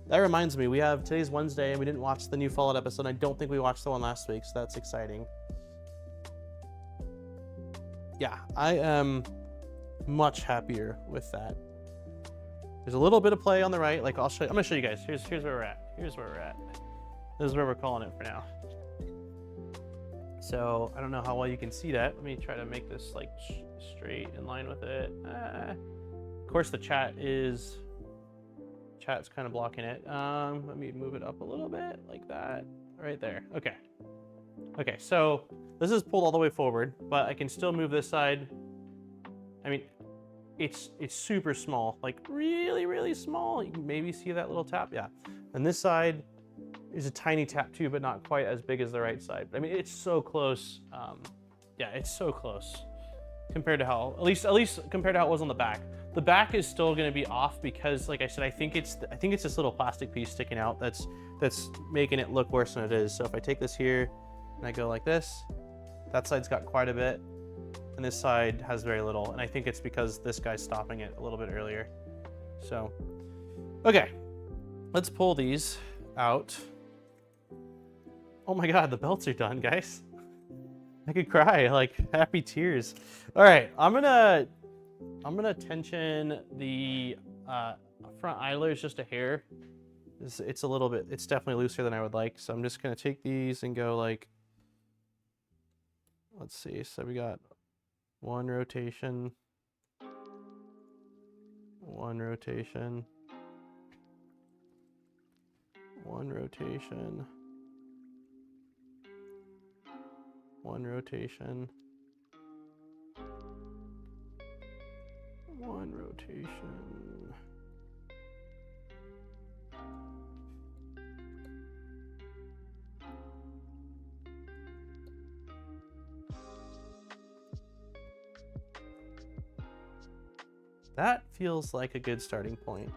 That reminds me, today's Wednesday and we didn't watch the new Fallout episode. I don't think we watched the one last week, so that's exciting. Yeah, I am much happier with that. There's a little bit of play on the right. Like I'm gonna show you guys. Here's where we're at. Here's where we're at. This is where we're calling it for now. So I don't know how well you can see that. Let me try to make this like straight in line with it. Of course, the chat's kind of blocking it. Let me move it up a little bit like that, right there. Okay. Okay, so this is pulled all the way forward, but I can still move this side. I mean, it's super small, like really, really small. You can maybe see that little tap, yeah. And this side is a tiny tap too, but not quite as big as the right side. I mean, it's so close. Yeah, it's so close compared to how, at least compared to how it was on the back. The back is still going to be off because, like I said, I think it's this little plastic piece sticking out that's making it look worse than it is. So if I take this here and I go like this, that side's got quite a bit, and this side has very little. And I think it's because this guy's stopping it a little bit earlier. So, okay, let's pull these out. Oh my God, the belts are done, guys. I could cry, like happy tears. All right, I'm gonna tension the front idlers just a hair. It's definitely looser than I would like. So I'm just gonna take these and go like, let's see. So we got one rotation, one rotation, one rotation, one rotation, one rotation. That feels like a good starting point.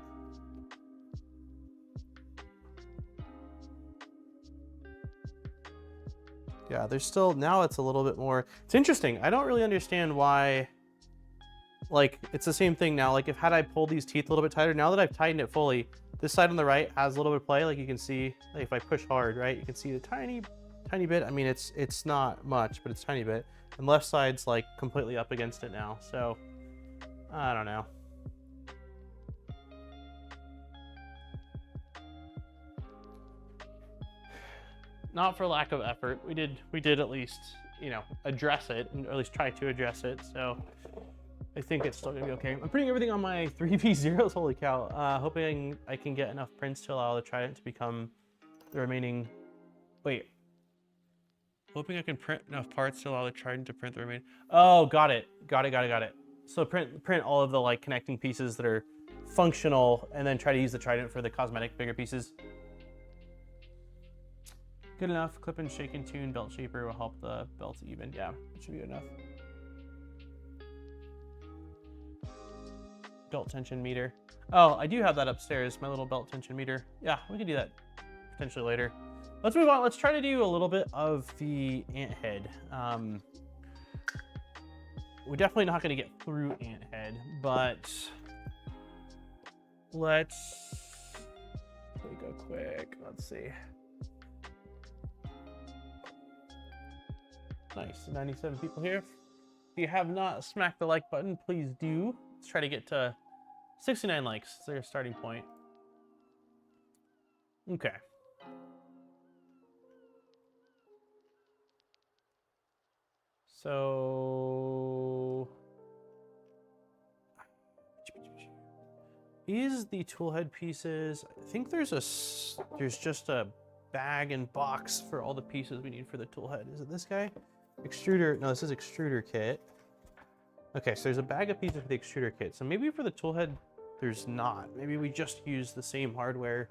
Yeah, there's still, now it's a little bit more, it's interesting. I don't really understand why, like, it's the same thing now. Like, had I pulled these teeth a little bit tighter, now that I've tightened it fully, this side on the right has a little bit of play. Like you can see, like if I push hard, right, you can see the tiny bit. I mean, it's not much, but it's a tiny bit. And left side's like completely up against it now. So, I don't know. Not for lack of effort. We did at least, you know, address it, or at least try to address it. So I think it's still gonna be okay. I'm putting everything on my 3v0s. Holy cow! Hoping I can get enough prints to allow the Trident to become the remaining. Wait. Hoping I can print enough parts to allow the Trident to print the remaining. Oh, got it. So print all of the like connecting pieces that are functional, and then try to use the Trident for the cosmetic bigger pieces. Good enough. Clip and shake and tune belt shaper will help the belt even. Yeah, it should be good enough. Belt tension meter. Oh, I do have that upstairs, my little belt tension meter. Yeah, we can do that potentially later. Let's move on. Let's try to do a little bit of the Anthead. We're definitely not going to get through Anthead, but let's go quick. Let's see. Nice, 97 people here. If you have not smacked the like button, please do. Let's try to get to 69 likes. It's their starting point. Okay. So these the toolhead pieces. I think there's just a bag and box for all the pieces we need for the toolhead. Is it this guy? Extruder, no, this is extruder kit. Okay, so there's a bag of pieces for the extruder kit. So maybe for the toolhead, there's not. Maybe we just use the same hardware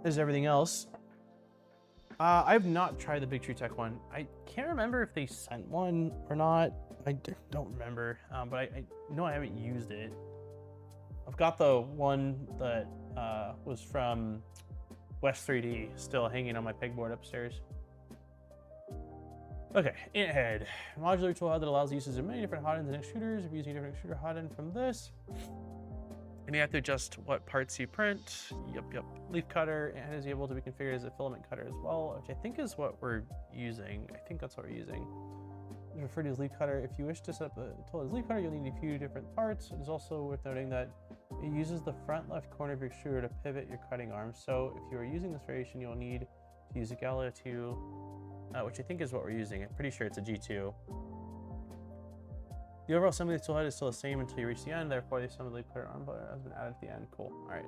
as everything else. I've not tried the Big Tree Tech one. I can't remember if they sent one or not. I don't remember, but I know I haven't used it. I've got the one that was from West 3D still hanging on my pegboard upstairs. Okay, Anthead. Modular tool head that allows the uses of many different hot ends and extruders. If you're using a different extruder hot end from this. And you have to adjust what parts you print. Yep. Leaf cutter, and is able to be configured as a filament cutter as well, which I think is what we're using. I think that's what we're using. It's referred to as leaf cutter. If you wish to set up the tool as leaf cutter, you'll need a few different parts. It is also worth noting that it uses the front left corner of your extruder to pivot your cutting arm. So if you are using this variation, you'll need to use a Gato 2, which I think is what we're using. I'm pretty sure it's a G2. The overall assembly of the toolhead is still the same until you reach the end, therefore the assembly leaf cutter arm has been added at the end. Cool. All right.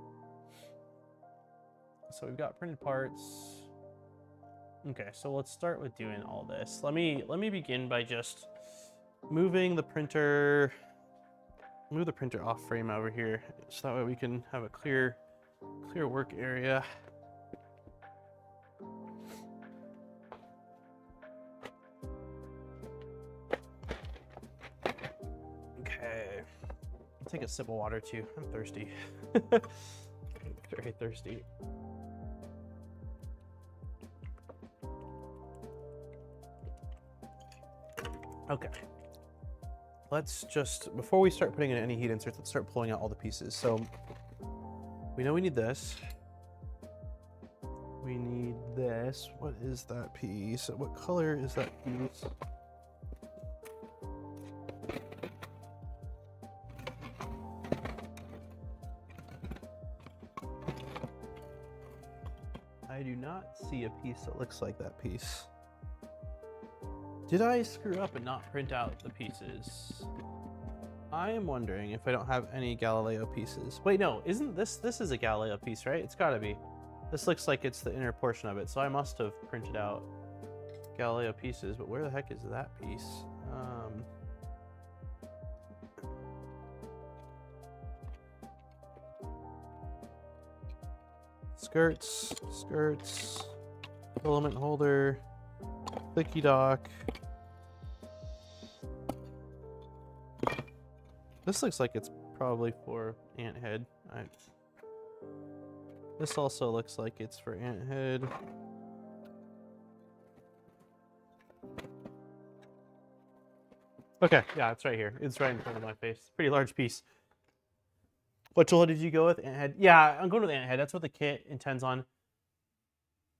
So we've got printed parts. Okay, so let's start with doing all this. Let me begin by just moving the printer, move the printer off frame over here, so that way we can have a clear work area. Okay, I'll take a sip of water too. I'm thirsty. Very thirsty. Okay, let's just, before we start putting in any heat inserts, let's start pulling out all the pieces. So we know we need this. We need this. What is that piece? What color is that piece? I do not see a piece that looks like that piece. Did I screw up and not print out the pieces? I am wondering if I don't have any Galileo pieces. Wait, no, isn't this is a Galileo piece, right? It's gotta be. This looks like it's the inner portion of it, so I must have printed out Galileo pieces, but where the heck is that piece? Skirts, filament holder, clicky dock. This looks like it's probably for Anthead. This also looks like it's for Anthead. Okay, yeah, it's right here. It's right in front of my face. Pretty large piece. What tool did you go with? Anthead? Yeah, I'm going with Anthead. That's what the kit intends on.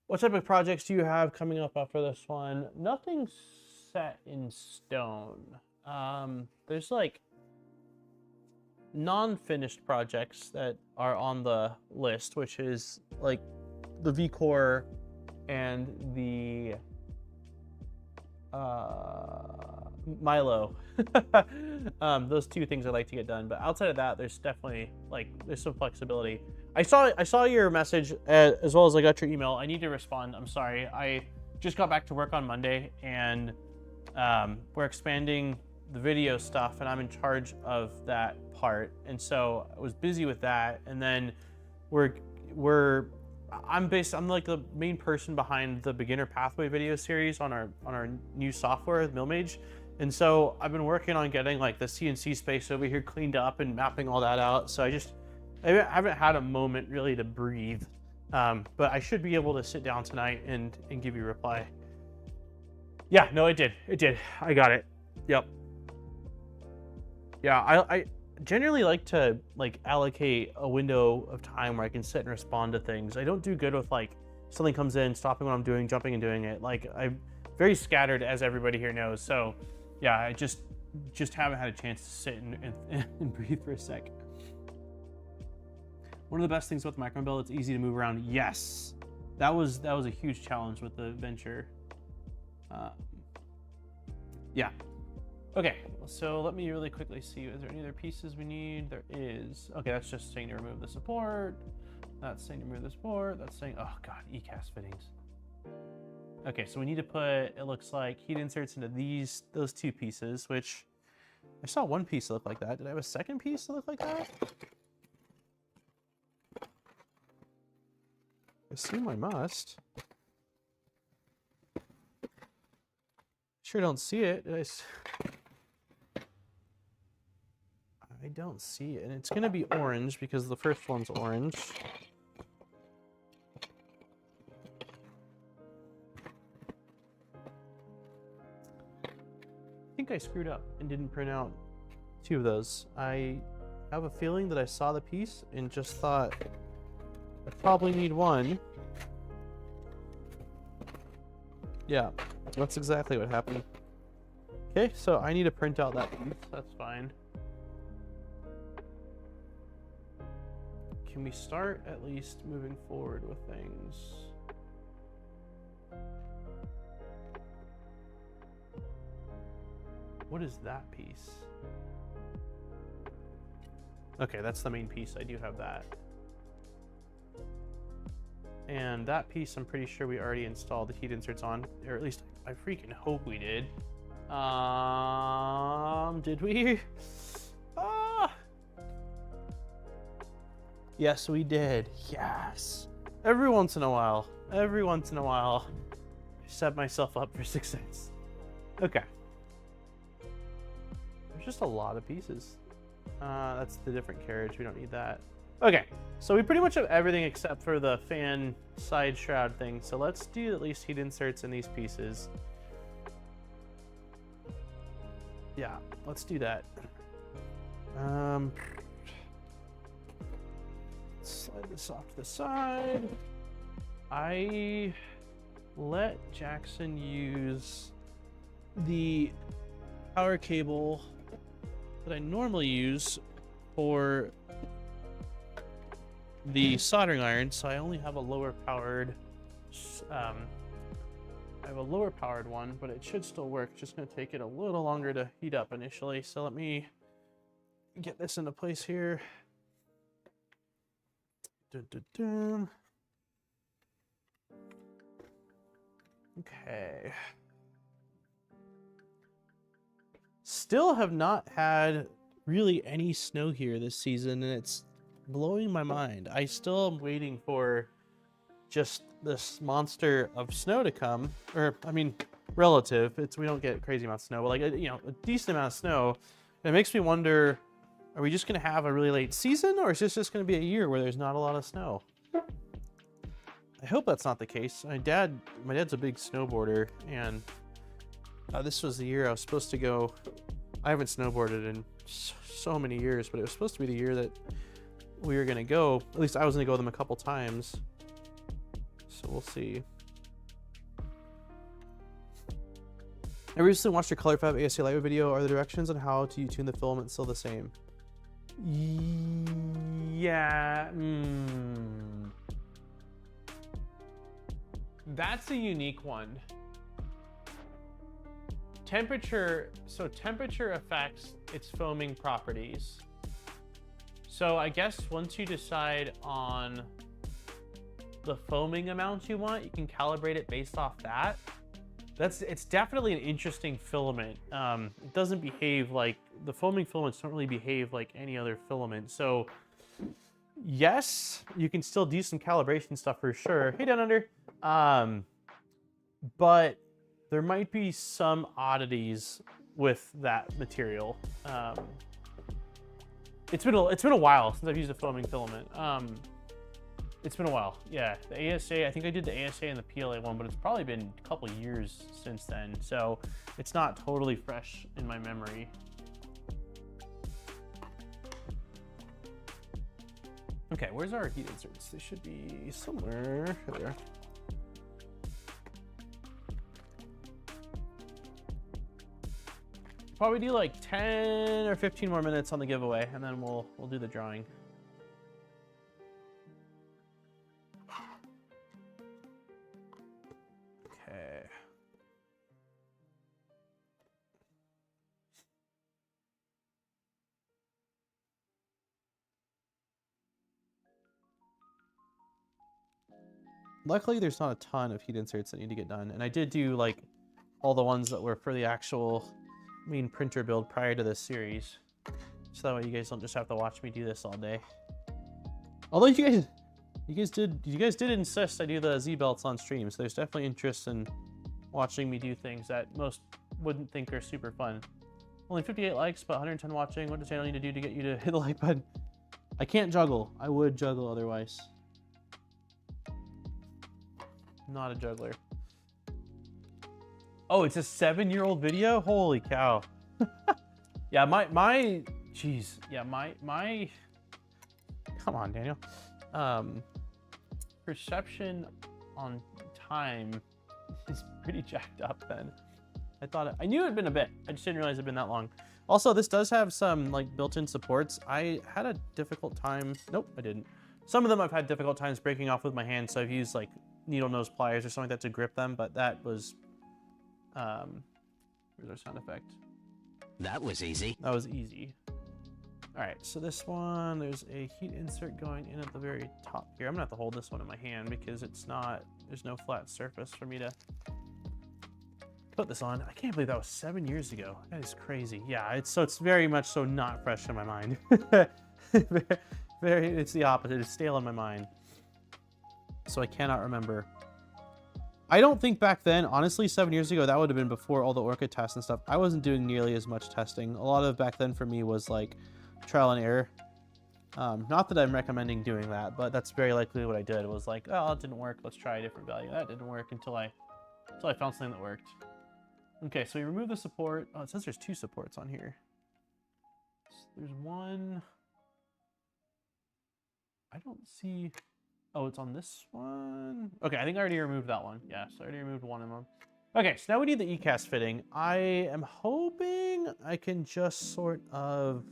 What type of projects do you have coming up after this one? Nothing set in stone. There's like non-finished projects that are on the list, which is like the V-Core and the Milo. Those two things I'd like to get done, but outside of that, there's definitely there's some flexibility. I saw your message as well as I got your email. I need to respond. I'm sorry. I just got back to work on Monday, and we're expanding the video stuff, and I'm in charge of that part, and so I was busy with that. And then I'm like the main person behind the beginner pathway video series on our new software, Millmage. And so I've been working on getting like the CNC space over here cleaned up and mapping all that out. So I haven't had a moment really to breathe, but I should be able to sit down tonight and give you a reply. Yeah, no, it did. I got it. Yep. Yeah, I generally like to allocate a window of time where I can sit and respond to things. I don't do good with something comes in, stopping what I'm doing, jumping and doing it. I'm very scattered, as everybody here knows. So yeah, I just haven't had a chance to sit and breathe for a sec. One of the best things about the Micron build, it's easy to move around. Yes, that was a huge challenge with the Venture. Yeah. Okay, so let me really quickly see. Is there any other pieces we need? There is. Okay, that's just saying to remove the support. That's saying to remove the support. That's saying, oh God, ECAS fittings. Okay, so we need to put, it looks like, heat inserts into those two pieces, which I saw one piece that looked like that. Did I have a second piece that looked like that? I assume I must. Sure don't see it. I don't see it, and it's gonna be orange because the first one's orange. think I screwed up and didn't print out 2 of those. I have a feeling that I saw the piece and just thought I probably need 1. Yeah, that's exactly what happened. Okay, so I need to print out that piece. That's fine. Can we start at least moving forward with things? What is that piece? Okay, that's the main piece. I do have that. And that piece, I'm pretty sure we already installed the heat inserts on, or at least I freaking hope we did. Did we? Yes, we did. Yes. Every once in a while, I set myself up for success. Okay. There's just a lot of pieces. That's the different carriage. We don't need that. Okay, so we pretty much have everything except for the fan side shroud thing. So let's do at least heat inserts in these pieces. Yeah, let's do that. Slide this off to the side. I let Jackson use the power cable that I normally use for the soldering iron, so I only have a lower powered one, but it should still work. It's just going to take it a little longer to heat up initially. So let me get this into place here. Okay. Still have not had really any snow here this season, and it's blowing my mind. I still am waiting for just this monster of snow to come, or I mean, relative. We don't get crazy amount of snow, but like a decent amount of snow. And it makes me wonder: are we just gonna have a really late season, or is this just gonna be a year where there's not a lot of snow? I hope that's not the case. My dad's a big snowboarder, and this was the year I was supposed to go. I haven't snowboarded in so many years, but it was supposed to be the year that we were gonna go. At least I was gonna go with them a couple times. So we'll see. I recently watched your Color Fab ASA Light video. Are the directions on how to tune the filament still the same? Yeah. That's a unique one. Temperature affects its foaming properties. So I guess once you decide on the foaming amount you want, you can calibrate it based off that. It's definitely an interesting filament. It doesn't behave like, the foaming filaments don't really behave like any other filament. So yes, you can still do some calibration stuff for sure. Hey, down under. But there might be some oddities with that material. It's been a while since I've used a foaming filament. It's been a while. Yeah, the ASA, I think I did the ASA and the PLA one, but it's probably been a couple of years since then. So it's not totally fresh in my memory. Okay, where's our heat inserts? They should be somewhere. Here they are. Probably do like 10 or 15 more minutes on the giveaway, and then we'll do the drawing. Okay. Luckily, there's not a ton of heat inserts that need to get done, and I did do like all the ones that were for the actual main printer build prior to this series, so that way you guys don't just have to watch me do this all day. Although you guys did insist I do the Z belts on stream, so there's definitely interest in watching me do things that most wouldn't think are super fun. Only 58 likes, but 110 watching. What does the channel need to do to get you to hit the like button? I can't juggle. I would juggle otherwise. Not a juggler. Oh, it's a 7-year-old video? Holy cow. Yeah, jeez, yeah, my, come on, Daniel. Perception on time is pretty jacked up then. I knew it had been a bit. I just didn't realize it had been that long. Also, this does have some like built-in supports. I had a difficult time. Nope, I didn't. Some of them I've had difficult times breaking off with my hand, so I've used like needle nose pliers or something like that to grip them, but that was, where's our sound effect? That was easy. That was easy. All right, so this one, there's a heat insert going in at the very top here. I'm gonna have to hold this one in my hand because there's no flat surface for me to put this on. I can't believe that was 7 years ago. That is crazy. Yeah, it's very much so not fresh in my mind. It's the opposite. It's stale in my mind. So I cannot remember. I don't think back then, honestly, 7 years ago, that would have been before all the Orca tests and stuff. I wasn't doing nearly as much testing. A lot of back then for me was like trial and error. Not that I'm recommending doing that, but that's very likely what I did. It was like, oh, it didn't work. Let's try a different value. That didn't work until I found something that worked. Okay, so we remove the support. Oh, it says there's 2 supports on here. There's one. I don't see. Oh, it's on this one. Okay, I think I already removed that one. Yeah, so I already removed one of them. Okay, so now we need the ECAS fitting. I am hoping I can just sort of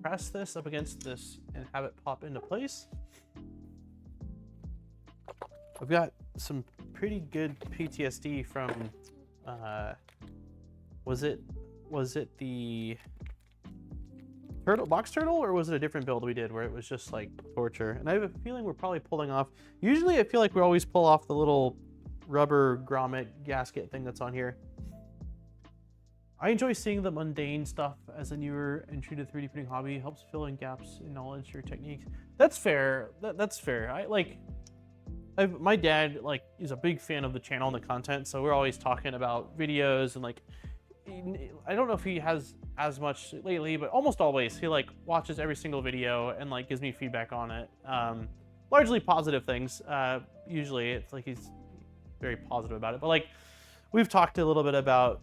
press this up against this and have it pop into place. I've got some pretty good PTSD from, was it the box turtle, or was it a different build we did where it was just like torture? And I have a feeling we're probably pulling off. Usually I feel like we always pull off the little rubber grommet gasket thing that's on here. I enjoy seeing the mundane stuff as a newer entry to the 3D printing hobby. Helps fill in gaps in knowledge or techniques. That's fair. That's fair. My dad is a big fan of the channel and the content, so we're always talking about videos and like, I don't know if he has as much lately, but almost always he watches every single video and gives me feedback on it. Largely positive things. Usually it's he's very positive about it, but we've talked a little bit about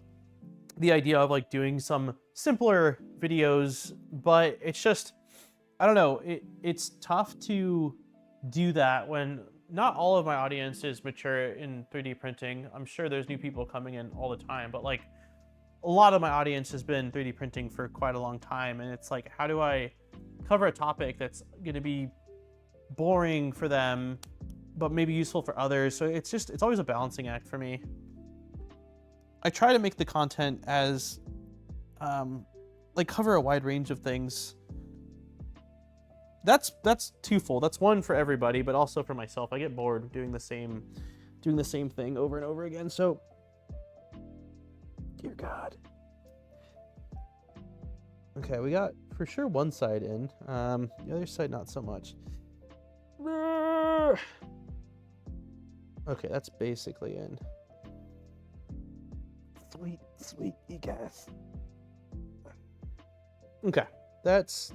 the idea of doing some simpler videos, but it's just, I don't know, it's tough to do that when not all of my audience is mature in 3D printing. I'm sure there's new people coming in all the time, but a lot of my audience has been 3D printing for quite a long time, and it's how do I cover a topic that's going to be boring for them but maybe useful for others? So it's always a balancing act for me. I try to make the content as cover a wide range of things. That's twofold. That's one for everybody, but also for myself. I get bored doing the same thing over and over again. So dear God. Okay, we got for sure one side in. The other side not so much. Okay, that's basically in. Sweet, you guys. Okay, that's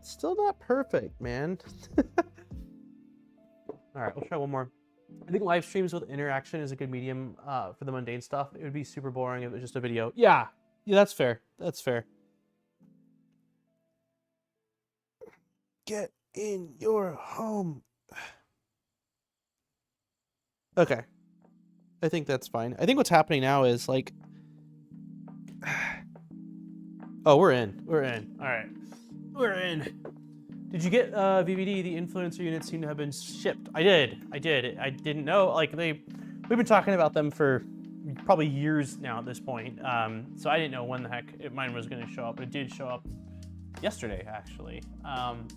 still not perfect, man. All right, we'll try one more. I think live streams with interaction is a good medium for the mundane stuff. It would be super boring if it was just a video. Yeah, that's fair. That's fair. Get in your home. Okay. I think that's fine. I think what's happening now is oh, we're in. All right. We're in. Did you get VVD? The influencer units seem to have been shipped. I did. I didn't know. We've been talking about them for probably years now at this point. So I didn't know when the heck mine was going to show up. It did show up yesterday, actually. I'm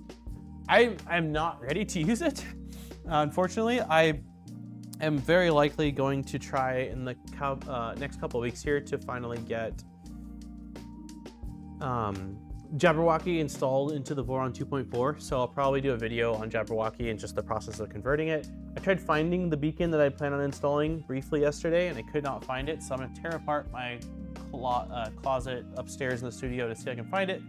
not ready to use it. Unfortunately, I am very likely going to try in the next couple of weeks here to finally get Jabberwocky installed into the Voron 2.4, so I'll probably do a video on Jabberwocky and just the process of converting it. I tried finding the beacon that I plan on installing briefly yesterday, and I could not find it, so I'm going to tear apart my closet upstairs in the studio to see if I can find it.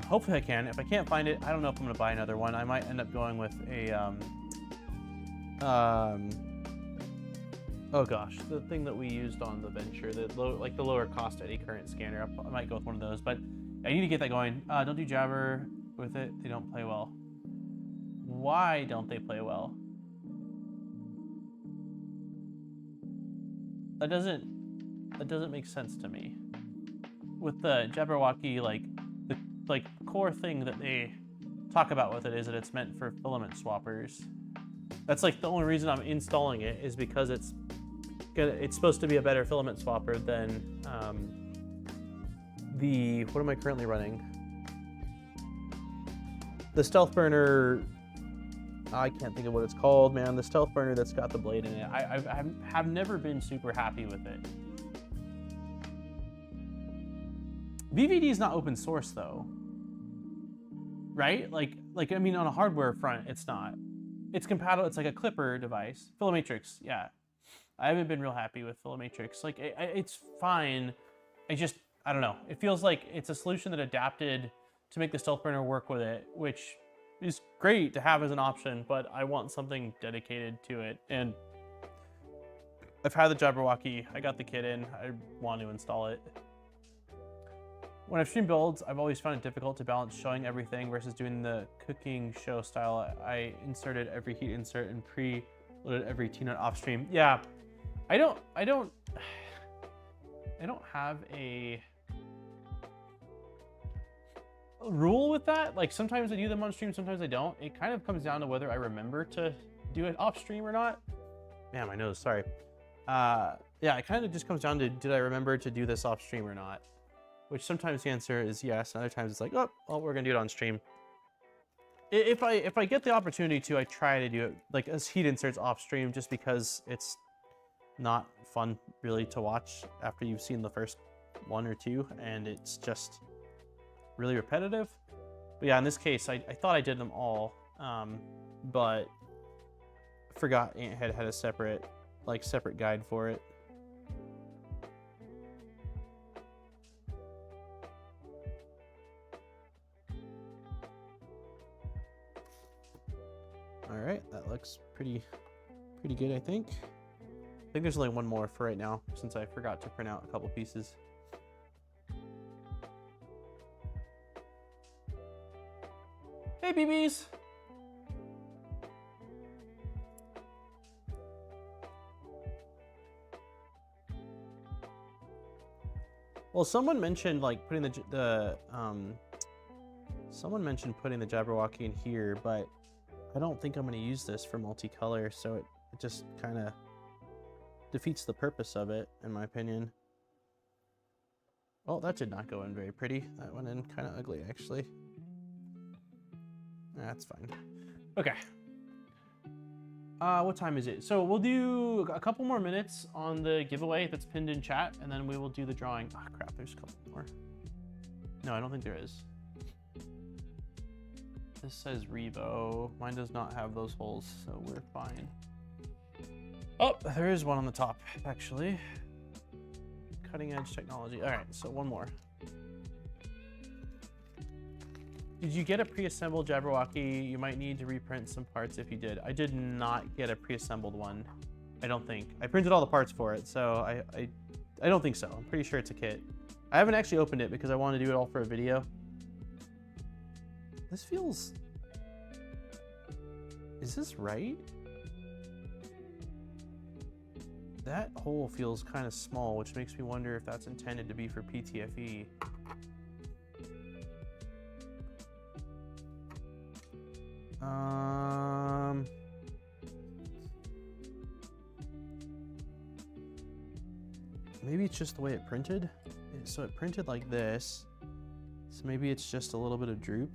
Hopefully I can. If I can't find it, I don't know if I'm going to buy another one. I might end up going with a Oh gosh, the thing that we used on the Venture, the lower cost eddy current scanner. I might go with one of those, but I need to get that going. Don't do Jabber with it. They don't play well. Why don't they play well? That doesn't make sense to me. With the Jabberwocky, the core thing that they talk about with it is that it's meant for filament swappers. That's like the only reason I'm installing it, is because it's supposed to be a better filament swapper than what am I currently running? The stealth burner. I can't think of what it's called, man. The stealth burner that's got the blade in it. I have never been super happy with it. VVD is not open source though, right? Like I mean, on a hardware front, it's not. It's compatible. It's like a Clipper device. Filamatrix, yeah. I haven't been real happy with Filamatrix. Like it's fine. I don't know. It feels like it's a solution that adapted to make the stealth burner work with it, which is great to have as an option, but I want something dedicated to it. And I've had the Jabberwocky. I got the kit in. I want to install it. When I've streamed builds, I've always found it difficult to balance showing everything versus doing the cooking show style. I inserted every heat insert and pre-loaded every T-nut off stream. Yeah, I don't have a rule with that. Like sometimes I do them on stream, sometimes I don't. It kind of comes down to whether I remember to do it off stream or not. Man, my nose, sorry. Yeah, it kind of just comes down to, did I remember to do this off stream or not? Which sometimes the answer is yes, and other times it's like, oh, well, we're gonna do it on stream. If I get the opportunity to, I try to do it like as heat inserts off stream, just because it's not fun really to watch after you've seen the first one or two, and it's just really repetitive. But yeah, in this case, I thought I did them all, but forgot Anthead had a separate guide for it. All right, that looks pretty good, I think. I think there's only one more for right now, since I forgot to print out a couple pieces. Hey, BBs! Well, someone mentioned like putting someone mentioned putting the Jabberwocky in here, but I don't think I'm going to use this for multicolor, so it just kind of defeats the purpose of it, in my opinion. Well, that did not go in very pretty. That went in kind of ugly, actually. That's fine. Okay. What time is it? So we'll do a couple more minutes on the giveaway that's pinned in chat, and then we will do the drawing. Oh, crap, there's a couple more. No, I don't think there is. This says Revo. Mine does not have those holes, so we're fine. Oh, there is one on the top, actually. Cutting edge technology. All right, so one more. Did you get a pre-assembled Jabberwocky? You might need to reprint some parts if you did. I did not get a pre-assembled one. I don't think. I printed all the parts for it, so I don't think so. I'm pretty sure it's a kit. I haven't actually opened it because I want to do it all for a video. This feels... Is this right? That hole feels kind of small, which makes me wonder if that's intended to be for PTFE. Maybe it's just the way it printed. So it printed like this. So maybe it's just a little bit of droop.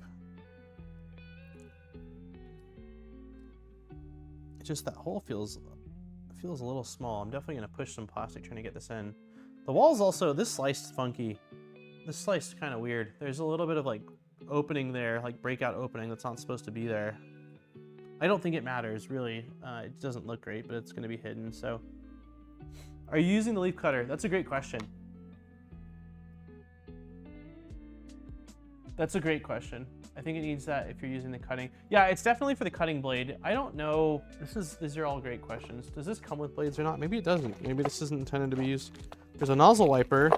It's just that hole feels a little small. I'm definitely gonna push some plastic trying to get this in. The walls also, this sliced funky. This sliced kind of weird. There's a little bit of like opening there, like breakout opening that's not supposed to be there. I don't think it matters really. It doesn't look great, but it's gonna be hidden, so. Are you using the leaf cutter? That's a great question. That's a great question. I think it needs that if you're using the cutting. Yeah, it's definitely for the cutting blade. I don't know. These are all great questions. Does this come with blades or not? Maybe it doesn't. Maybe this isn't intended to be used. There's a nozzle wiper.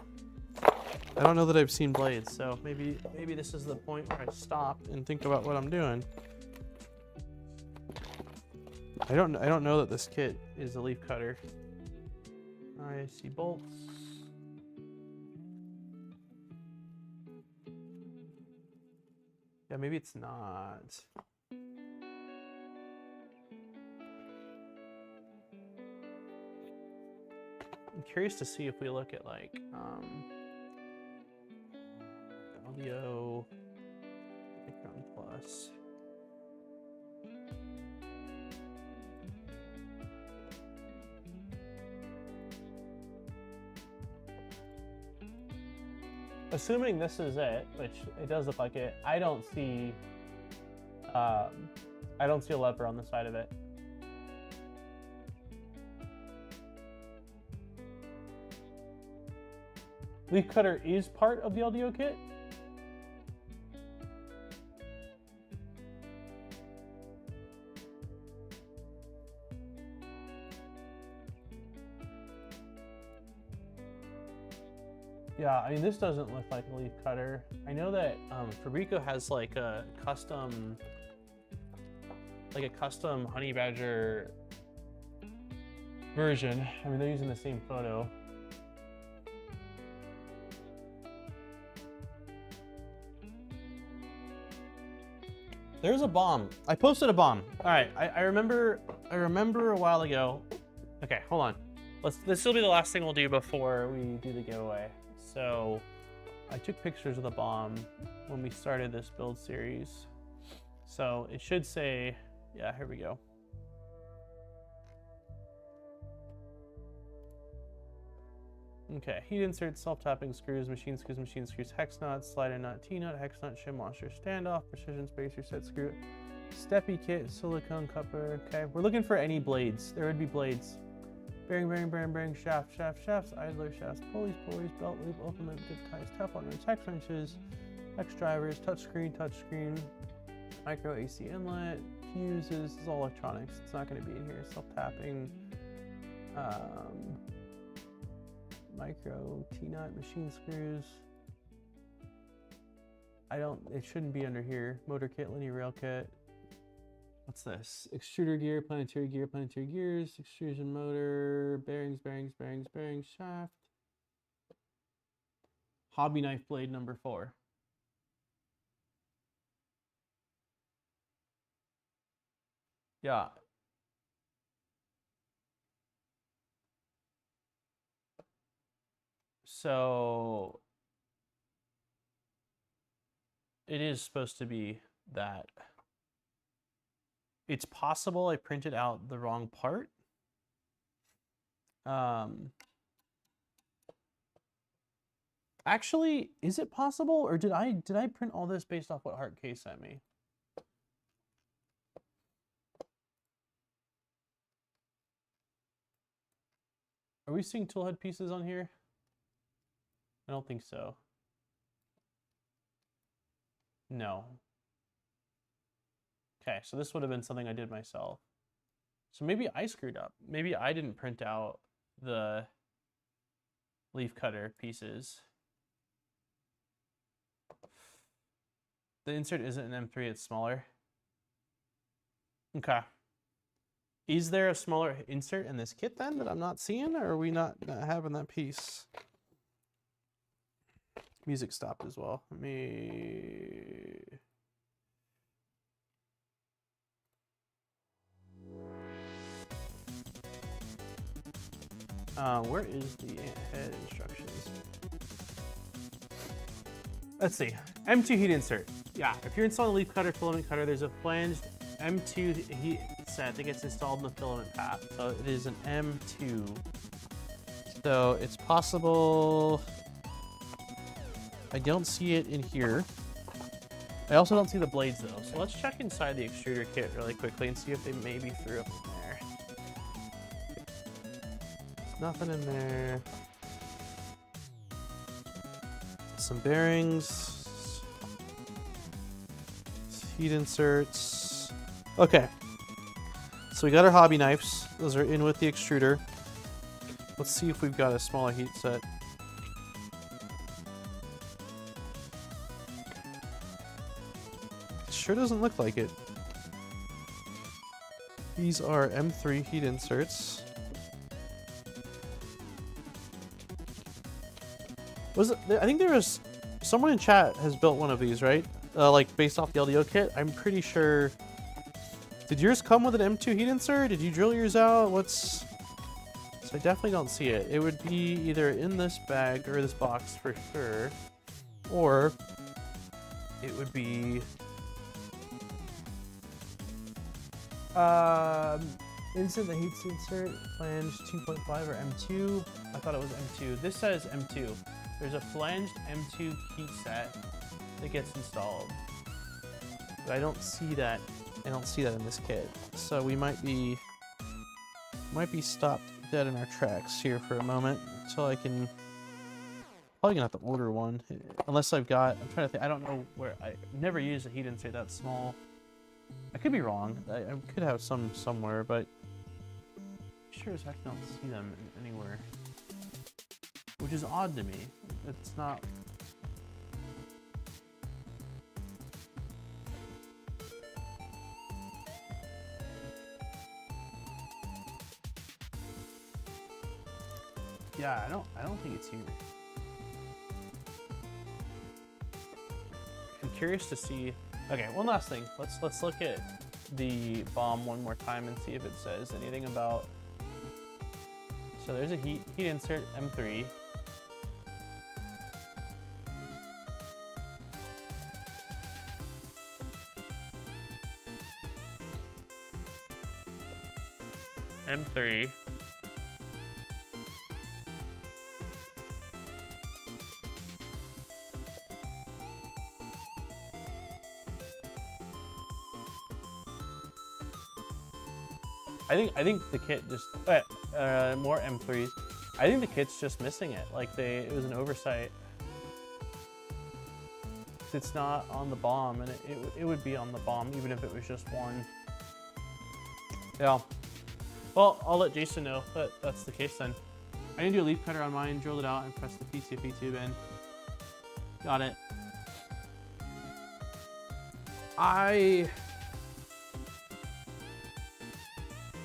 I don't know that I've seen blades, so maybe this is the point where I stop and think about what I'm doing. I don't know that this kit is a leaf cutter. I see bolts. Yeah, maybe it's not. I'm curious to see if we look at like LDO Micron Plus. Assuming this is it, which it does look like it, I don't see a lever on the side of it. Leaf cutter is part of the LDO kit. Yeah, I mean, this doesn't look like a leaf cutter. I know that Fabrico has like a custom honey badger version. I mean, they're using the same photo. There's a bomb. I posted a bomb. All right, I remember a while ago. Okay, hold on. This will be the last thing we'll do before we do the giveaway. So I took pictures of the bomb when we started this build series. So it should say, yeah, here we go. Okay, heat insert, self-tapping screws, machine screws, hex nuts, slider nut, T-nut, hex nut, shim washer, standoff, precision spacer, set screw, steppy kit, silicone coupler. Okay, we're looking for any blades. There would be blades. Bearing, shafts, idler shafts, pulleys, belt loop, open loop, dip ties, Teflon wrench, hex wrenches, hex drivers, touchscreen, micro AC inlet, fuses. This is all electronics. It's not going to be in here. Self-tapping, micro T-nut, machine screws. It shouldn't be under here. Motor kit, linear rail kit. What's this? Extruder gear, planetary gears, extrusion motor, bearings, shaft. Hobby knife blade number 4. Yeah. So it is supposed to be that. It's possible I printed out the wrong part. Actually, is it possible, or did I print all this based off what Hart K sent me? Are we seeing toolhead pieces on here? I don't think so. No. Okay, so this would have been something I did myself. So maybe I screwed up. Maybe I didn't print out the leaf cutter pieces. The insert isn't an M3, it's smaller. Okay. Is there a smaller insert in this kit then that I'm not seeing, or are we not having that piece? Music stopped as well. Let me... where is the Anthead instructions? Let's see. M2 heat insert. Yeah, if you're installing a leaf cutter, filament cutter, there's a flanged M2 heat set that gets installed in the filament path. So it is an M2. So it's possible. I don't see it in here. I also don't see the blades though. So let's check inside the extruder kit really quickly and see if they maybe threw up in there. Nothing in there. Some bearings. Heat inserts. Okay. So we got our hobby knives. Those are in with the extruder. Let's see if we've got a smaller heat set. Sure doesn't look like it. These are M3 heat inserts. Was it? I think there was someone in chat has built one of these, right? Like based off the LDO kit. I'm pretty sure. Did yours come with an M2 heat insert? Did you drill yours out? What's? So I definitely don't see it. It would be either in this bag or this box for sure, or it would be insert the heat insert flange 2.5 or M2. I thought it was M2. This says M2. There's a flanged M2 heat set that gets installed, but I don't see that. I don't see that in this kit. So we might be stopped dead in our tracks here for a moment until I can. Probably gonna have to order one, unless I've got. I'm trying to think. I don't know where. I never used a heat insert that small. I could be wrong. I could have some somewhere, but sure as heck don't see them anywhere, which is odd to me. It's not. Yeah, I don't think it's here. I'm curious to see. Okay, one last thing. Let's look at the bomb one more time and see if it says anything about. So there's a heat insert M3. M3. I think the kit just more M3s. I think the kit's just missing it. Like it was an oversight. It's not on the bomb, and it would be on the bomb even if it was just one. Yeah. Well, I'll let Jason know that that's the case then. I didn't do a leaf cutter on mine. Drilled it out and pressed the PTFE tube in. Got it. I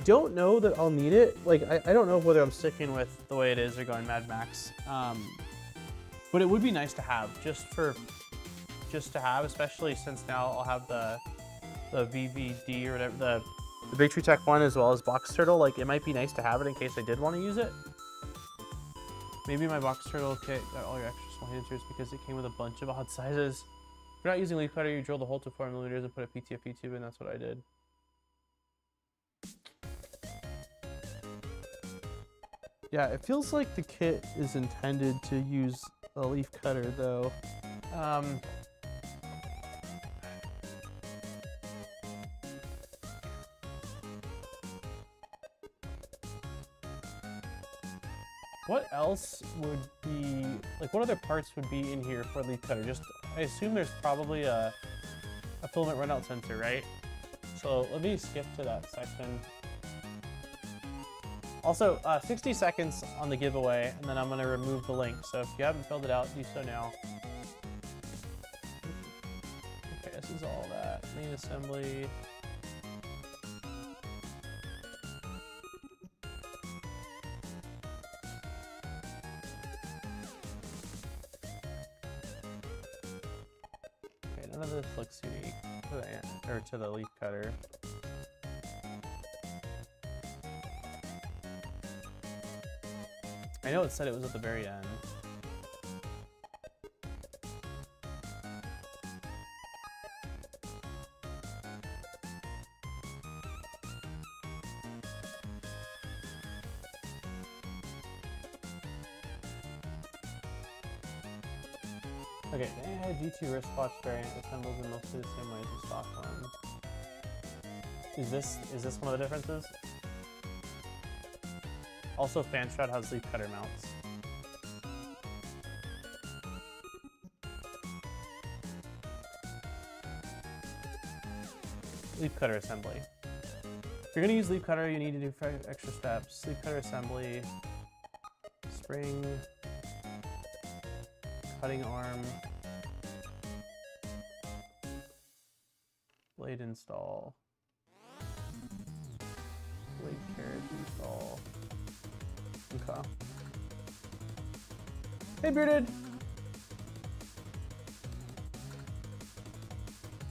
don't know that I'll need it. Like, I don't know whether I'm sticking with the way it is or going Mad Max. But it would be nice to have, just to have, especially since now I'll have the VVD or whatever, the Big Tree Tech one as well as Box Turtle. Like, it might be nice to have it in case I did want to use it. Maybe my Box Turtle kit got all your extra small heat inserts because it came with a bunch of odd sizes. If you're not using leaf cutter, you drill the hole to 4mm and put a PTFE tube in. That's what I did. Yeah, it feels like the kit is intended to use a leaf cutter, though. What else would be, like, what other parts would be in here for a leaf cutter? Just, I assume there's probably a filament runout sensor, right? So let me skip to that section. Also, 60 seconds on the giveaway, and then I'm going to remove the link. So if you haven't filled it out, do so now. Okay, this is all that. Main assembly. Okay, none of this looks unique to the leaf cutter. I know it said it was at the very end. Okay, G2 wristwatch variant assembles in mostly the same way as the stock one. Is this one of the differences? Also, fan shroud has leaf cutter mounts. leaf cutter assembly. If you're gonna use leaf cutter, you need to do extra steps. Leaf cutter assembly, spring, cutting arm, blade install, blade carriage install. Okay. Hey, Bearded!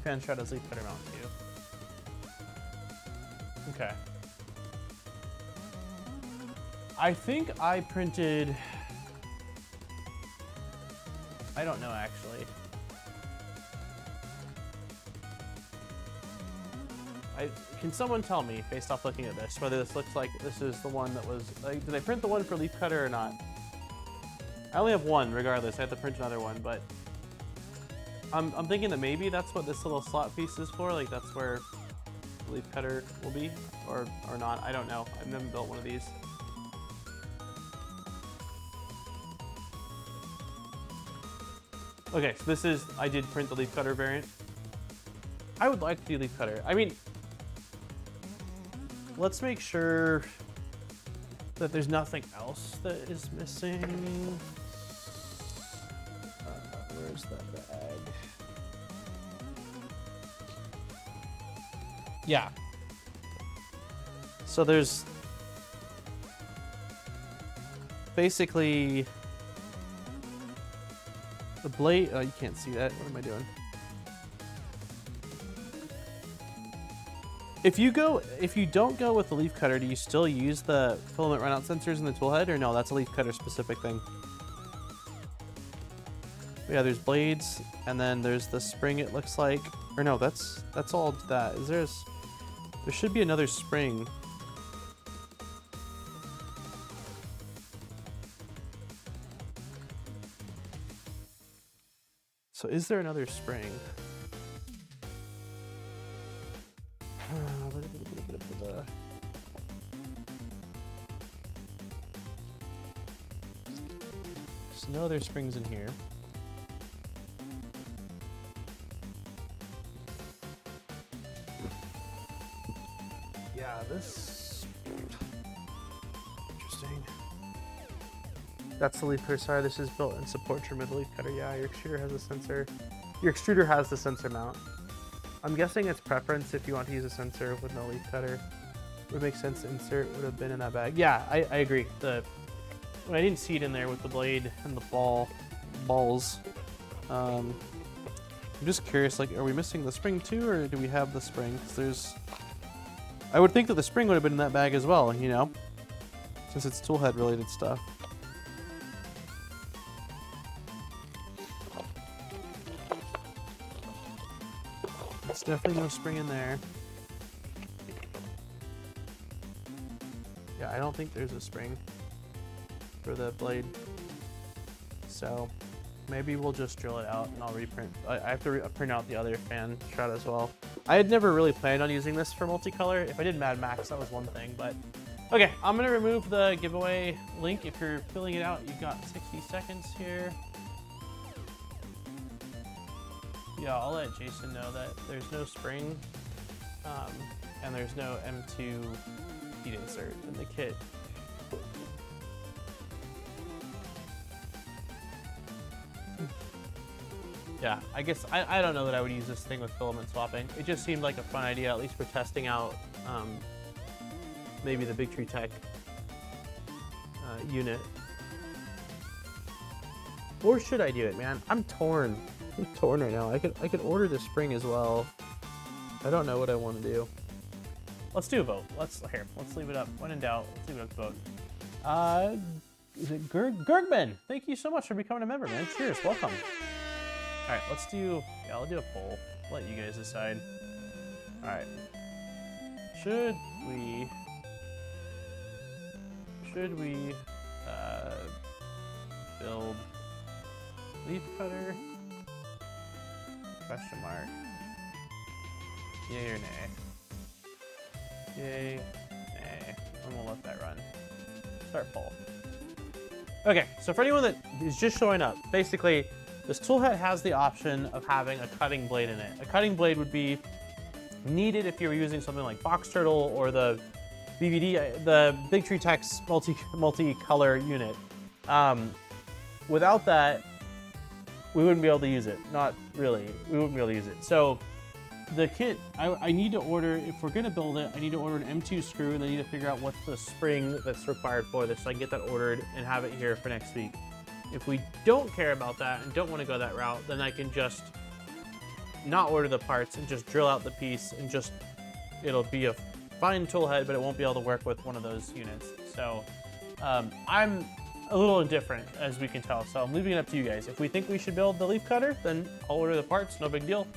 Fan shot has leaf cutter mount too. Okay. I think I printed... I don't know, actually. Can someone tell me, based off looking at this, whether this looks like this is the one that was... Like, did I print the one for leaf cutter or not? I only have one, regardless. I have to print another one, but... I'm thinking that maybe that's what this little slot piece is for. Like, that's where the leaf cutter will be, or not. I don't know. I've never built one of these. Okay, so this is... I did print the leaf cutter variant. I would like to do leaf cutter. I mean... Let's make sure that there's nothing else that is missing. Where's that bag? Yeah. So there's basically the blade. Oh, you can't see that. What am I doing? If you don't go with the leaf cutter, do you still use the filament runout sensors in the toolhead, or no? That's a leaf cutter specific thing. Yeah, there's blades, and then there's the spring. It looks like, or no, that's all that. There should be another spring. So is there another spring? There's no other springs in here. Yeah, this... Interesting. That's the leaf cutter. Sorry, this is built in support trim of the leaf cutter. Yeah, your extruder has a sensor. Your extruder has the sensor mount. I'm guessing it's preference if you want to use a sensor with no leaf cutter. It would make sense to insert would have been in that bag. Yeah, I agree. When I didn't see it in there with the blade and the balls. I'm just curious, like, are we missing the spring too, or do we have the spring? 'Cause I would think that the spring would have been in that bag as well, you know, since it's toolhead related stuff. There's definitely no spring in there. Yeah, I don't think there's a spring for the blade. So maybe we'll just drill it out and I'll reprint. I have to print out the other fan shot as well. I had never really planned on using this for multicolor. If I did Mad Max, that was one thing, but okay, I'm gonna remove the giveaway link. If you're filling it out, you've got 60 seconds here. Yeah, I'll let Jason know that there's no spring and there's no M2 heat insert in the kit. Yeah, I guess I don't know that I would use this thing with filament swapping. It just seemed like a fun idea, at least for testing out maybe the Big Tree Tech unit. Or should I do it, man? I'm torn. I'm torn right now. I could order the spring as well. I don't know what I want to do. Let's do a vote. Let's leave it up. When in doubt, let's leave it up to vote. Is it Gergman? Thank you so much for becoming a member, man. Cheers, welcome. All right, I'll do a poll. Let you guys decide. All right. Should we build leaf cutter? Question mark. Yay or nay? Yay, nay. And we'll let that run. Start poll. Okay, so for anyone that is just showing up, basically, this toolhead has the option of having a cutting blade in it. A cutting blade would be needed if you were using something like Box Turtle or the BVD, the Big Tree Text multi-color unit. Without that, we wouldn't be able to use it. Not really. We wouldn't be able to use it. So the kit, I need to order, if we're going to build it, I need to order an M2 screw, and I need to figure out what's the spring that's required for this so I can get that ordered and have it here for next week. If we don't care about that and don't want to go that route, then I can just not order the parts and just drill out the piece and just, it'll be a fine tool head, but it won't be able to work with one of those units. So I'm a little indifferent, as we can tell, so I'm leaving it up to you guys. If we think we should build the leaf cutter, then I'll order the parts, no big deal.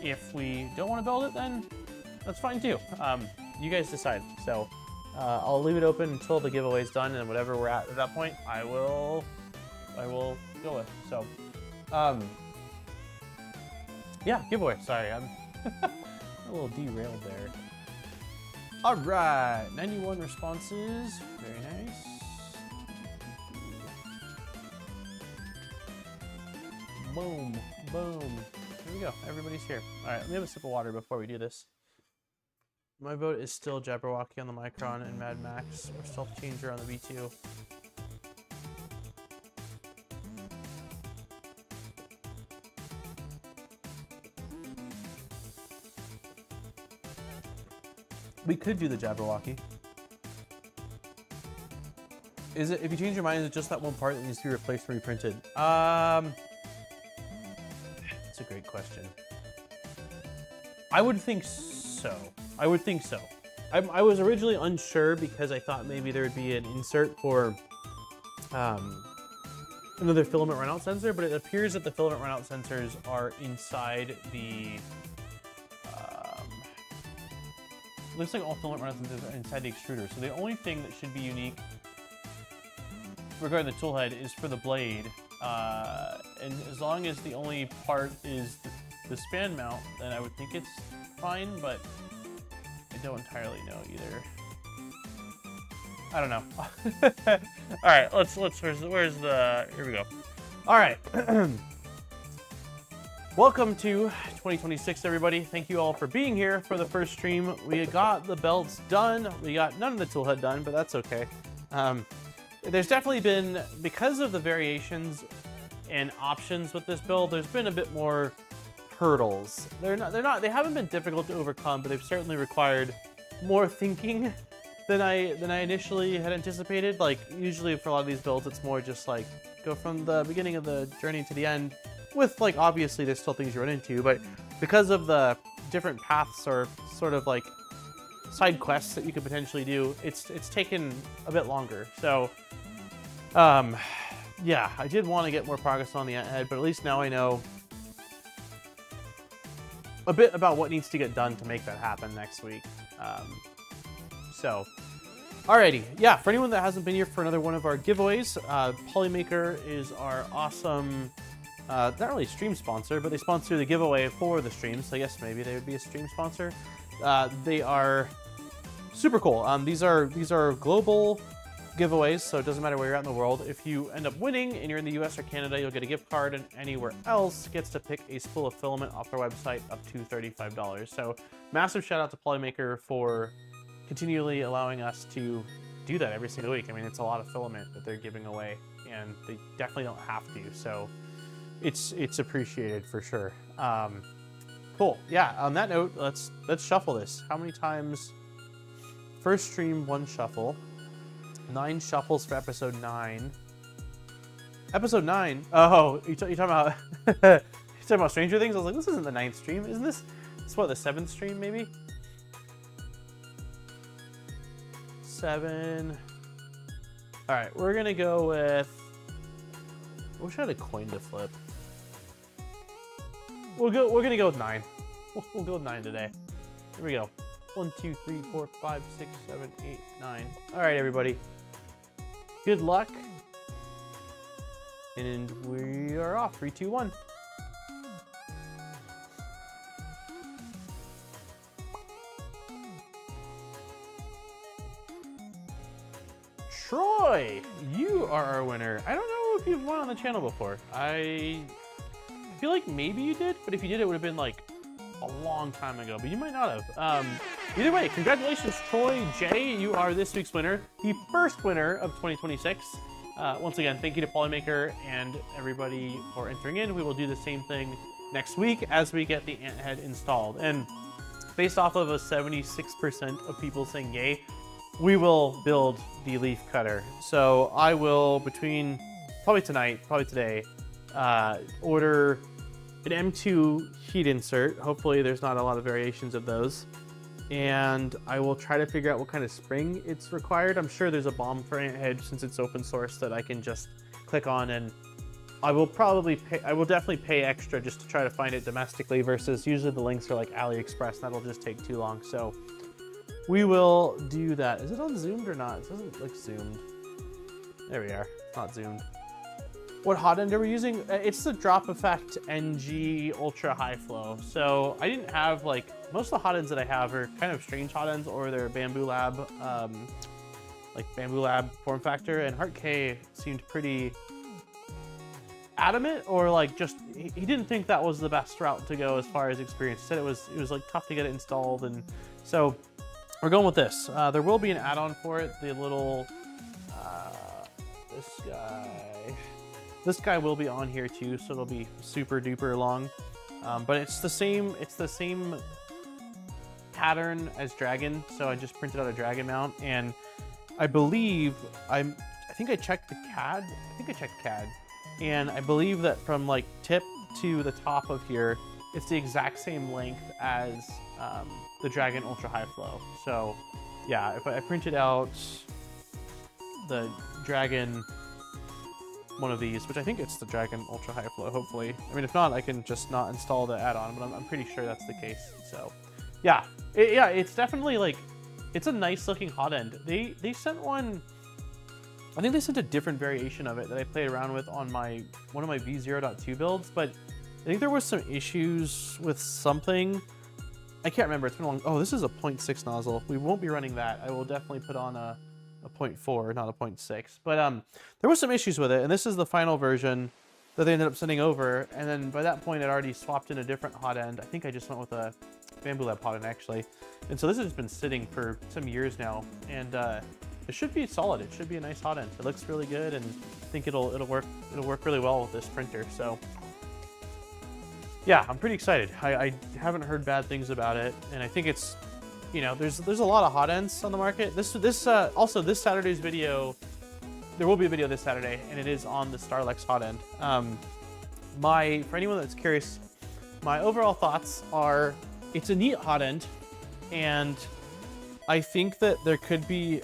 If we don't want to build it, then that's fine too. You guys decide. So I'll leave it open until the giveaway's done, and whatever we're at that point, I will go with. So yeah, giveaway. Sorry, I'm a little derailed there. All right, 91 responses. Very nice. Boom, boom. Here we go. Everybody's here. All right, let me have a sip of water before we do this. My vote is still Jabberwocky on the Micron and Mad Max, or Stealth Changer on the V2. We could do the Jabberwocky. Is it, if you change your mind, is it just that one part that needs to be replaced and reprinted? That's a great question. I would think so. I would think so. I was originally unsure because I thought maybe there would be an insert for another filament runout sensor, but it appears that the filament runout sensors are inside the looks like all filament runout sensors are inside the extruder. So the only thing that should be unique regarding the tool head is for the blade. And as long as the only part is the span mount, then I would think it's fine, but I don't entirely know either. I don't know. All right, where's the, here we go. All right. Welcome to 2026, everybody. Thank you all for being here for the first stream. We got the belts done. We got none of the toolhead done, but that's okay. There's definitely been, because of the variations and options with this build, there's been a bit more hurdles. They haven't been difficult to overcome, but they've certainly required more thinking than I initially had anticipated. Like, usually for a lot of these builds, it's more just like go from the beginning of the journey to the end. With, like, obviously there's still things you run into, but because of the different paths or sort of like side quests that you could potentially do, it's taken a bit longer. So yeah, I did want to get more progress on the Anthead, but at least now I know a bit about what needs to get done to make that happen next week. So alrighty, yeah, for anyone that hasn't been here for another one of our giveaways, Polymaker is our awesome not really stream sponsor, but they sponsor the giveaway for the stream, so I guess maybe they would be a stream sponsor. They are super cool. These are global giveaways, so it doesn't matter where you're at in the world. If you end up winning and you're in the US or Canada, you'll get a gift card, and anywhere else gets to pick a spool of filament off their website up to $35. So massive shout out to Polymaker for continually allowing us to do that every single week. I mean, it's a lot of filament that they're giving away, and they definitely don't have to, so it's appreciated for sure. Cool. Yeah, on that note, let's shuffle this. How many times? First stream, 1 shuffle. 9 shuffles for episode 9. Episode 9? Oh, you talking about you talking about Stranger Things? I was like, this isn't the 9th stream. Isn't this what, the 7th stream maybe? 7. All right, we're gonna go with, I wish I had a coin to flip. We're gonna go with 9. We'll go with 9 today. Here we go. 1, 2, 3, 4, 5, 6, 7, 8, 9. All right, everybody. Good luck. And we are off. 3, 2, 1. Troy, you are our winner. I don't know if you've won on the channel before. I feel like maybe you did, but if you did, it would have been like a long time ago, but you might not have. Either way, congratulations, Troy J. You are this week's winner, the first winner of 2026. Once again, thank you to Polymaker and everybody for entering in. We will do the same thing next week as we get the Anthead installed. And based off of a 76% of people saying yay, we will build the leaf cutter. So I will, between probably tonight, probably today, order an M2 heat insert. Hopefully there's not a lot of variations of those. And I will try to figure out what kind of spring it's required. I'm sure there's a BOM for Anthead since it's open source that I can just click on, and I will definitely pay extra just to try to find it domestically versus usually the links are like AliExpress. That'll just take too long. So we will do that. Is it on zoomed or not? It doesn't look zoomed. There we are, not zoomed. What hot end are we using? It's the Drop Effect NG Ultra High Flow. So I didn't have like, most of the hot ends that I have are kind of strange hot ends, or they're Bamboo Lab, like Bamboo Lab form factor, and Heart K seemed pretty adamant, or like just, he didn't think that was the best route to go as far as experience. He said it was like tough to get it installed, and so we're going with this. There will be an add-on for it, the little, this guy will be on here too, so it'll be super duper long. But it's the same pattern as Dragon, so I just printed out a Dragon mount, and I believe I think I checked the CAD. And I believe that from like tip to the top of here, it's the exact same length as the Dragon Ultra High Flow. So yeah, if I printed out the Dragon, one of these, which I think it's the Dragon Ultra High Flow, hopefully. I mean, if not, I can just not install the add-on, but I'm pretty sure that's the case. So yeah, it's definitely like, it's a nice looking hot end. They sent one, I think they sent a different variation of it that I played around with on one of my V0.2 builds, but I think there was some issues with something. I can't remember, it's been a long, oh, this is a 0.6 nozzle. We won't be running that. I will definitely put on a 0.4, not a 0.6. But there was some issues with it, and this is the final version that they ended up sending over. And then by that point, I'd already swapped in a different hot end. I think I just went with a Bamboo Lab hot end, actually. And so this has been sitting for some years now, and it should be solid. It should be a nice hot end. It looks really good, and I think it'll work really well with this printer. So yeah, I'm pretty excited. I haven't heard bad things about it, and I think it's, you know, there's a lot of hot ends on the market. Also this Saturday's video, there will be a video this Saturday, and it is on the Starlex hot end. For anyone that's curious, my overall thoughts are, it's a neat hot end, and I think that there could be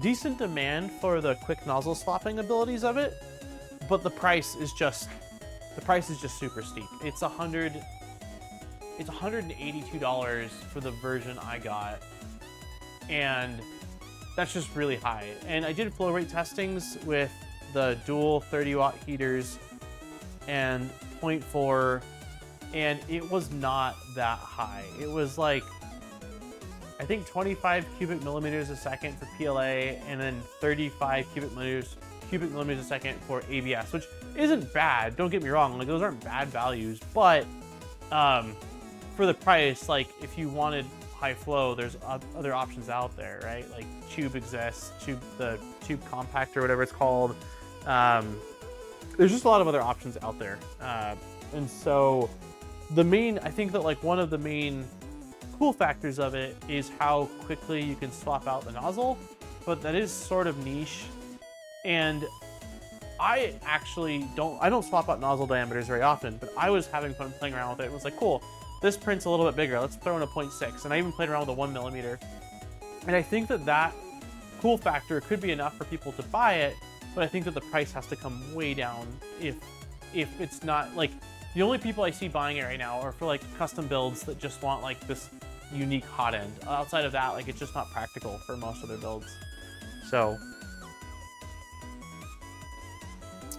decent demand for the quick nozzle swapping abilities of it, but the price is just super steep. It's $182 for the version I got, and that's just really high. And I did flow rate testings with the dual 30-watt heaters and 0.4, and it was not that high. It was like, I think 25 cubic millimeters a second for PLA, and then 35 cubic millimeters a second for ABS, which isn't bad. Don't get me wrong, like those aren't bad values, but for the price, like if you wanted high flow, there's other options out there, right? Like Tube exists, the Tube Compact or whatever it's called. There's just a lot of other options out there, and so I think that like one of the main cool factors of it is how quickly you can swap out the nozzle, but that is sort of niche. And I actually don't swap out nozzle diameters very often, but I was having fun playing around with it. It was like, cool, this print's a little bit bigger. Let's throw in a 0.6. And I even played around with a 1 millimeter. And I think that cool factor could be enough for people to buy it, but I think that the price has to come way down if it's not, like, the only people I see buying it right now are for like custom builds that just want like this unique hot end. Outside of that, like, it's just not practical for most of their builds. So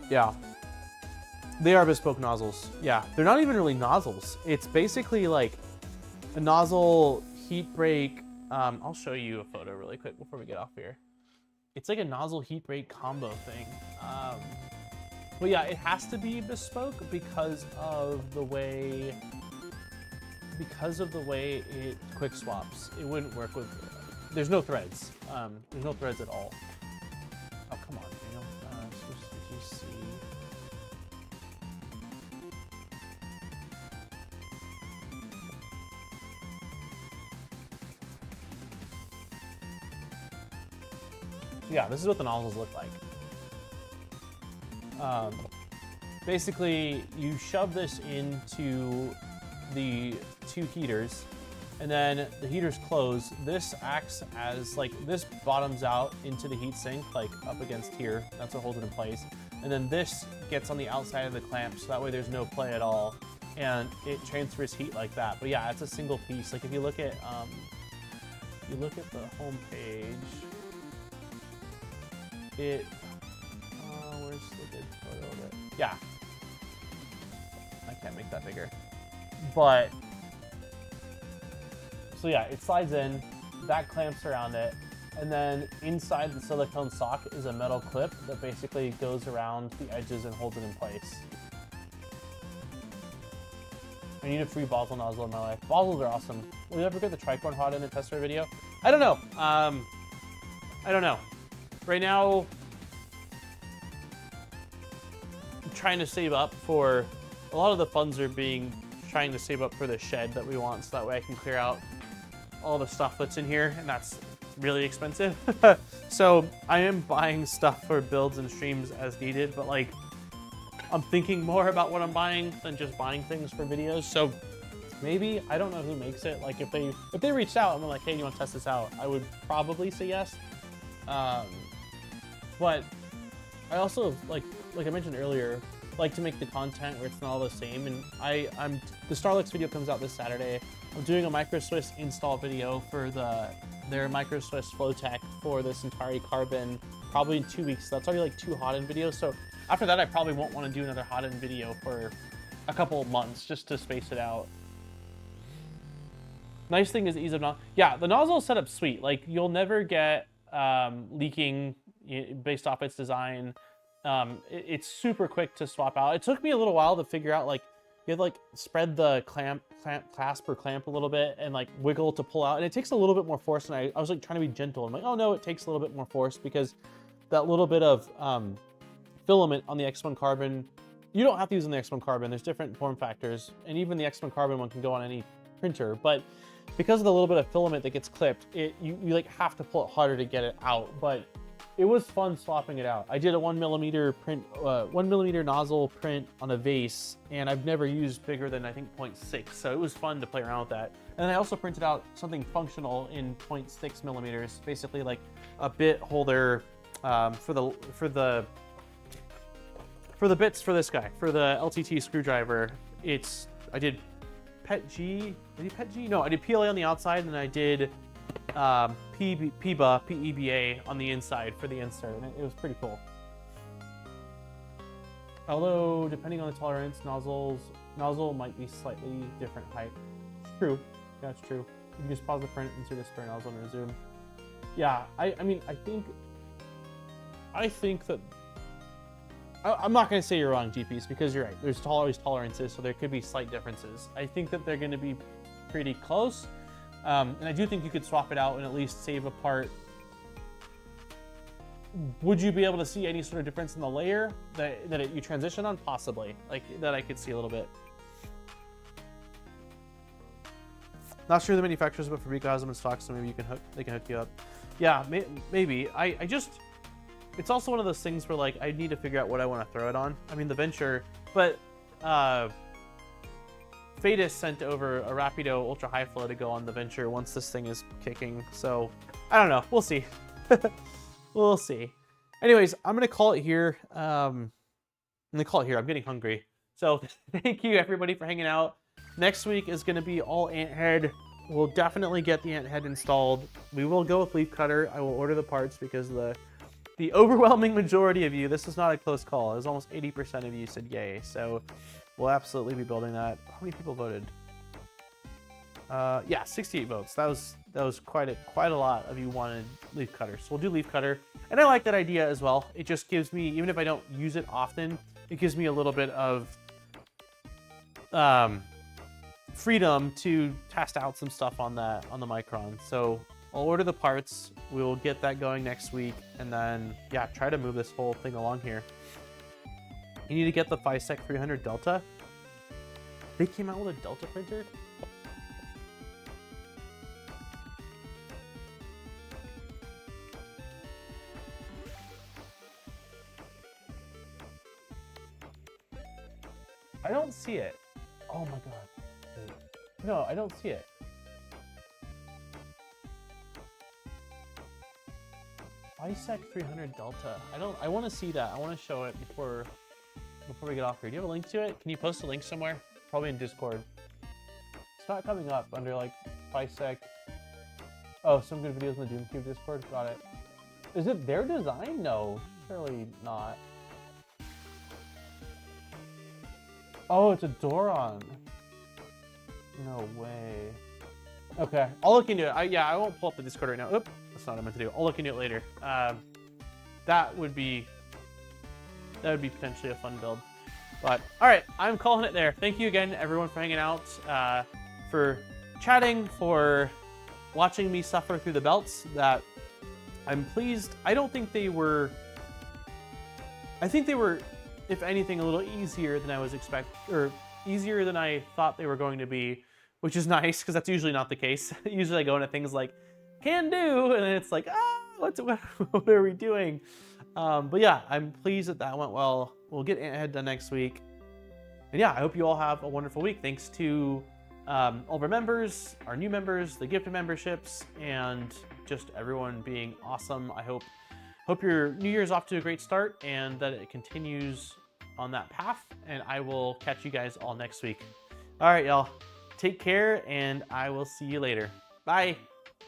yeah, they are bespoke nozzles. Yeah, they're not even really nozzles. It's basically like a nozzle heat break. I'll show you a photo really quick before we get off here. It's like a nozzle heat break combo thing. But yeah, it has to be bespoke because of the way because of the way it quick swaps, it wouldn't work with, there's no threads. There's no threads at all. Oh, come on, Daniel. Switch to GC. Yeah, this is what the nozzles look like. Basically, you shove this into the two heaters, and then the heaters close. This acts as, like, this bottoms out into the heat sink, like up against here. That's what holds it in place. And then this gets on the outside of the clamp, so that way there's no play at all, and it transfers heat like that. But yeah, it's a single piece. Like if you look at the home page, it where's the good photo of it? Yeah, I can't make that bigger, but so yeah, it slides in, that clamps around it, and then inside the silicone sock is a metal clip that basically goes around the edges and holds it in place. I need a free Basel nozzle in my life. Basels are awesome. Will you ever get the tricorn hot in a tester video? I don't know. I don't know. Right now, I'm trying to save up for, a lot of the funds are trying to save up for the shed that we want, so that way I can clear out all the stuff that's in here, and that's really expensive. So I am buying stuff for builds and streams as needed, but like, I'm thinking more about what I'm buying than just buying things for videos. So maybe, I don't know who makes it. Like if they reached out and were like, hey, you want to test this out? I would probably say yes. But I also, like I mentioned earlier, like to make the content where it's not all the same. And the Starlux video comes out this Saturday. I'm doing a Micro Swiss install video for their Micro Swiss Flowtech for this Centauri Carbon, probably in 2 weeks. So that's already like 2 hot-end videos. So after that, I probably won't want to do another hot-end video for a couple of months just to space it out. Nice thing is ease of nozzle. Yeah, the nozzle setup's sweet. Like you'll never get leaking based off its design. It's super quick to swap out. It took me a little while to figure out, like, you have to like spread the clasp or clamp a little bit and like wiggle to pull out, and it takes a little bit more force. And I was like trying to be gentle. I'm like, oh no, it takes a little bit more force because that little bit of filament on the X1 Carbon, you don't have to use on the X1 Carbon. There's different form factors, and even the X1 Carbon one can go on any printer, but because of the little bit of filament that gets clipped, you like have to pull it harder to get it out. But it was fun swapping it out. I did a 1mm print, 1mm nozzle print on a vase, and I've never used bigger than I think 0.6. So it was fun to play around with that. And then I also printed out something functional in 0.6 millimeters, basically like a bit holder for the bits for this guy, for the LTT screwdriver. I did PET G. Did I do PET G? No, I did PLA on the outside, and I did PEBA on the inside for the insert, and it was pretty cool. Although, depending on the tolerance, nozzle might be slightly different height. It's true. Yeah, it's true. You can just pause the print, insert a spare nozzle, and resume. Yeah, I mean, I think that I'm not going to say you're wrong, GPs, because you're right. There's always tolerances, so there could be slight differences. I think that they're going to be pretty close. And I do think you could swap it out and at least save a part. Would you be able to see any sort of difference in the layer that you transition on? Possibly. Like, that I could see a little bit. Not sure the manufacturers, but Fabrica has them in stock, so maybe they can hook you up. Yeah, maybe. I just... It's also one of those things where, like, I need to figure out what I want to throw it on. I mean, the Venture... But, Fadis sent over a Rapido Ultra High Flow to go on the Venture once this thing is kicking. So, I don't know. We'll see. We'll see. Anyways, I'm going to call it here. I'm getting hungry. So, thank you, everybody, for hanging out. Next week is going to be all Anthead. We'll definitely get the Anthead installed. We will go with Leaf Cutter. I will order the parts because the overwhelming majority of you, this is not a close call. It was almost 80% of you said yay. So we'll absolutely be building that. How many people voted? Yeah, 68 votes. That was quite a lot of you wanted Leaf Cutter. So we'll do Leaf Cutter. And I like that idea as well. It just gives me, even if I don't use it often, it gives me a little bit of freedom to test out some stuff on the Micron. So I'll order the parts. We will get that going next week, and then yeah, try to move this whole thing along here. You need to get the FiSec 300 Delta. They came out with a Delta printer. I don't see it. Oh my god. Wait. No, I don't see it. FiSec 300 Delta. I want to see that. I want to show it before we get off here. Do you have a link to it? Can you post a link somewhere? Probably in Discord. It's not coming up under like FiSec. Oh, some good videos in the DoomCube Discord. Got it. Is it their design? No, surely not. Oh, it's a Doron. No way. Okay, I'll look into it. Yeah, I won't pull up the Discord right now. Oop, that's not what I meant to do. I'll look into it later. That would be potentially a fun build. But all right, I'm calling it there. Thank you again, everyone, for hanging out, for chatting, for watching me suffer through the belts. That I'm pleased. I don't think they were. I think they were, if anything, a little easier than I was or easier than I thought they were going to be, which is nice because that's usually not the case. Usually I go into things like can do, and then it's like, what are we doing? But yeah, I'm pleased that went well. We'll get Anthead done next week. And yeah, I hope you all have a wonderful week. Thanks to all of our members, our new members, the gifted memberships, and just everyone being awesome. I hope your New Year's off to a great start and that it continues on that path. And I will catch you guys all next week. All right, y'all. Take care, and I will see you later. Bye.